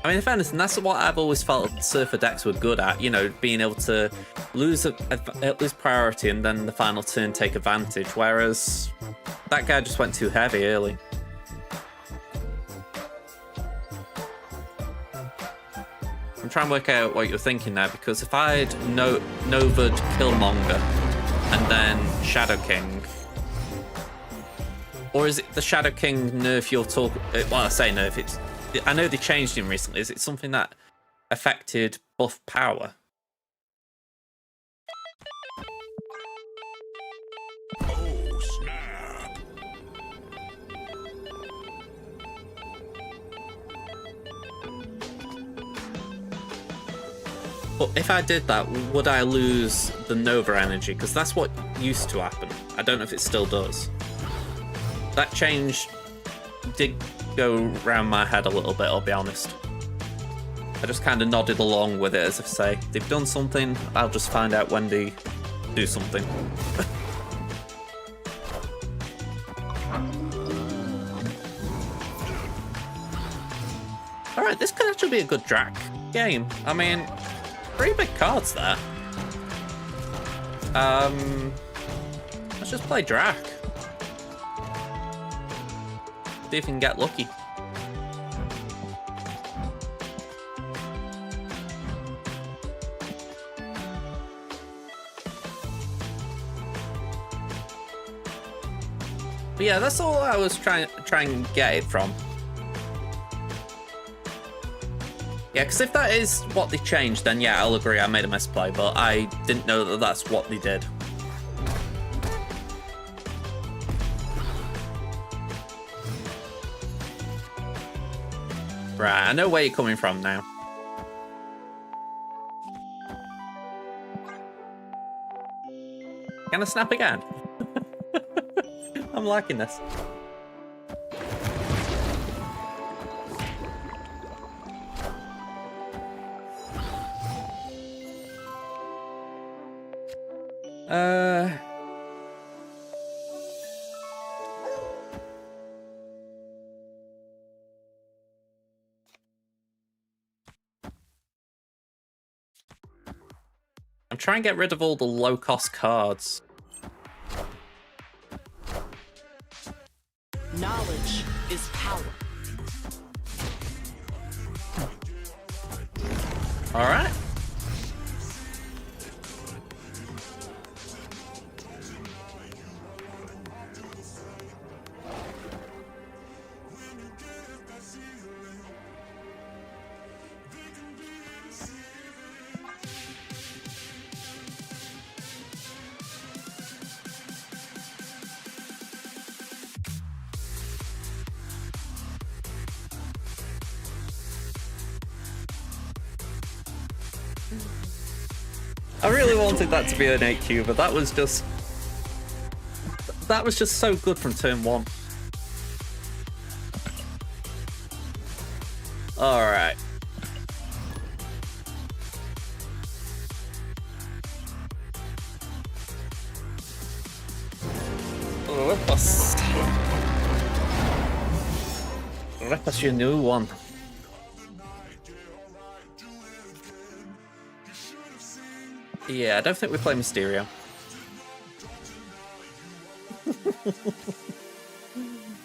I mean, if anything, that's what I've always felt Surfer decks were good at. You know, being able to lose priority and then the final turn take advantage. Whereas that guy just went too heavy early. I'm trying to work out what you're thinking there, because if I'd Nova'd Killmonger and then Shadow King, or is it the Shadow King nerf you're talking? Well, I say nerf. I know they changed him recently. Is it something that affected buff power? Oh, snap. But if I did that, would I lose the Nova energy? Because that's what used to happen. I don't know if it still does. That change did go around my head a little bit, I'll be honest. I just kind of nodded along with it as if to say, they've done something, I'll just find out when they do something. Alright, this could actually be a good Drac game. I mean, 3 big cards there. Let's just play Drac. See if we can get lucky. But yeah, that's all I was trying to get it from. Yeah, because if that is what they changed, then yeah, I'll agree I made a misplay, but I didn't know that that's what they did. Right, I know where you're coming from now. Can I snap again? I'm liking this. I'm trying to get rid of all the low-cost cards. Knowledge is power. All right. I really wanted that to be an 8Q, but that was just so good from turn 1. All right. Rip us your new one. Yeah, I don't think we play Mysterio.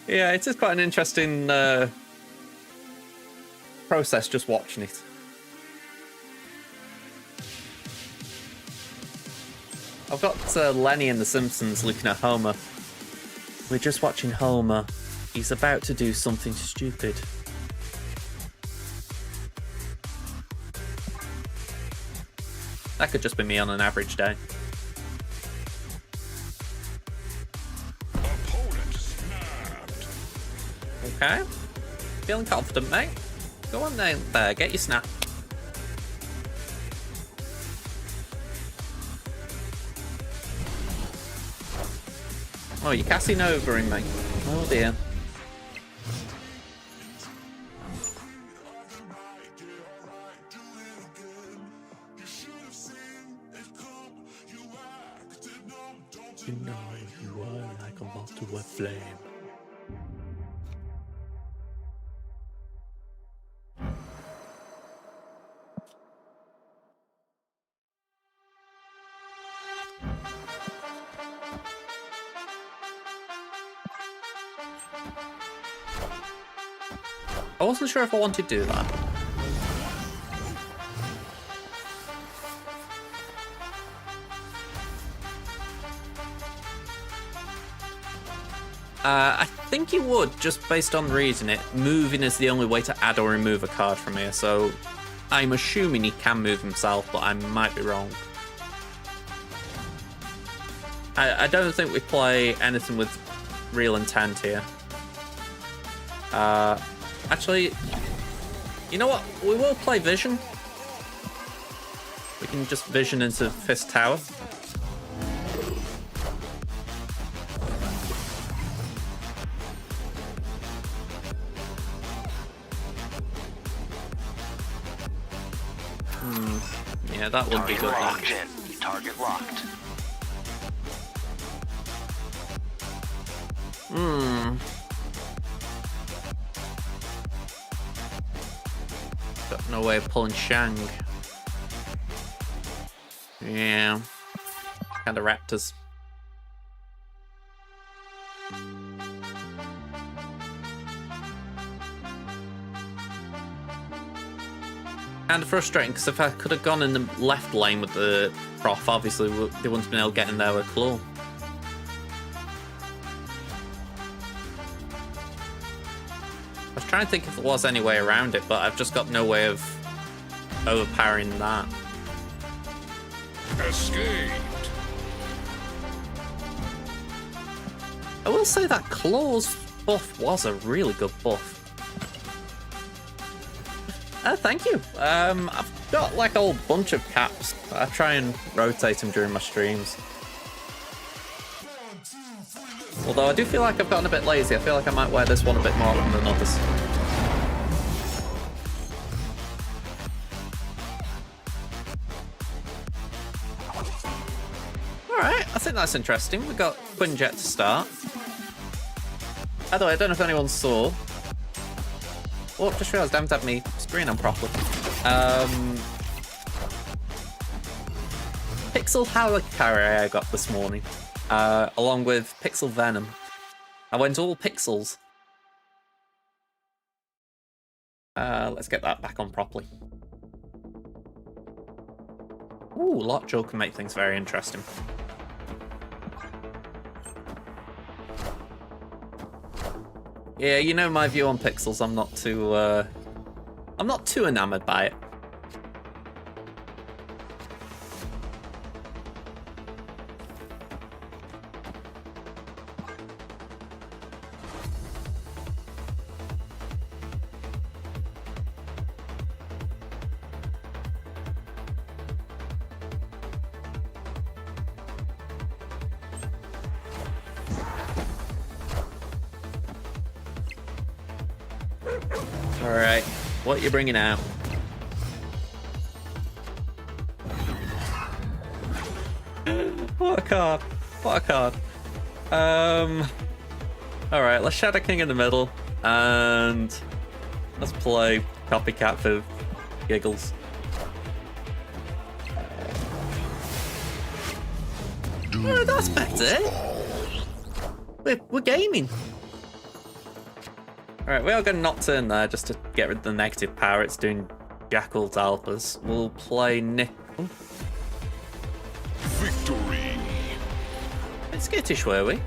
Yeah, it is quite an interesting process just watching it. I've got Lenny in The Simpsons looking at Homer. We're just watching Homer. He's about to do something stupid. That could just be me on an average day. Opponent snapped. Okay. Feeling confident, mate. Go on there, get your snap. Oh, you're casting over him, mate. Oh dear. You know You are like a moth to a flame. I wasn't sure if I wanted to do that. I think you would, just based on reading it. Moving is the only way to add or remove a card from here, so I'm assuming he can move himself, but I might be wrong. I don't think we play anything with real intent here. Actually, you know what? We will play Vision. We can just Vision into Fist Tower. Yeah, that would be good. Target locked. Got no way of pulling Shang. Yeah. Kind of Raptors. Kind of frustrating, because if I could have gone in the left lane with the Prof, obviously they wouldn't have been able to get in there with Claw. I was trying to think if there was any way around it, but I've just got no way of overpowering that. Escaped. I will say that Claw's buff was a really good buff. Thank you. I've got like a whole bunch of caps. I try and rotate them during my streams. Although I do feel like I've gotten a bit lazy. I feel like I might wear this one a bit more often than others. Alright, I think that's interesting. We've got Quinjet to start. By the way, I don't know if anyone saw. Oh, just realised I haven't had my screen on properly. Pixel Halicari I got this morning, along with Pixel Venom. I went all pixels. Let's get that back on properly. Ooh, Lockjaw can make things very interesting. Yeah, you know my view on pixels. I'm not too enamored by it. Alright, what are you bringing out? What a card. What a card. Alright, let's Shadow King in the middle. And let's play Copycat for giggles. Oh, that's better. We're gaming. Alright, we are going to Nocturne there just to get rid of the negative power. It's doing Jackal to help us. We'll play Nick. Victory. Bit skittish, were we?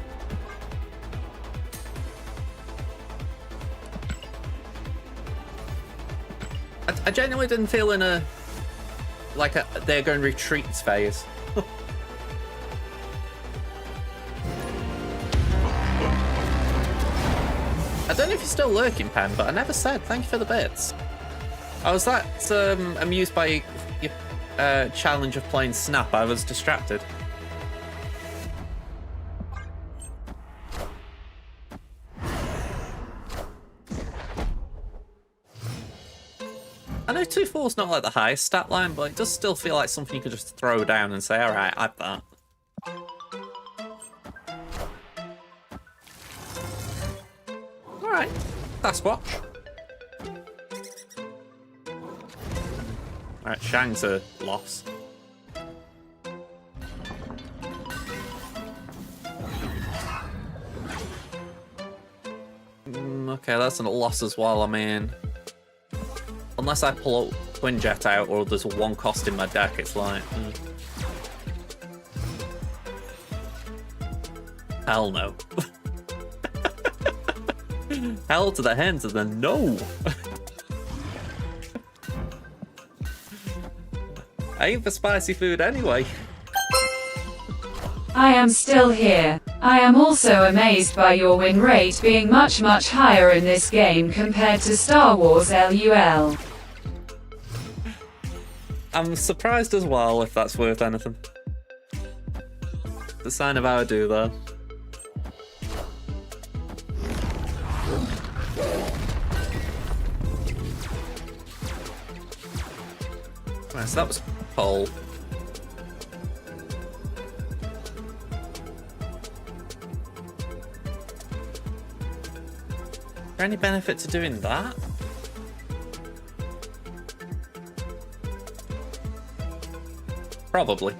I genuinely didn't feel in a they're going retreats phase. I don't know if you're still lurking, Pen, but I never said thank you for the bits. I was that amused by your challenge of playing Snap, I was distracted. I know 2-4's not like the highest stat line, but it does still feel like something you could just throw down and say, alright, I have that. Alright, Sasquatch. Alright, Shang's a loss. Okay, that's a loss as well. I mean, unless I pull Twin Jet out or there's one cost in my deck, it's like... Hell no. Hell to the hens and then no. I ain't for spicy food anyway. I am still here. I am also amazed by your win rate being much higher in this game compared to Star Wars LUL. I'm surprised as well, if that's worth anything. The sign of how I do though. Right, so that was Pole. Is there any benefit to doing that? Probably.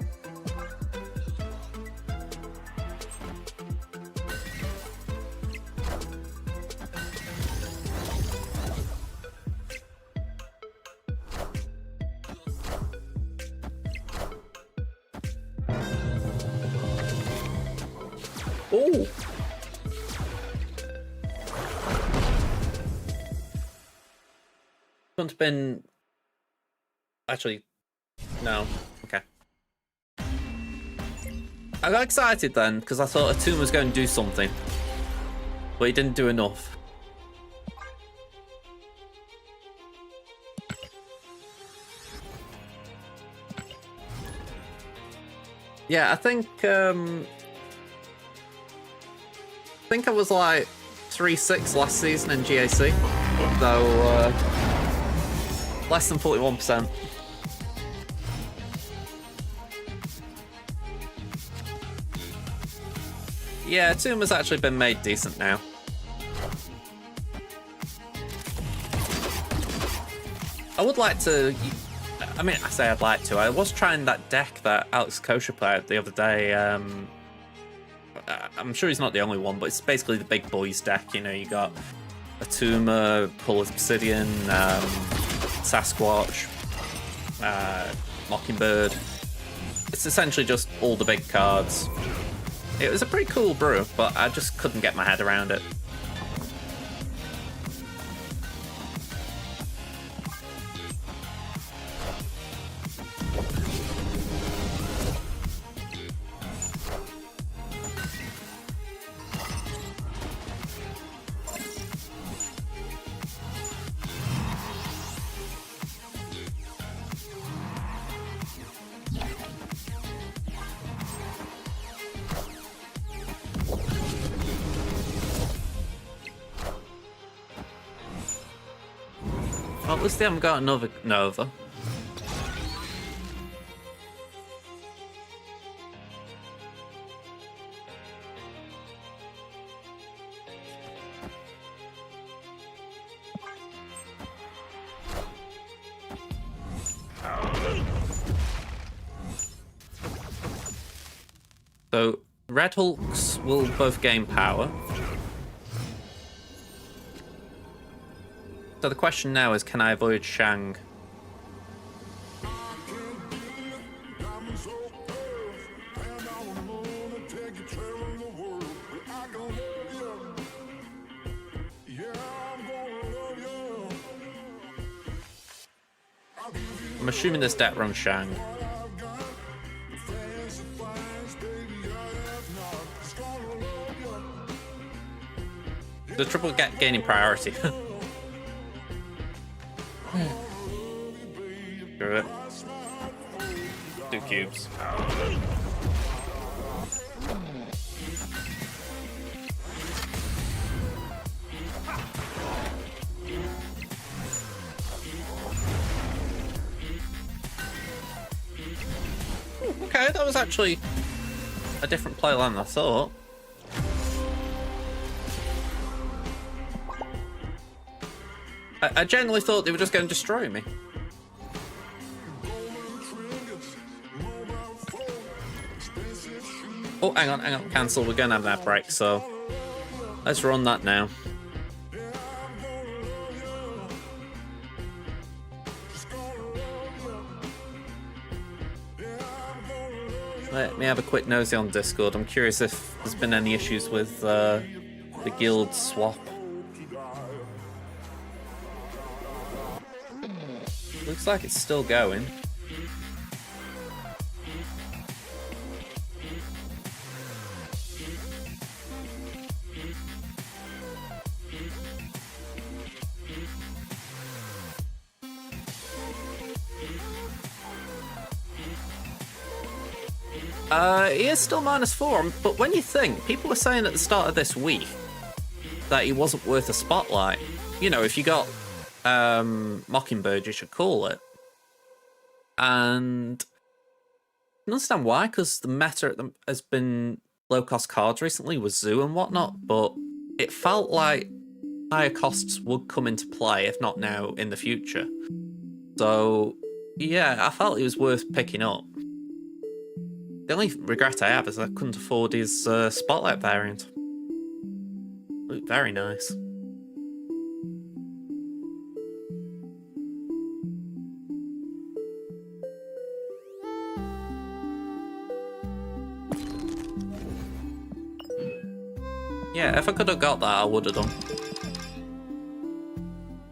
Oh! Couldn't have been... Actually, no. Okay. I got excited then, because I thought Atum was going to do something. But he didn't do enough. Yeah, I think I was like 3-6 last season in GAC, though less than 41%. Yeah, Tomb has actually been made decent now. I would like to... I mean, I say I'd like to. I was trying that deck that Alex Kosher played the other day. I'm sure he's not the only one, but it's basically the big boys deck. You know, you got Atuma, Pull Obsidian, Sasquatch, Mockingbird. It's essentially just all the big cards. It was a pretty cool brew, but I just couldn't get my head around it. Well, at least they haven't got another Nova. So, Red Hulks will both gain power. So the question now is, can I avoid Shang? I'm assuming this deck runs Shang. The trouble gaining priority. Screw it. 2 cubes. Okay, that was actually a different play than I thought. I genuinely thought they were just going to destroy me. Oh, hang on, cancel. We're going to have that break, so let's run that now. Let me have a quick nosy on Discord. I'm curious if there's been any issues with the guild swap. Looks like it's still going. He is still -4, but when you think, people were saying at the start of this week that he wasn't worth a spotlight. You know, if you got Mockingbird, you should call it. And I understand why, because the meta has been low-cost cards recently with Zoo and whatnot, but it felt like higher costs would come into play, if not now, in the future. So, yeah, I felt it was worth picking up. The only regret I have is I couldn't afford his Spotlight variant. Looked very nice. Yeah, if I could have got that, I would have done.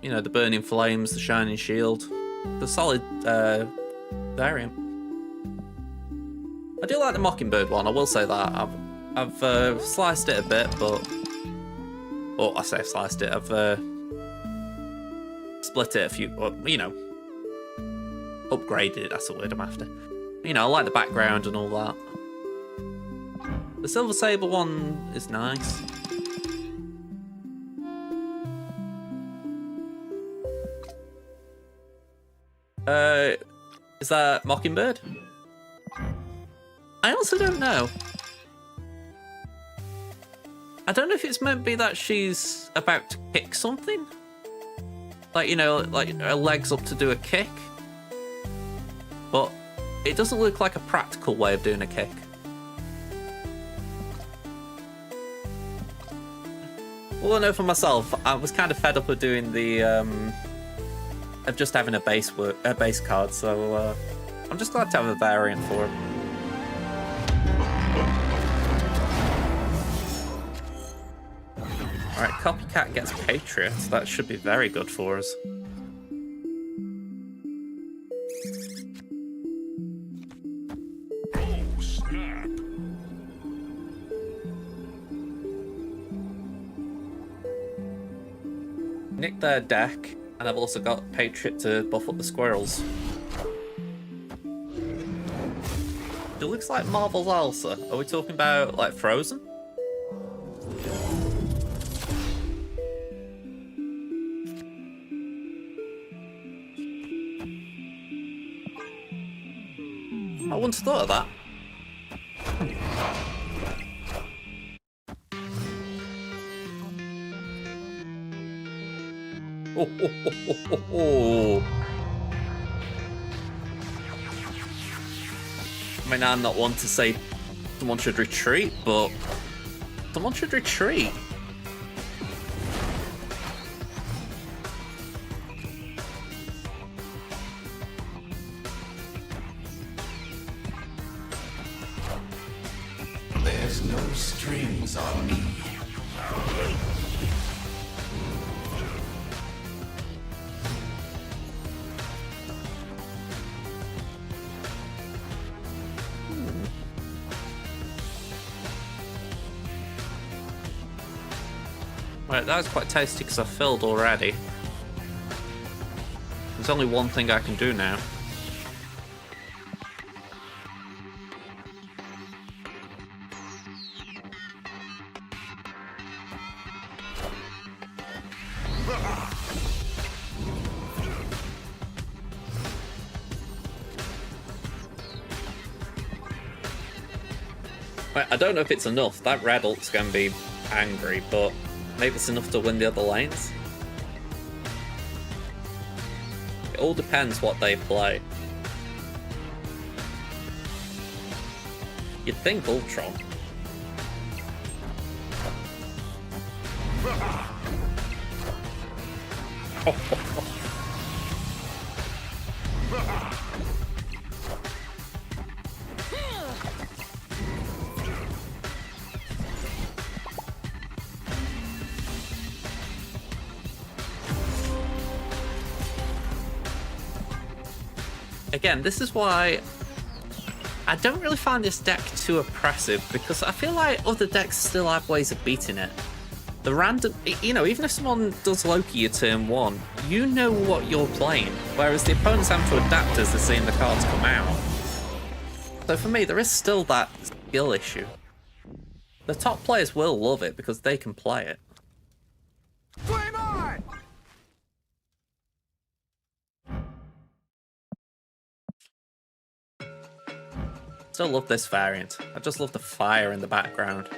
You know, the Burning Flames, the Shining Shield. The solid variant. I do like the Mockingbird one, I will say that. I've sliced it a bit, but... Well, I say sliced it, I've split it a few... Well, you know, upgraded it, that's the word I'm after. You know, I like the background and all that. The Silver Saber one is nice. Is that Mockingbird? I also don't know. I don't know if it's meant to be that she's about to kick something. Like, you know, like her leg's up to do a kick. But it doesn't look like a practical way of doing a kick. All I know for myself, I was kind of fed up of doing the, of just having a base card, so I'm just glad to have a variant for it. Alright, Copycat gets Patriot. That should be very good for us. Oh, snap. Nick their deck, and I've also got Patriot to buff up the squirrels. It looks like Marvel's Elsa. Are we talking about, like, Frozen? I wouldn't have thought of that. Oh. I mean, I'm not one to say someone should retreat, but someone should retreat. There's no strings on me. Right, that was quite tasty because I filled already. There's only one thing I can do now. Right, I don't know if it's enough. That red ult's going to be angry, but maybe it's enough to win the other lanes. all depends what they play. You'd think Ultron. Again, this is why I don't really find this deck too oppressive, because I feel like other decks still have ways of beating it. The random, you know, even if someone does Loki at turn 1, you know what you're playing, whereas the opponents have to adapt as they're seeing the cards come out. So for me, there is still that skill issue. The top players will love it because they can play it. Flame on! Still love this variant. I just love the fire in the background.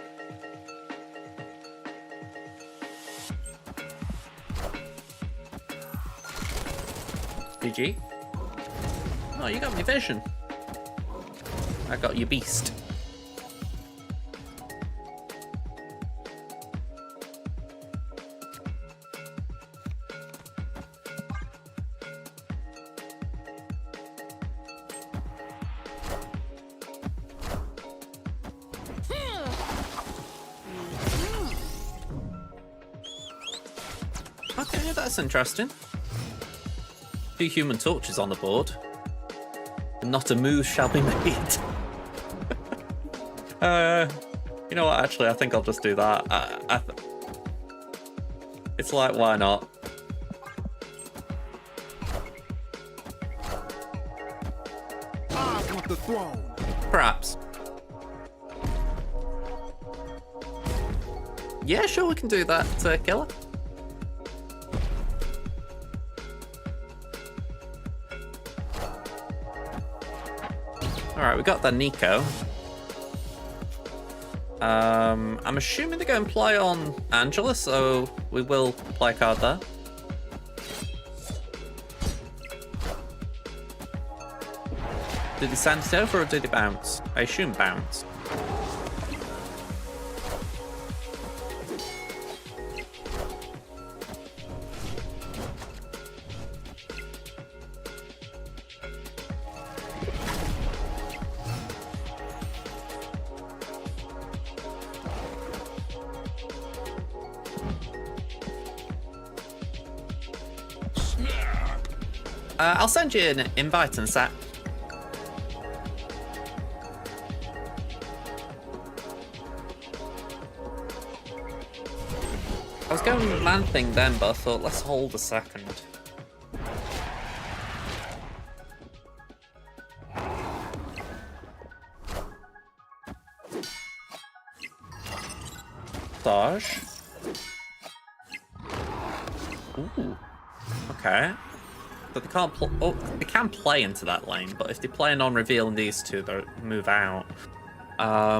GG. Oh, you got me vision. I got your beast. Okay, that's interesting. 2 human torches on the board. And not a move shall be made. You know what, actually, I think I'll just do that. It's like, why not? I want the throne. Perhaps. Yeah, sure, we can do that, Killer. Alright, we got the Nico. I'm assuming they're going to play on Angela, so we will play a card there. Did he send it over or did he bounce? I assume bounce. I'll send you an invite and sat. I was going with Man Thing then, but I thought let's hold a second. Dodge. Ooh. Okay. But they can't they can play into that lane, but if they plan on revealing these two, they'll move out. I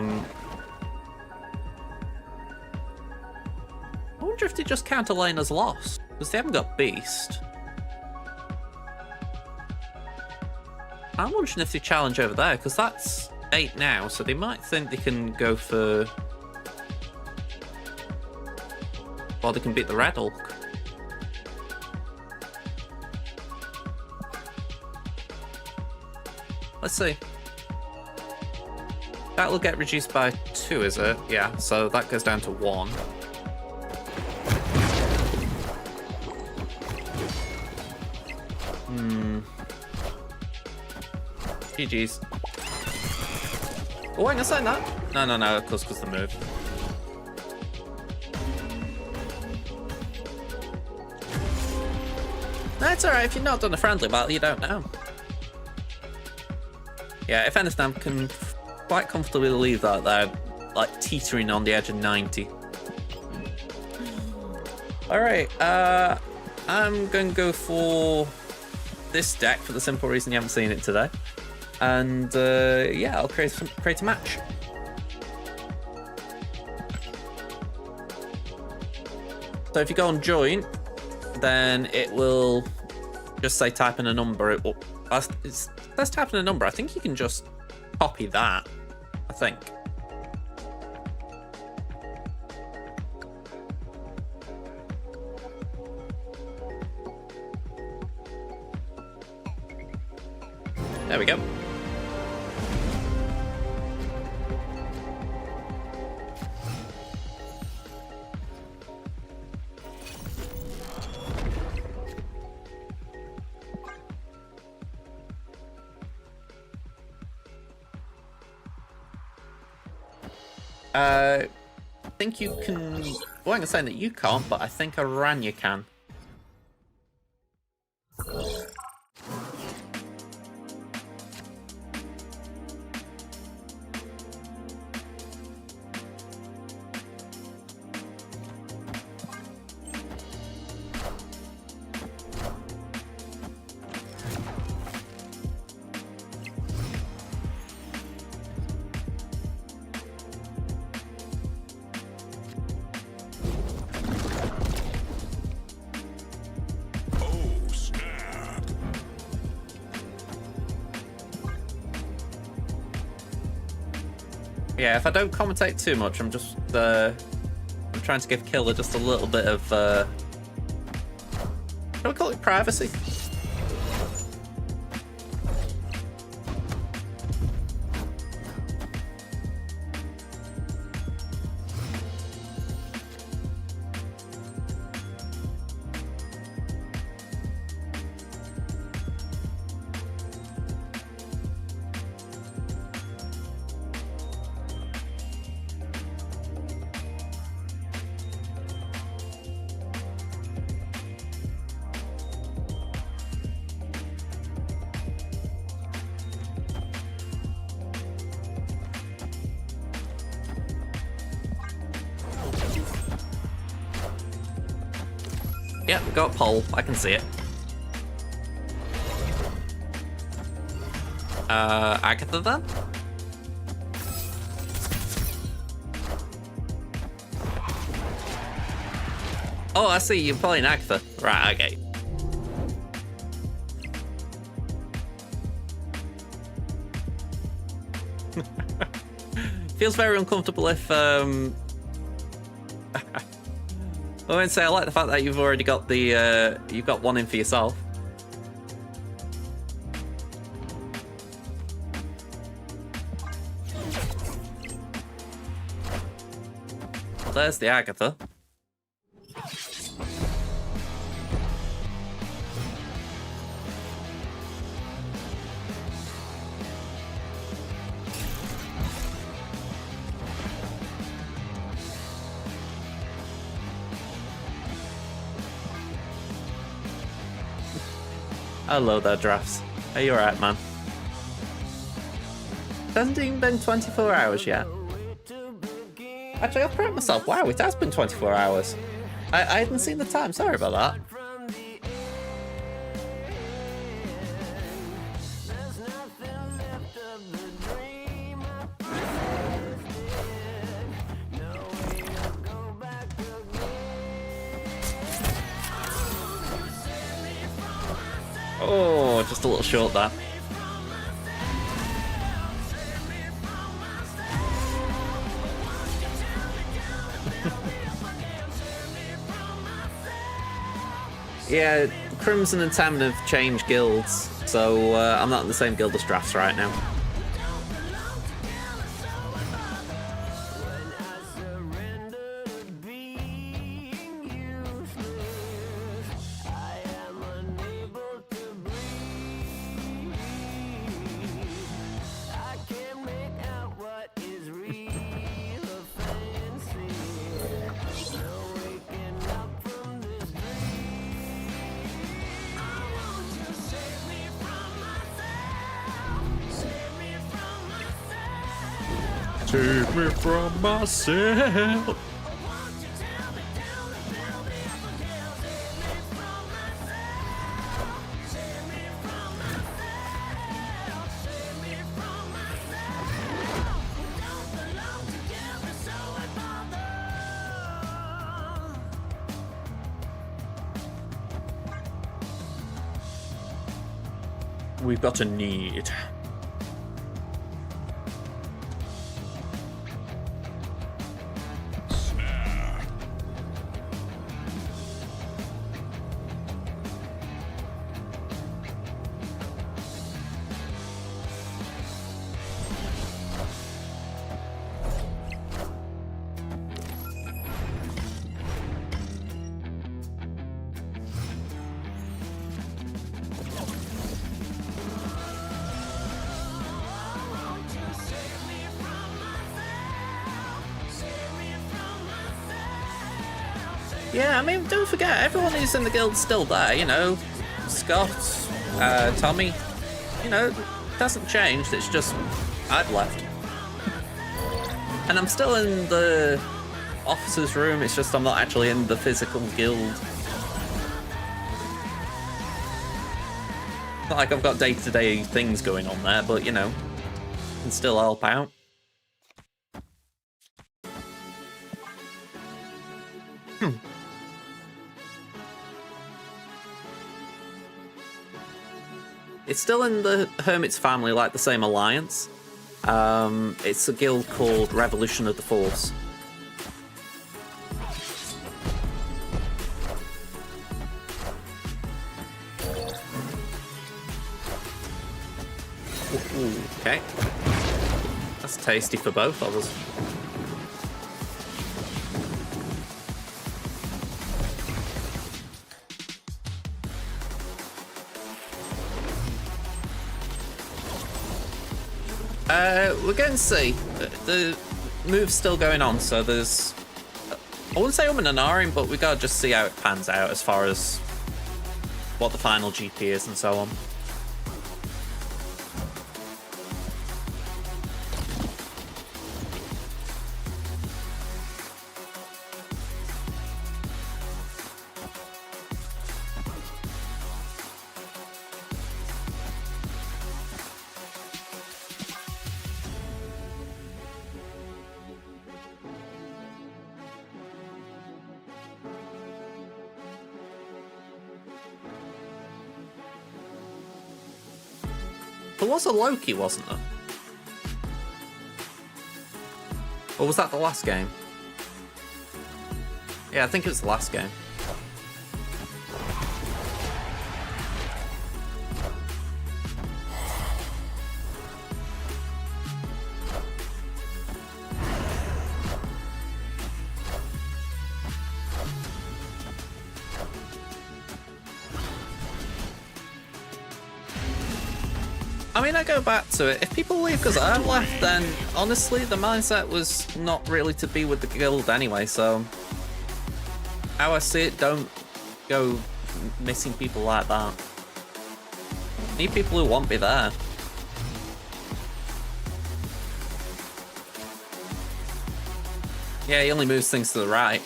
wonder if they just count a lane as lost, because they haven't got Beast. I'm wondering if they challenge over there, because that's 8 now, so they might think they can go for... Or they can beat the Red Hulk. Let's see. That will get reduced by 2, is it? Yeah, so that goes down to 1. GG's. Oh, I'm gonna sign that. No, of course, because the move. That's alright, if you've not done a friendly battle, you don't know. Yeah, if anything, I can quite comfortably leave that there, like teetering on the edge of 90. Alright, I'm going to go for this deck for the simple reason you haven't seen it today. And yeah, I'll create a match. So if you go on join, then it will just say type in a number. Let's type in a number. I think you can just copy that. I think. There we go. I think you can. Well, I'm saying that you can't, but I think Aranya can. Yeah, if I don't commentate too much, I'm just I'm trying to give Killer just a little bit of shall we call it privacy? Yeah, we got a pole. I can see it. Agatha then? Oh, I see. You're playing Agatha. Right, okay. Feels very uncomfortable if, I won't say I like the fact that you've already got the, you've got one in for yourself. Well, there's the Agatha. Hello there, Drafts. Are you alright, man? It hasn't even been 24 hours yet. Actually, I'll correct myself. Wow, it has been 24 hours. I hadn't seen the time. Sorry about that. Oh, just a little short there. Yeah, Crimson and Tam have changed guilds, so I'm not in the same guild as Drafts right now. Save me from myself. We've got a need. Yeah, I mean, don't forget, everyone who's in the guild's still there, you know. Scott, Tommy, you know, it hasn't changed, it's just I've left. And I'm still in the officer's room, it's just I'm not actually in the physical guild. Not like I've got day-to-day things going on there, but, you know, can still help out. It's still in the Hermit's family, like the same alliance. It's a guild called Revolution of the Force. Ooh, okay. That's tasty for both of us. We're going to see. The move's still going on, so there's... I wouldn't say and ahhing, but we gotta just see how it pans out as far as what the final GP is and so on. There was a Loki, wasn't there? Or was that the last game? Yeah, I think it was the last game. I mean, I go back to it. If people leave because I've left, then honestly, the mindset was not really to be with the guild anyway, so... How I see it, don't go missing people like that. Need people who won't be there. Yeah, he only moves things to the right.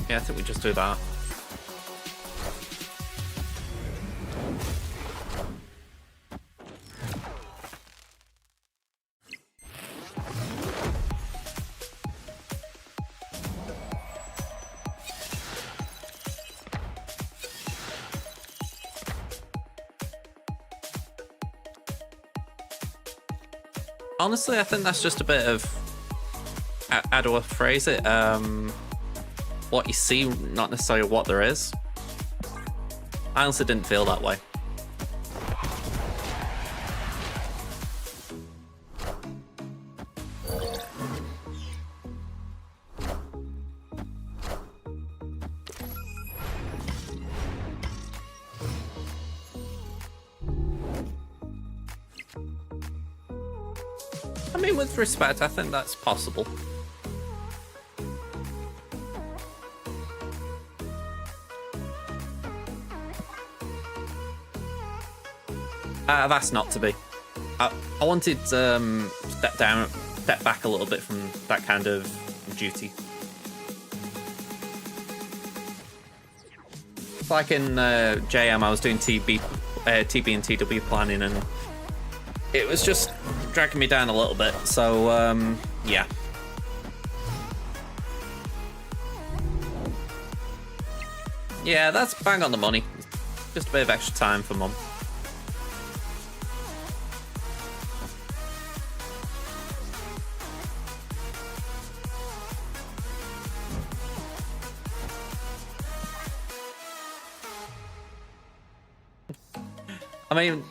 Yeah, I think we just do that. Honestly, I think that's just a bit of... How do I phrase it? What you see, not necessarily what there is. I honestly didn't feel that way. I mean, with respect, I think that's possible. That's not to be. I wanted step back a little bit from that kind of duty. Like in JM, I was doing TB and TW planning, and it was just dragging me down a little bit. So yeah. Yeah, that's bang on the money. Just a bit of extra time for Mum. I mean,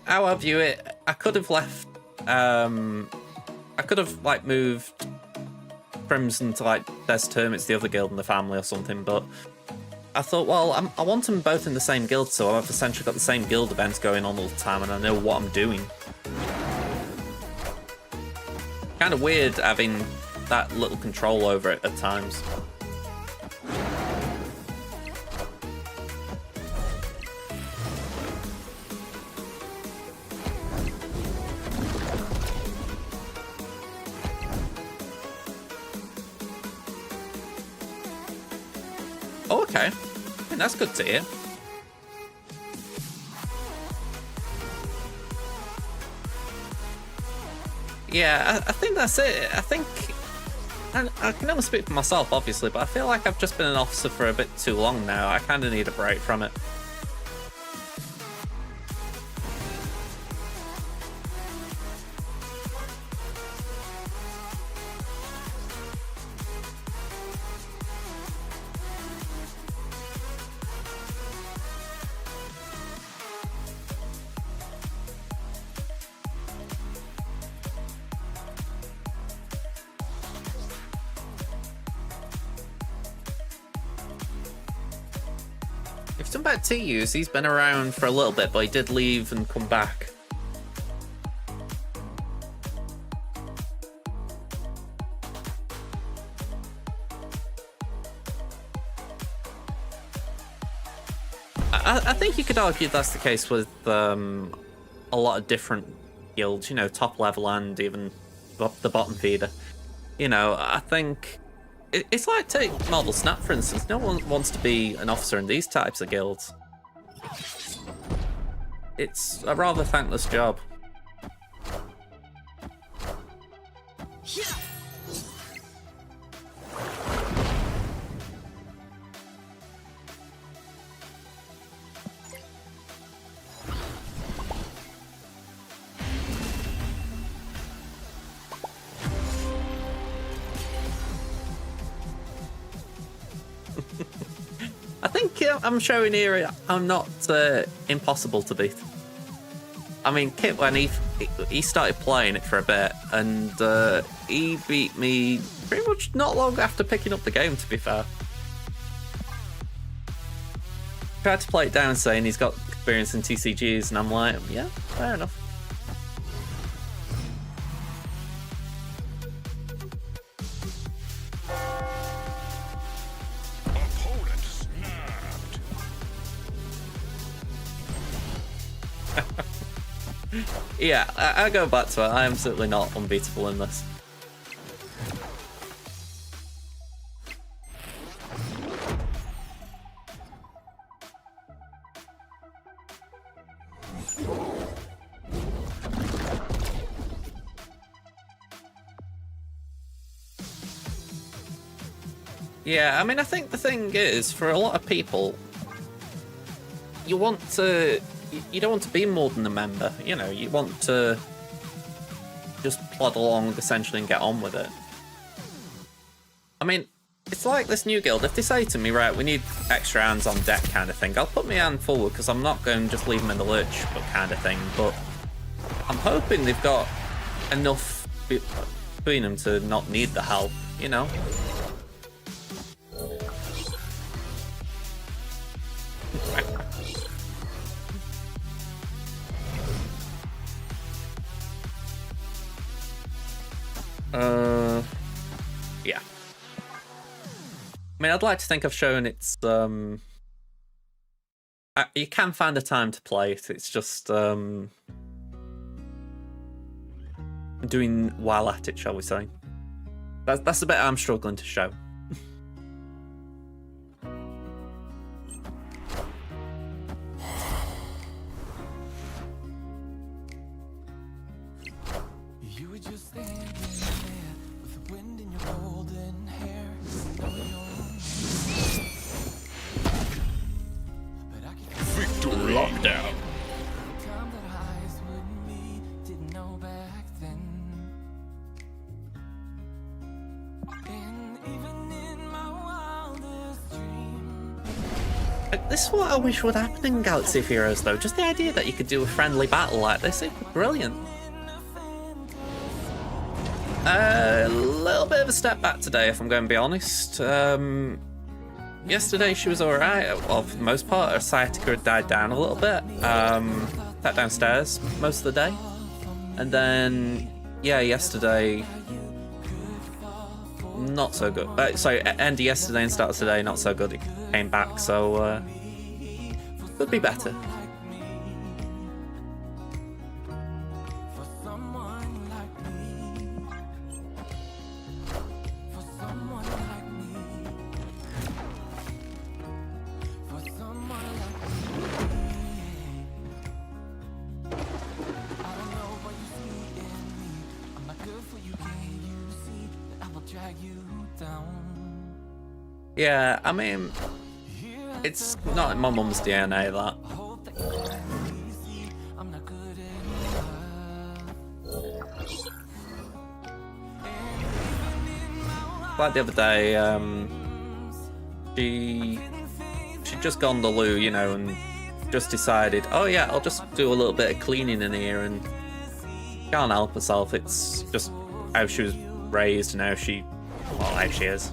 how I view it, I could have left. I could have like moved Crimson to like Des Termits, the other guild in the family, or something. But I thought, well, I want them both in the same guild, so I've essentially got the same guild events going on all the time, and I know what I'm doing. Kind of weird having that little control over it at times. Oh, okay. I mean, that's good to hear. Yeah, I think that's it. I think I can only speak for myself, obviously, but I feel like I've just been an officer for a bit too long now. I kind of need a break from it. If talking about TUs, he's been around for a little bit, but he did leave and come back. I think you could argue that's the case with a lot of different guilds, you know, top level and even the bottom feeder. You know, I think it's like take Marble Snap, for instance. No one wants to be an officer in these types of guilds. It's a rather thankless job. I think I'm showing here I'm not impossible to beat. I mean, Kit, when he started playing it for a bit, and he beat me pretty much not long after picking up the game, to be fair. Tried to play it down saying he's got experience in TCGs, and I'm like, yeah, fair enough. Yeah, I go back to it. I am certainly not unbeatable in this. Yeah, I mean, I think the thing is, for a lot of people, you want to... You don't want to be more than a member, you know, you want to just plod along essentially and get on with it. I mean, it's like this new guild. If they say to me, right, we need extra hands on deck kind of thing, I'll put my hand forward because I'm not going to just leave them in the lurch but kind of thing, but I'm hoping they've got enough between them to not need the help, you know? Yeah. I mean, I'd like to think I've shown it's, you can find a time to play it, it's just, doing while at it, shall we say. That's the bit I'm struggling to show. You were just standing there with the wind in your golden hair. But I can Victory lockdown. come that eyes wouldn't meet, didn't know back then. And even in my wildest dream, This is what I wish would happen in Galaxy of Heroes, though. Just the idea that you could do a friendly battle like this, it'd be brilliant. A little bit of a step back today, if I'm going to be honest. Yesterday she was alright, well, for the most part. Her sciatica had died down a little bit. Sat downstairs most of the day. And then, yeah, yesterday, not so good. Sorry, end of yesterday and start of today, not so good. It came back, so could be better. for someone like me, for someone like me, for someone like me. I don't know what you see in me. I'm not good for you, can't you see that I will drag you down? Yeah, I mean, it's not in my mum's DNA, that. Hope that you finally see I'm not good enough. Like the other day, she'd just gone the loo, you know, and just decided, oh yeah, I'll just do a little bit of cleaning in here, and can't help herself. It's just how she was raised and how she is.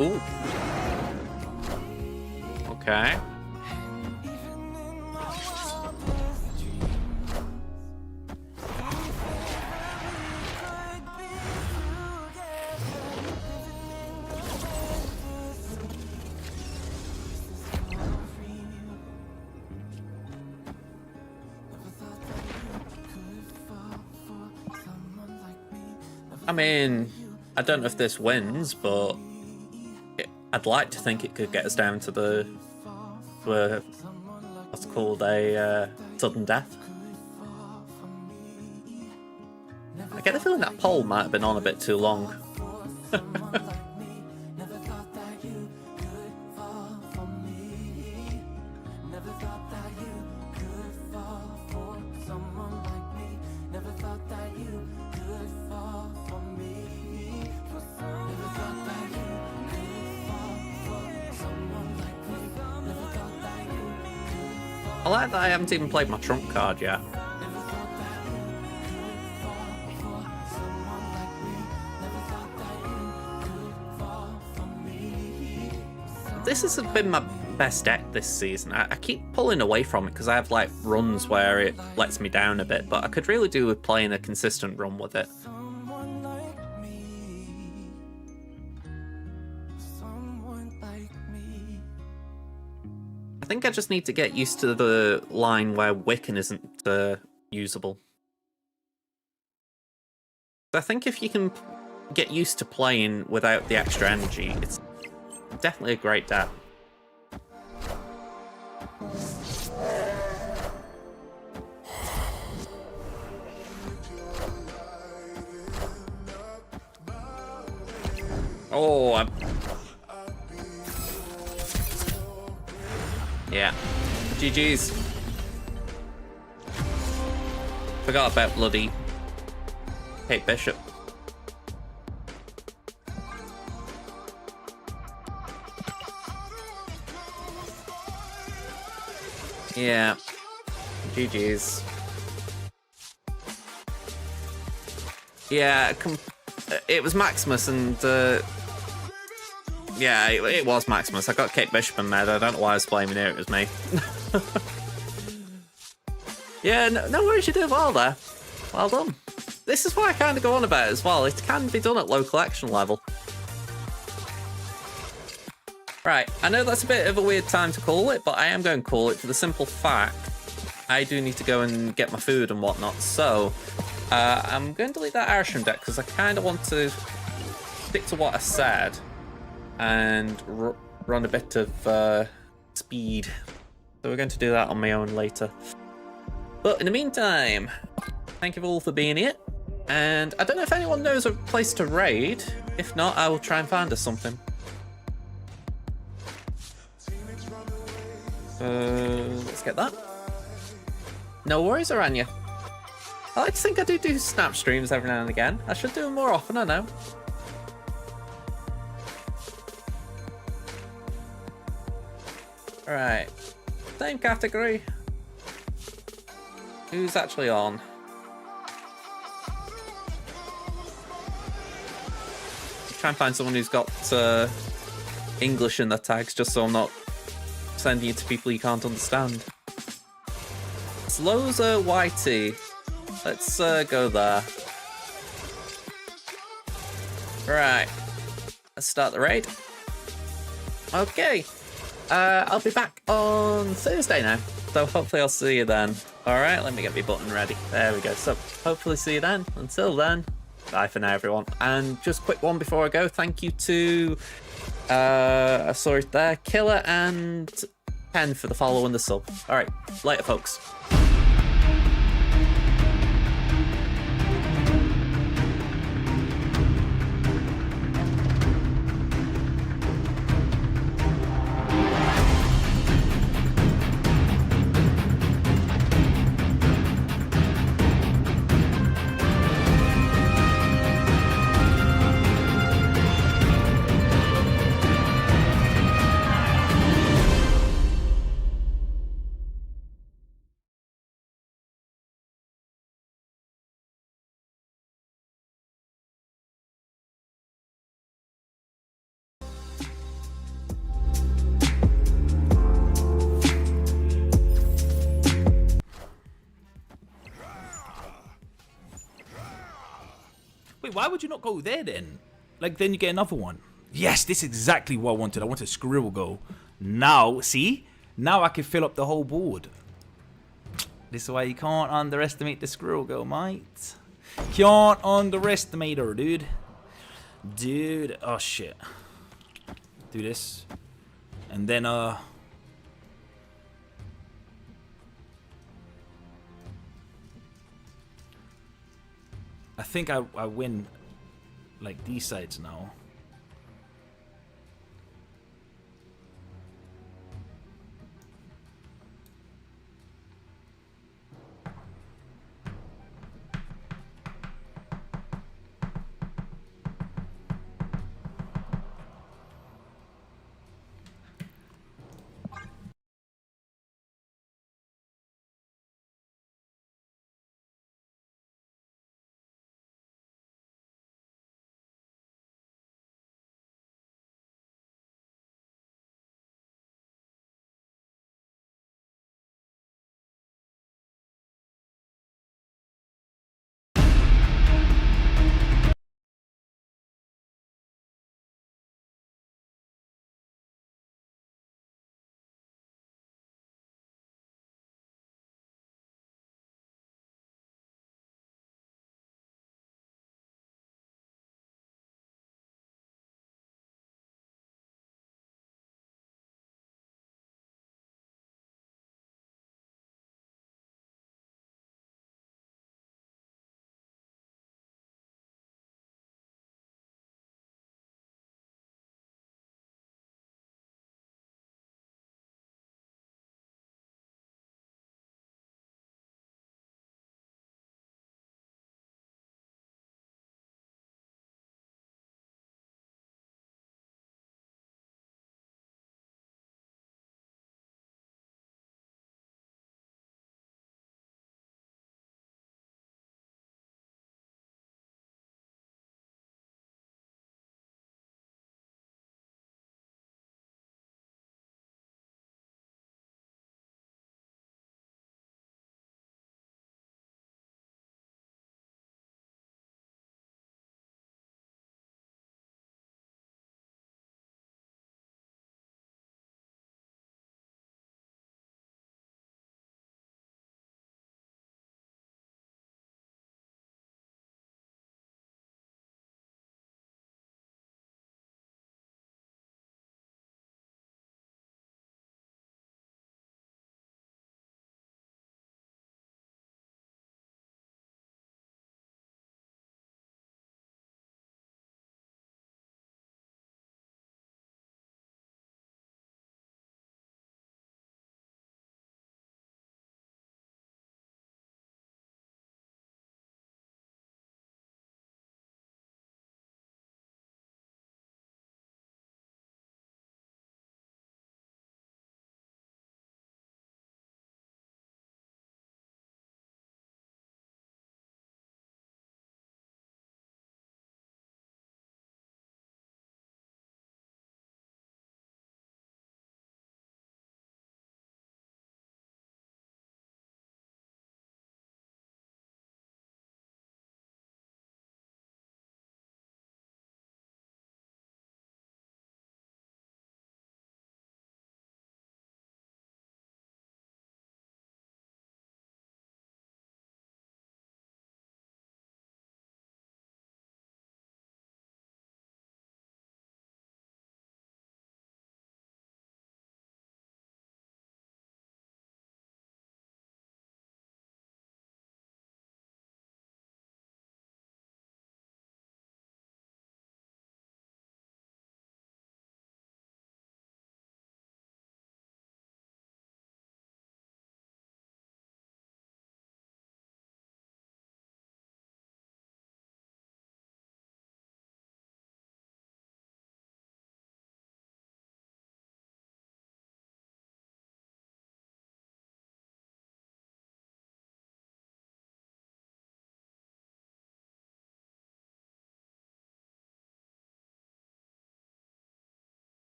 Ooh. Okay. I mean, I don't know if this wins, but I'd like to think it could get us down to the what's called a sudden death. I get the feeling that poll might have been on a bit too long. I like that I haven't even played my trump card yet. This has been my best deck this season. I keep pulling away from it because I have like runs where it lets me down a bit, but I could really do with playing a consistent run with it. Someone like me, someone like me. I think I just need to get used to the line where Wiccan isn't usable. I think if you can get used to playing without the extra energy, it's definitely a great deck. Oh, yeah. GG's. Forgot about bloody Kate Bishop. Yeah. GG's. Yeah, it was Maximus, and yeah, it was Maximus. I got Kate Bishop in mid. I don't know why I was blaming her. It was me. Yeah, no worries. You did well there. Well done. This is what I kind of go on about as well. It can be done at low collection level. Right, I know that's a bit of a weird time to call it, but I am going to call it for the simple fact I do need to go and get my food and whatnot. So I'm going to delete that Airstream deck because I kind of want to stick to what I said and run a bit of speed. So we're going to do that on my own later. But in the meantime, thank you all for being here. And I don't know if anyone knows a place to raid. If not, I will try and find us something. Let's get that. No worries, Aranya. I like to think I do snap streams every now and again. I should do them more often, I know. Alright. Same category. Who's actually on? Try and find someone who's got English in their tags, just so I'm not sending it to people you can't understand. Sloza YT. Let's go there. Right. Let's start the raid. Okay. I'll be back on Thursday now. So hopefully I'll see you then. Alright, let me get my button ready. There we go. So hopefully see you then. Until then, bye for now, everyone. And just quick one before I go. Thank you to I saw it there, Killer and Pen for the follow and the sub. Alright, later folks. Wait, why would you not go there then? Like, then you get another one. Yes, this is exactly what I wanted. I wanted Skrill go. Now, see? Now I can fill up the whole board. This is why you can't underestimate the Skrill go, mate. Can't underestimate her, dude. Dude, oh shit. Do this. And then, I think I win like these sides now.